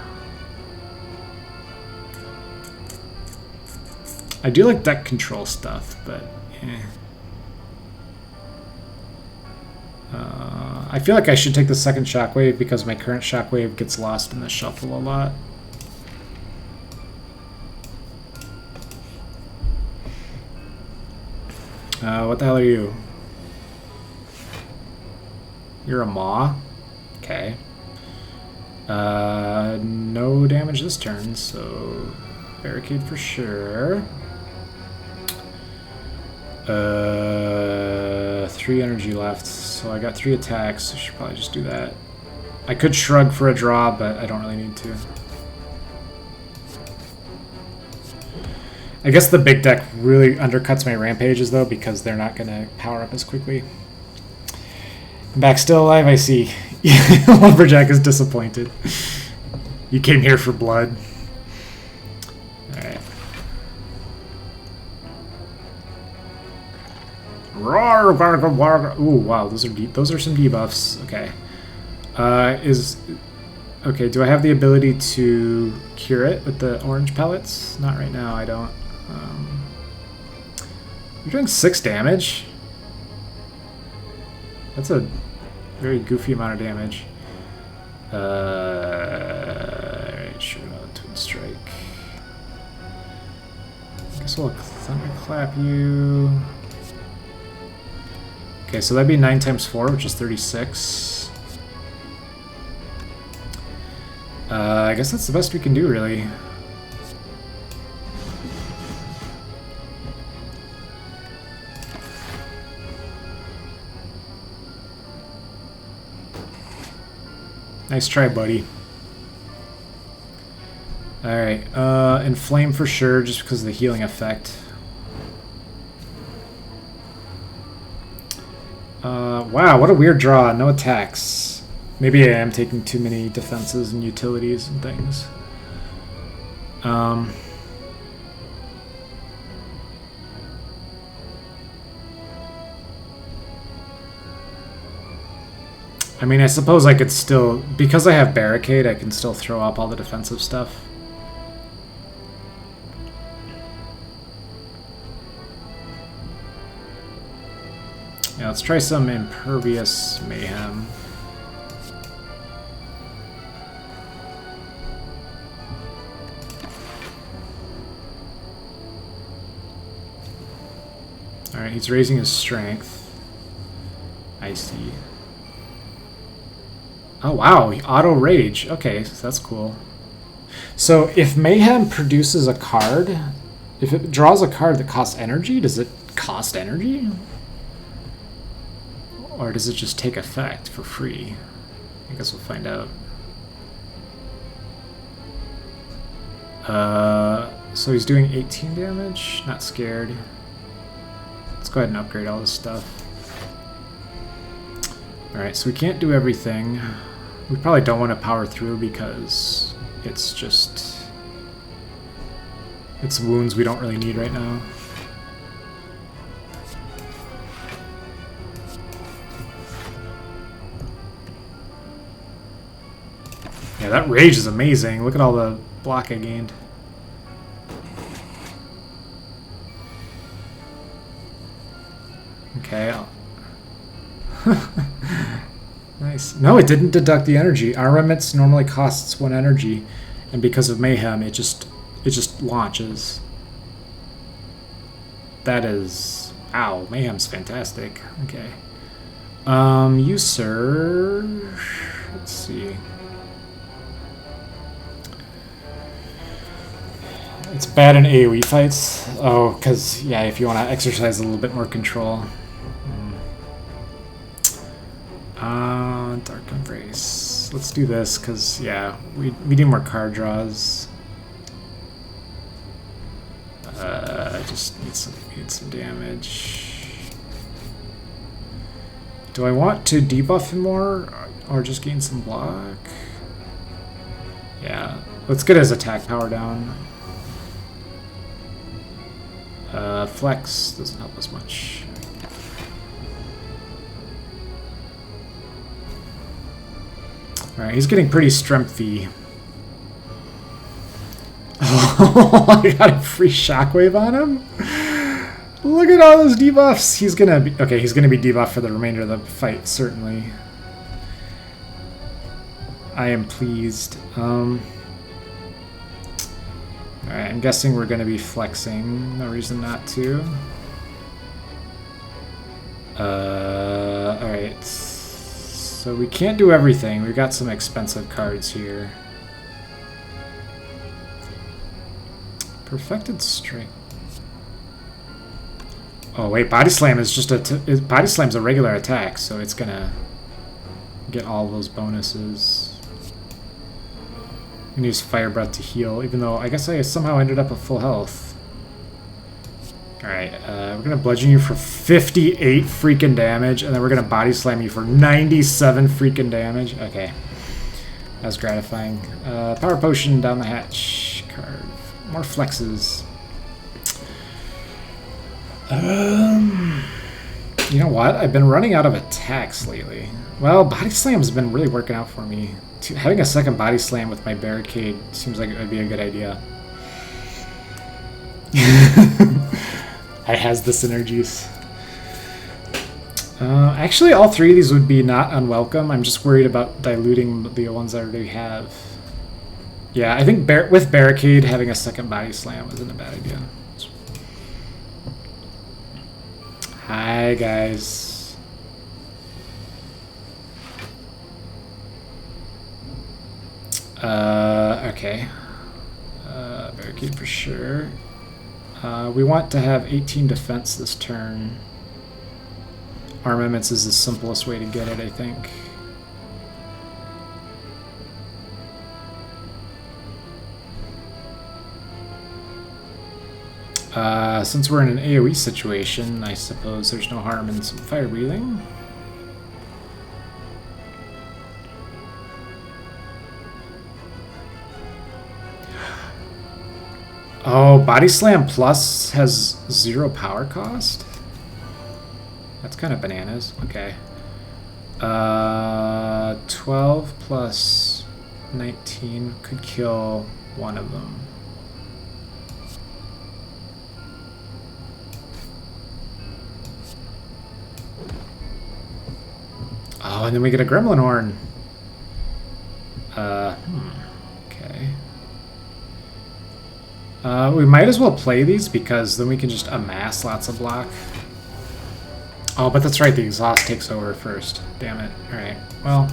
I do like deck control stuff, but eh. I feel like I should take the second Shockwave because my current Shockwave gets lost in the shuffle a lot. What the hell are you? You're a Maw? Okay. No damage this turn, so Barricade for sure. 3 energy left, so I got 3 attacks. I should probably just do that. I could Shrug for a draw, but I don't really need to. I guess the big deck really undercuts my Rampages, though, because they're not going to power up as quickly. I'm back still alive, I see. Lumberjack is disappointed. You came here for blood. Alright. Ooh, wow, those are some debuffs. Okay. Okay, do I have the ability to cure it with the orange pellets? Not right now, I don't. You're doing 6 damage? That's a very goofy amount of damage. Alright, sure, Twin Strike. I guess we'll Thunderclap you. Okay, so that'd be 9 times 4, which is 36. I guess that's the best we can do, really. Nice try, buddy. Alright, Inflame for sure, just because of the healing effect. Wow, what a weird draw. No attacks. Maybe I am taking too many defenses and utilities and things. I mean, I suppose I could still... Because I have Barricade, I can still throw up all the defensive stuff. Yeah, let's try some Impervious Mayhem. Alright, he's raising his strength. I see. Oh wow, auto rage. Okay, so that's cool. So if Mayhem produces a card, if it draws a card that costs energy, does it cost energy? Or does it just take effect for free? I guess we'll find out. So he's doing 18 damage. Not scared. Let's go ahead and upgrade all this stuff. Alright, so we can't do everything. We probably don't want to power through because it's just... It's wounds we don't really need right now. Yeah, that rage is amazing. Look at all the block I gained. Okay. Nice. No, it didn't deduct the energy. Armaments normally costs 1 energy, and because of Mayhem, it just launches. That is... Ow, Mayhem's fantastic. Okay. You, sir... Let's see. It's bad in AoE fights. Oh, because, yeah, if you want to exercise a little bit more control. Dark Embrace. Let's do this, because, yeah, we need more card draws. I just need some damage. Do I want to debuff him more, or just gain some block? Yeah, let's get his attack power down. Flex doesn't help us much. Alright, he's getting pretty strengthy. Oh, I got a free shockwave on him? Look at all those debuffs! He's gonna be... Okay, he's gonna be debuffed for the remainder of the fight, certainly. I am pleased. Alright, I'm guessing we're gonna be flexing. No reason not to. Alright. So we can't do everything. We've got some expensive cards here. Perfected Strength. Oh wait, Body Slam is just Body Slam's a regular attack, so it's gonna get all those bonuses. I'm gonna use Fire Breath to heal, even though I guess I somehow ended up at full health. Alright, we're gonna bludgeon you for 58 freaking damage, and then we're gonna Body Slam you for 97 freaking damage. Okay. That was gratifying. Power Potion down the hatch. Card. More flexes. You know what? I've been running out of attacks lately. Well, Body Slam's been really working out for me. Having a second Body Slam with my Barricade seems like it would be a good idea. I has the synergies. Actually, all three of these would be not unwelcome. I'm just worried about diluting the ones I already have. Yeah, I think with Barricade, having a second Body Slam isn't a bad idea. Hi, guys. Okay. Barricade for sure. We want to have 18 defense this turn. Armaments is the simplest way to get it, I think. Since we're in an AoE situation, I suppose there's no harm in some fire breathing. Oh, Body Slam Plus has 0 power cost? That's kind of bananas. Okay. 12 plus 19 could kill one of them. Oh, and then we get a Gremlin Horn. Okay. We might as well play these because then we can just amass lots of block. Oh, but that's right, the exhaust takes over first. Damn it. Alright, well.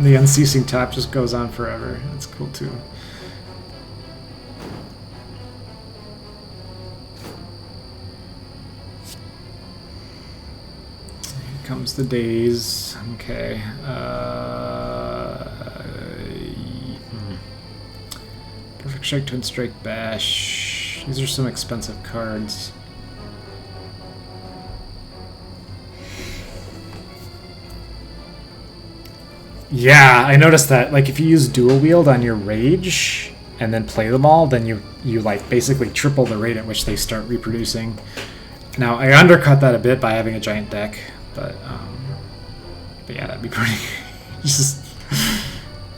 The unceasing top just goes on forever. That's cool too. Here comes the days. Okay. Perfect Strike, Twin Strike, Bash. These are some expensive cards. Yeah, I noticed that. Like, if you use dual wield on your Rage and then play them all, then you like basically triple the rate at which they start reproducing. Now, I undercut that a bit by having a giant deck, but yeah, that'd be pretty. Just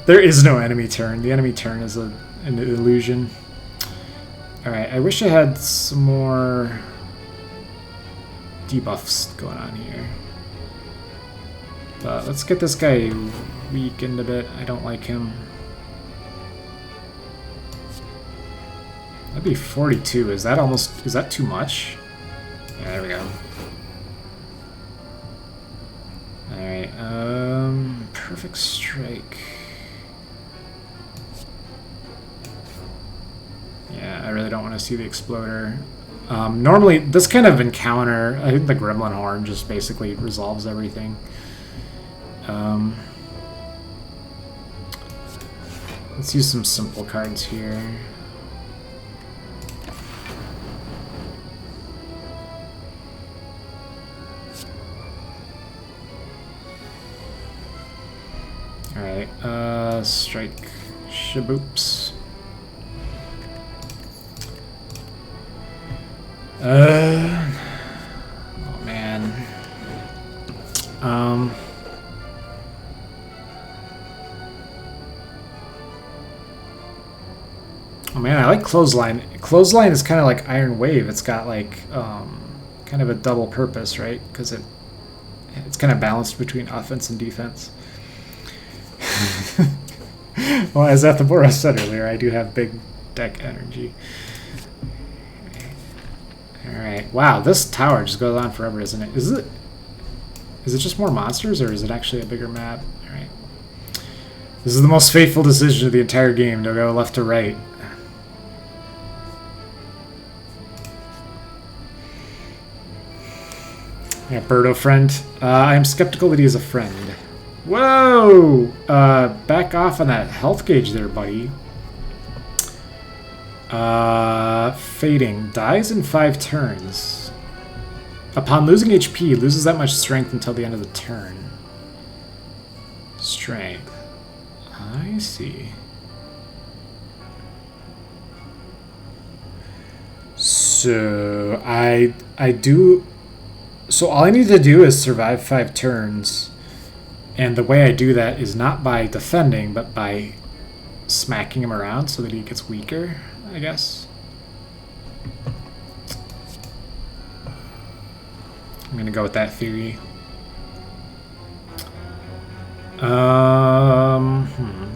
there is no enemy turn. The enemy turn is an illusion. Alright, I wish I had some more debuffs going on here. But let's get this guy weakened a bit. I don't like him. That'd be 42. Is that too much? Yeah, there we go. Alright, Perfect Strike. Yeah, I really don't want to see the Exploder. Normally, this kind of encounter, I think the Gremlin Horn just basically resolves everything. Let's use some simple cards here. Alright, strike Shaboops. Oh man. Oh man, I like Clothesline. Clothesline is kind of like Iron Wave. It's got like kind of a double purpose, right? Because it's kind of balanced between offense and defense. Well, as Athabora said earlier, I do have big deck energy. Alright, wow, this tower just goes on forever, isn't it? Is it just more monsters, or is it actually a bigger map? Alright. This is the most fateful decision of the entire game, to go left to right. Yeah, Birdo friend. I am skeptical that he is a friend. Whoa! Back off on that health gauge there, buddy. Fading. Dies in 5 turns. Upon losing HP, loses that much strength until the end of the turn. Strength. I see. So I do. So all I need to do is survive 5 turns, and the way I do that is not by defending, but by smacking him around so that he gets weaker, I guess. I'm gonna go with that theory. Well,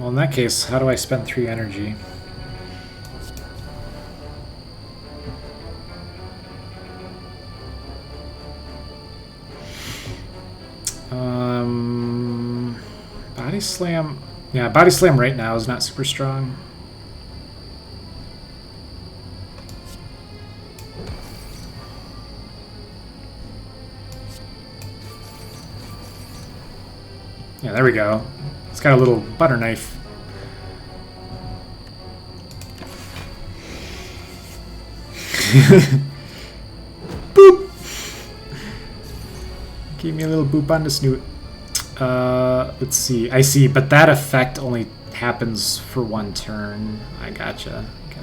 in that case, how do I spend 3 energy? Body slam. Yeah, body slam right now is not super strong. Yeah, there we go. It's got a little butter knife. Boop! Gave me a little boop on the snoot. Let's see. I see, but that effect only happens for 1 turn. I gotcha. Okay.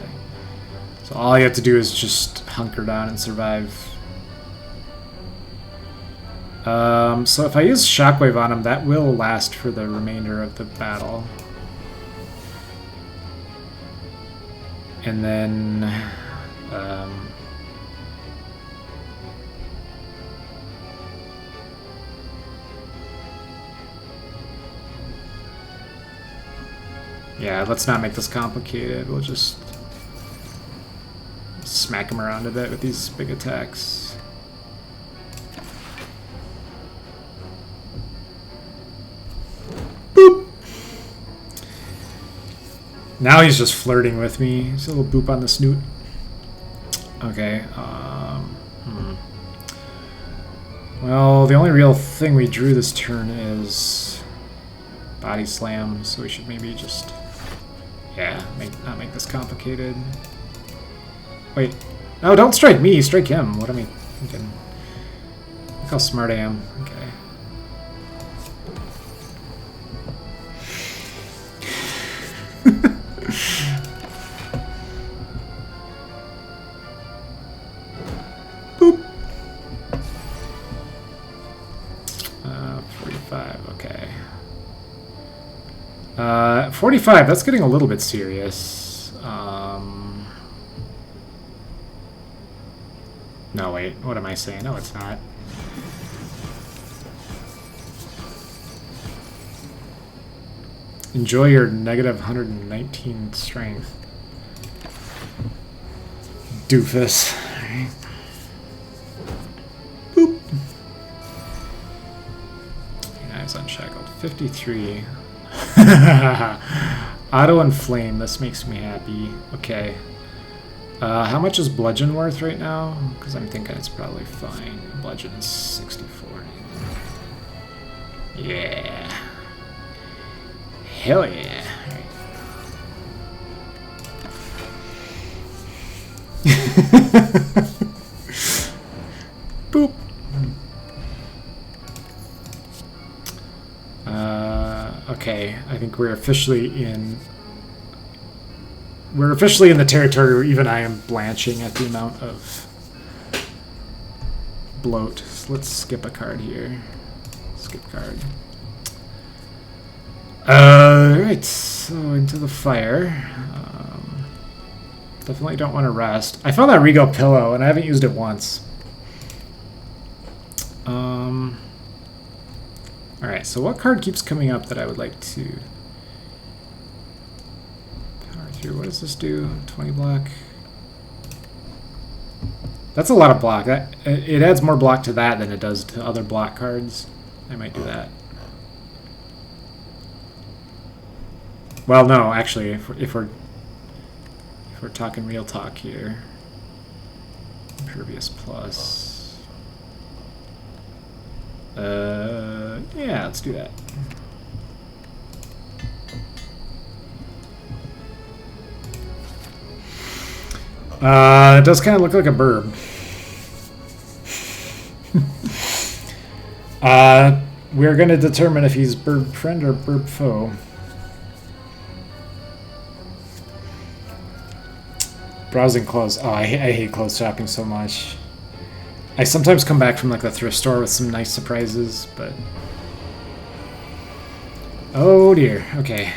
So all you have to do is just hunker down and survive. So if I use Shockwave on him, that will last for the remainder of the battle. And then... yeah, let's not make this complicated. We'll just smack him around a bit with these big attacks. Boop! Now he's just flirting with me. Just a little boop on the snoot. Okay. Well, the only real thing we drew this turn is body slam, so we should maybe just... yeah, not make this complicated. Wait. No, don't strike me. Strike him. What am I thinking? Look how smart I am. Okay. Boop. 45. Okay. 45, that's getting a little bit serious. No, wait, what am I saying? No, it's not. Enjoy your negative 119 strength. Doofus. Alright. Boop. Your eyes unshackled. 53. Auto and flame, this makes me happy. Okay. How much is bludgeon worth right now? Because I'm thinking it's probably fine. Bludgeon is 64. Yeah. Hell yeah. Boop. Okay, I think we're officially in the territory where even I am blanching at the amount of bloat. So let's skip a card here. Skip card. Alright, so into the fire. Definitely don't want to rest. I found that Regal pillow and I haven't used it once. Alright, so what card keeps coming up that I would like to power through? What does this do? 20 block. That's a lot of block. It adds more block to that than it does to other block cards. I might do that. Well, no, actually, if we're talking real talk here, Impervious Plus. Yeah, let's do that. It does kind of look like a burb. We're going to determine if he's burb friend or burb foe. Browsing clothes. Oh, I hate clothes shopping so much. I sometimes come back from like the thrift store with some nice surprises, but... Oh dear, okay.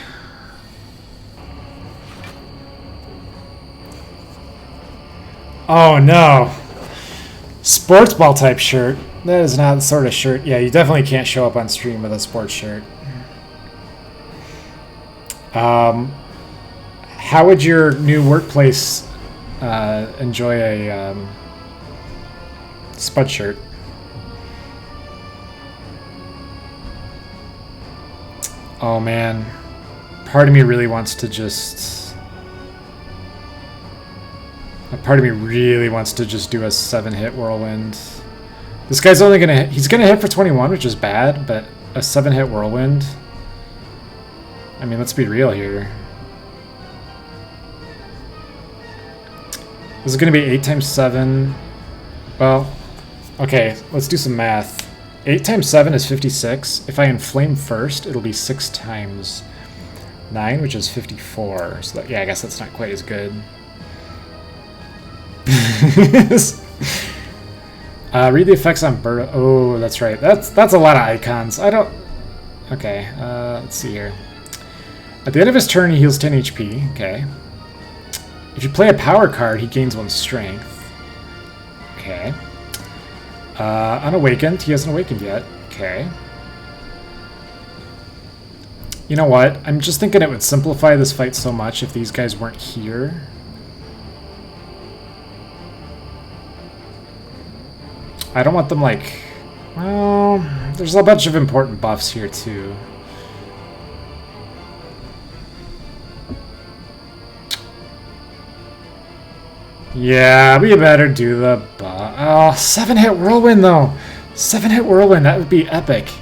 Oh no! Sports ball type shirt. That is not the sort of shirt. Yeah, you definitely can't show up on stream with a sports shirt. How would your new workplace enjoy a spud shirt? Oh man, part of me really wants to just... Part of me really wants to just do a 7-hit whirlwind. This guy's only gonna hit, he's gonna hit for 21, which is bad, but a 7-hit whirlwind. I mean, let's be real here. This is gonna be 8 times 7. Well, okay, let's do some math. 8 times 7 is 56. If I inflame first, it'll be 6 times 9, which is 54. So that, yeah, I guess that's not quite as good. Read the effects on Bird. Oh, that's right. That's a lot of icons. I don't... Okay, let's see here. At the end of his turn, he heals 10 HP. Okay. If you play a power card, he gains 1 strength. Okay. Unawakened. He hasn't awakened yet. Okay. You know what? I'm just thinking it would simplify this fight so much if these guys weren't here. I don't want them like... Well, there's a bunch of important buffs here too. Yeah, we better do the buff. Oh, 7-hit whirlwind though. 7-hit whirlwind, that would be epic.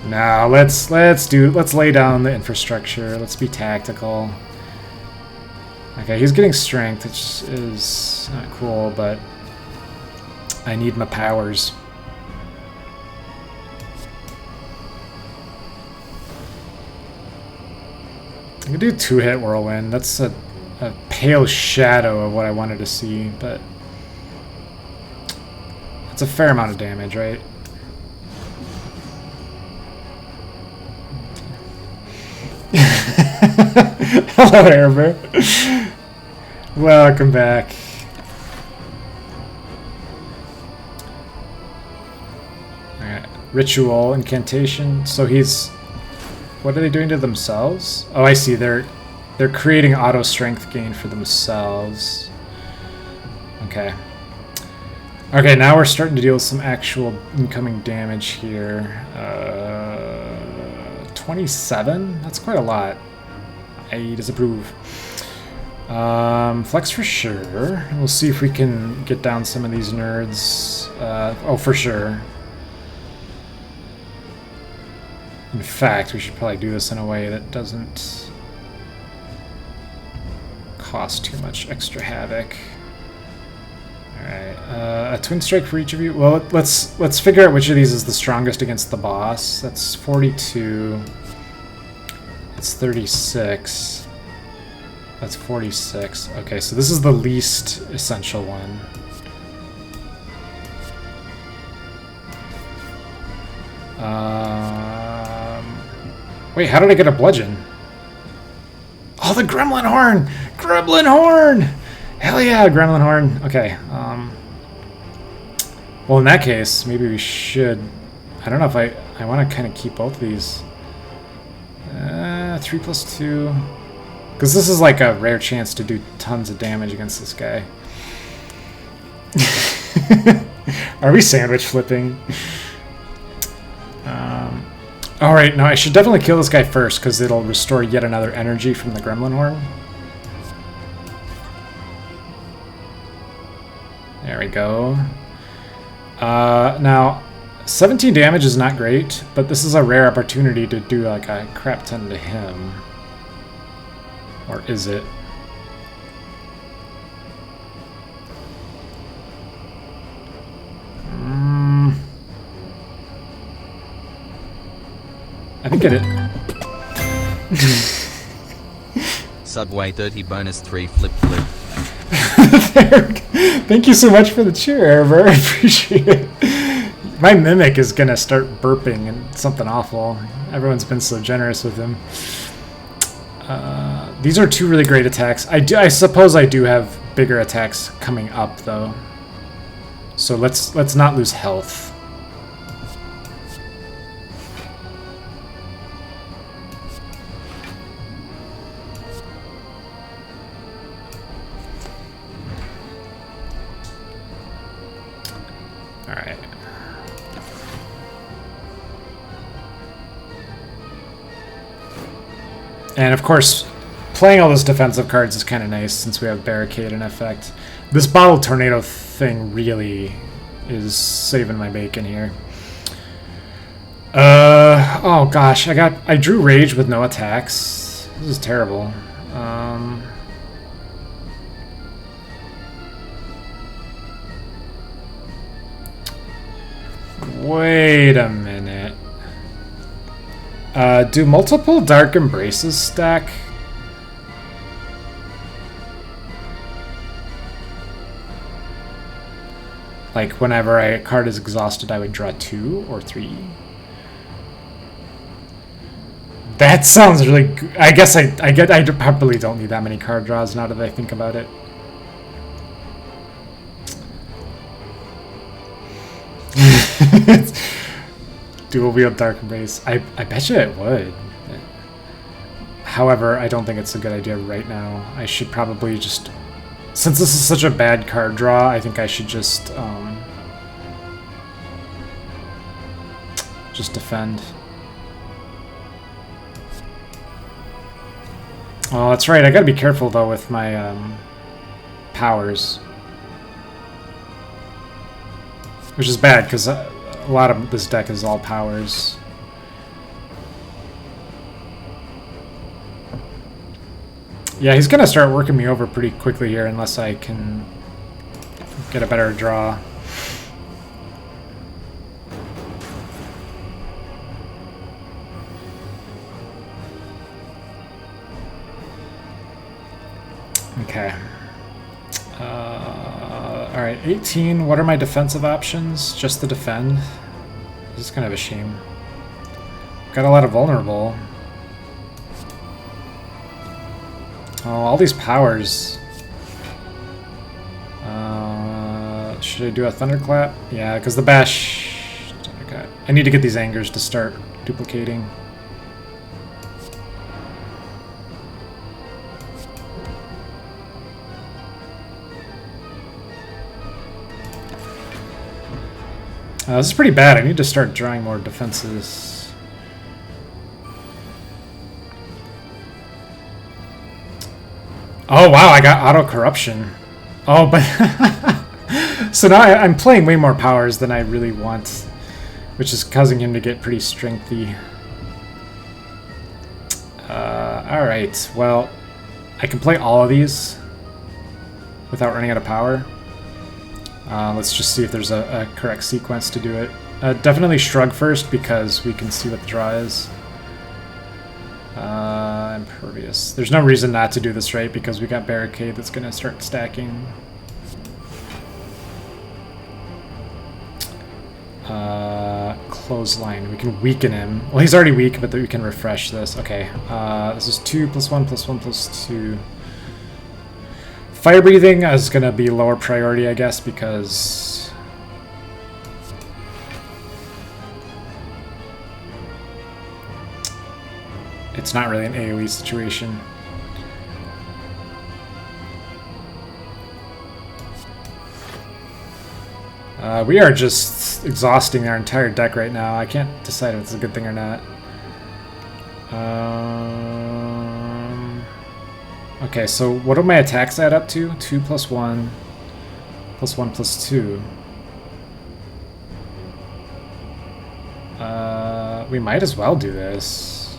Now let's lay down the infrastructure. Let's be tactical. Okay, he's getting strength, which is not cool, but I need my powers. I can do 2-hit whirlwind. That's a pale shadow of what I wanted to see, but it's a fair amount of damage, right? Hello, Amber. Welcome back. Alright. Ritual, incantation. So he's... What are they doing to themselves? Oh, I see. They're creating auto strength gain for themselves. Okay. Okay, now we're starting to deal with some actual incoming damage here. 27? That's quite a lot. I disapprove. Flex for sure. We'll see if we can get down some of these nerds. Oh, for sure. In fact, we should probably do this in a way that doesn't cost too much extra havoc. Alright, a twin strike for each of you. Well, let's figure out which of these is the strongest against the boss. That's 42. That's 36. That's 46. Okay, so this is the least essential one. Wait, how did I get a bludgeon? Oh, the Gremlin Horn! Gremlin Horn! Hell yeah, Gremlin Horn. Okay, well, in that case, maybe we should... I don't know if I want to kind of keep both of these. 3 plus 2... Because this is like a rare chance to do tons of damage against this guy. Are we sandwich flipping? Alright, no, I should definitely kill this guy first, because it'll restore yet another energy from the Gremlin Horn. There we go. Now, 17 damage is not great, but this is a rare opportunity to do like a crap ton to him. Or is it? I think it is. Subway 30 bonus 3 flip flip. Thank you so much for the cheer, Ever. I appreciate it. My Mimic is gonna start burping and something awful. Everyone's been so generous with him. These are two really great attacks. I suppose I do have bigger attacks coming up though. So let's not lose health. Alright. And of course, playing all those defensive cards is kind of nice since we have Barricade in effect. This Bottle Tornado thing really is saving my bacon here. Oh gosh, I drew Rage with no attacks. This is terrible. Wait a minute. Do multiple Dark Embraces stack? Like whenever a card is exhausted, I would draw 2 or 3. That sounds really good. I guess I probably don't need that many card draws now that I think about it. Dual wield Dark Embrace. I bet you it would. However, I don't think it's a good idea right now. I should probably just... Since this is such a bad card draw, I think I should just defend. Oh, that's right. I gotta be careful, though, with my powers. Which is bad, because a lot of this deck is all powers. Yeah, he's gonna start working me over pretty quickly here unless I can get a better draw. Okay. Alright, 18. What are my defensive options? Just to defend? This is kind of a shame. Got a lot of vulnerable. Oh, all these powers. Should I do a Thunderclap? Yeah, because the Bash... Okay. I need to get these Angers to start duplicating. This is pretty bad. I need to start drawing more defenses. Oh wow, I got auto corruption. Oh, but so now I'm playing way more powers than I really want, which is causing him to get pretty strengthy. All right, well, I can play all of these without running out of power. Let's just see if there's a correct sequence to do it. Definitely Shrug first because we can see what the draw is. Impervious. There's no reason not to do this right because we got Barricade that's going to start stacking. Clothesline. We can weaken him. Well, he's already weak, but we can refresh this. Okay. This is 2 + 1 + 1 + 2. Fire breathing is going to be lower priority, I guess, because it's not really an AoE situation. We are just exhausting our entire deck right now. I can't decide if it's a good thing or not. Okay, so what do my attacks add up to? 2 + 1 + 1 + 2. We might as well do this.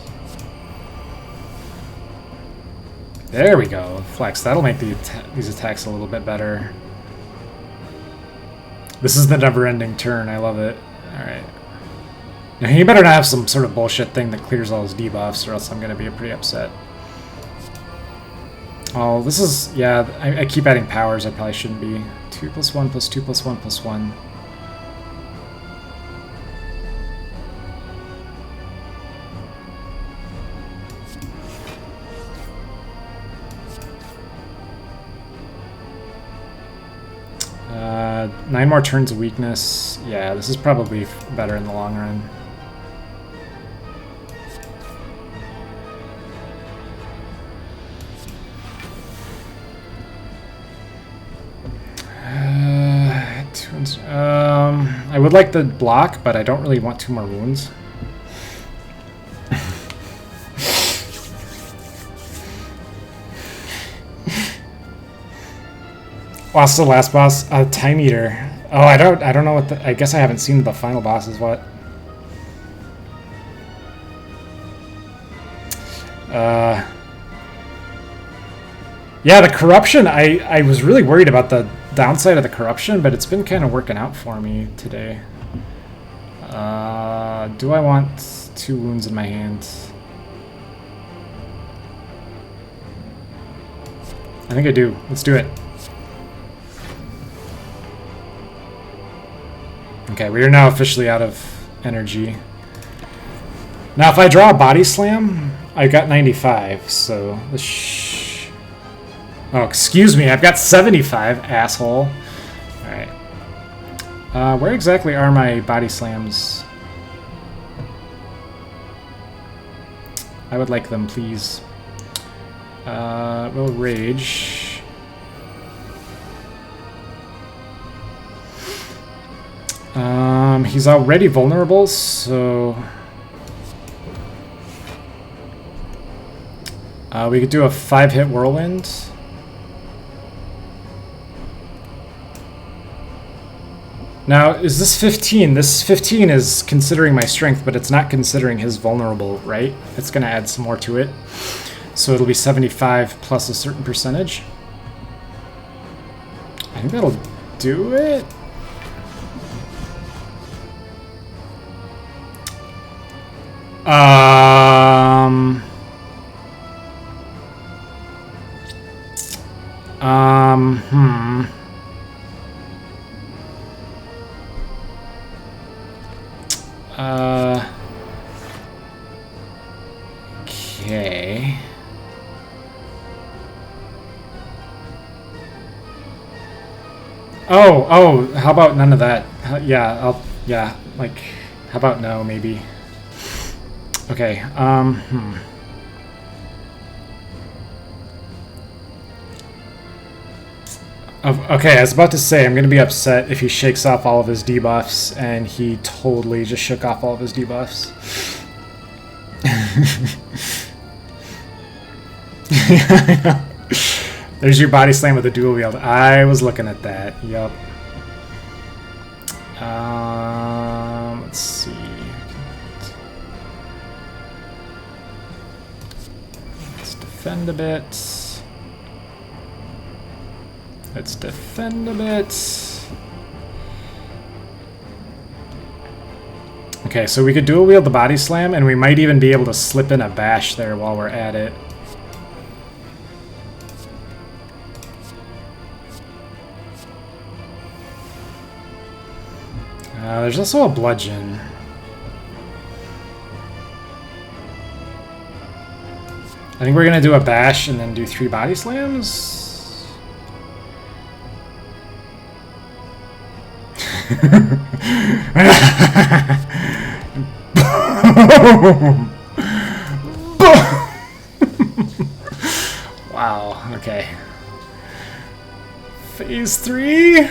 There we go. Flex. That'll make these attacks a little bit better. This is the never-ending turn. I love it. All right. Now, he better not have some sort of bullshit thing that clears all his debuffs, or else I'm going to be pretty upset. Oh, this is... Yeah, I keep adding powers. I probably shouldn't be. 2 + 1 + 2 + 1 + 1. Nine more turns of weakness. Yeah, this is probably better in the long run. I would like the block, but I don't really want 2 more wounds. What's the last boss? Time Eater. Oh, I don't know what the... I guess I haven't seen the final boss is what. Yeah, the corruption, I was really worried about the downside of the corruption, but it's been kind of working out for me today. Do I want 2 wounds in my hand? I think I do. Let's do it. Okay, we are now officially out of energy. Now, if I draw a body slam, I got 95, so... Oh, excuse me, I've got 75, asshole. Alright. Where exactly are my body slams? I would like them, please. We'll rage. He's already vulnerable, so... we could do a 5-hit whirlwind. Now, is this 15? This 15 is considering my strength, but it's not considering his vulnerable, right? It's going to add some more to it. So it'll be 75 plus a certain percentage. I think that'll do it. Okay. Oh, how about none of that? Yeah, like, how about no, maybe? Okay, Okay, I was about to say, I'm going to be upset if he shakes off all of his debuffs, and he totally just shook off all of his debuffs. There's your body slam with a dual wield. I was looking at that. Yup. Let's see. Let's defend a bit. Let's defend a bit. Okay, so we could dual wield the body slam, and we might even be able to slip in a bash there while we're at it. There's also a bludgeon. I think we're gonna do a bash and then do 3 body slams. Wow, okay. Phase 3?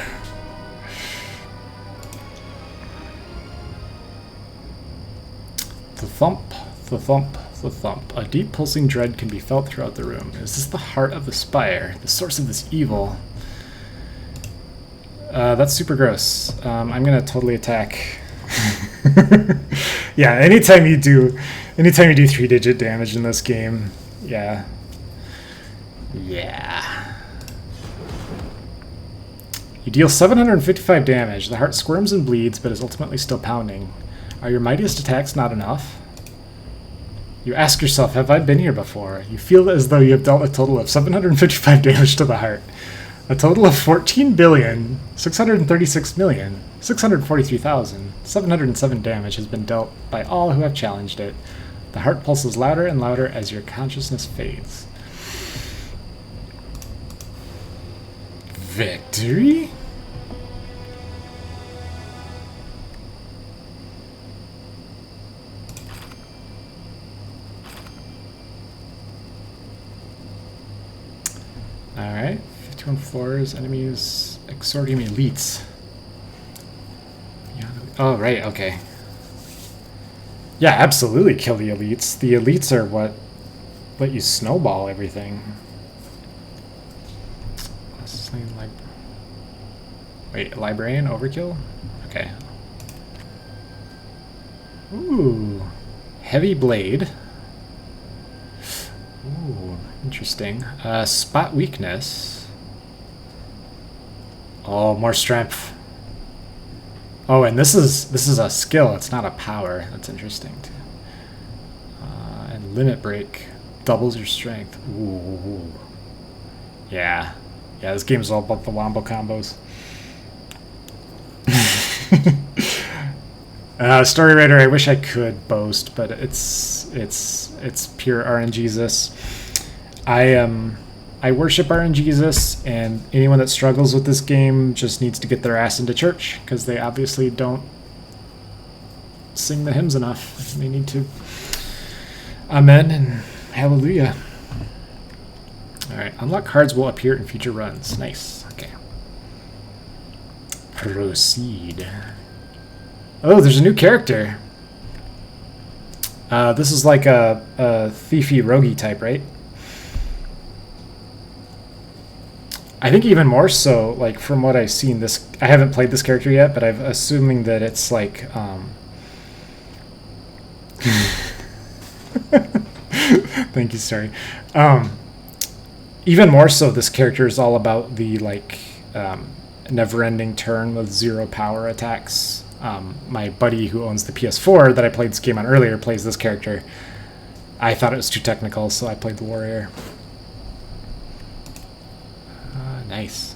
The thump, the thump, the thump. A deep pulsing dread can be felt throughout the room. Is this the heart of the spire? The source of this evil? That's super gross. I'm gonna totally attack. Yeah, anytime you do 3-digit damage in this game, yeah. You deal 755 damage. The heart squirms and bleeds, but is ultimately still pounding. Are your mightiest attacks not enough? You ask yourself, have I been here before? You feel as though you have dealt a total of 755 damage to the heart. A total of 14,636,643,707 damage has been dealt by all who have challenged it. The heart pulses louder and louder as your consciousness fades. Victory? Alright, 51 floors, enemies, exordium elites. Oh, right, okay. Yeah, absolutely kill the elites. The elites are what let you snowball everything. Wait, librarian overkill? Okay. Ooh, heavy blade. Ooh, interesting. Spot weakness. Oh, more strength. Oh, and this is a skill. It's not a power. That's interesting too. And limit break doubles your strength. Ooh. Yeah. Yeah, this game's all about the wombo combos. Story writer, I wish I could boast, but it's pure RNGesus. I worship RNGesus, and anyone that struggles with this game just needs to get their ass into church, because they obviously don't sing the hymns enough. They need to. Amen and hallelujah. Alright, unlock cards will appear in future runs. Nice. Okay. Proceed. Oh, there's a new character. This is like a thiefy roguey type, right? I think even more so, like from what I've seen, this I haven't played this character yet, but I'm assuming that it's like thank you, sorry. Even more so, this character is all about the like never-ending turn with 0 power attacks. My buddy who owns the PS4 that I played this game on earlier plays this character. I thought it was too technical, so I played the warrior. Nice.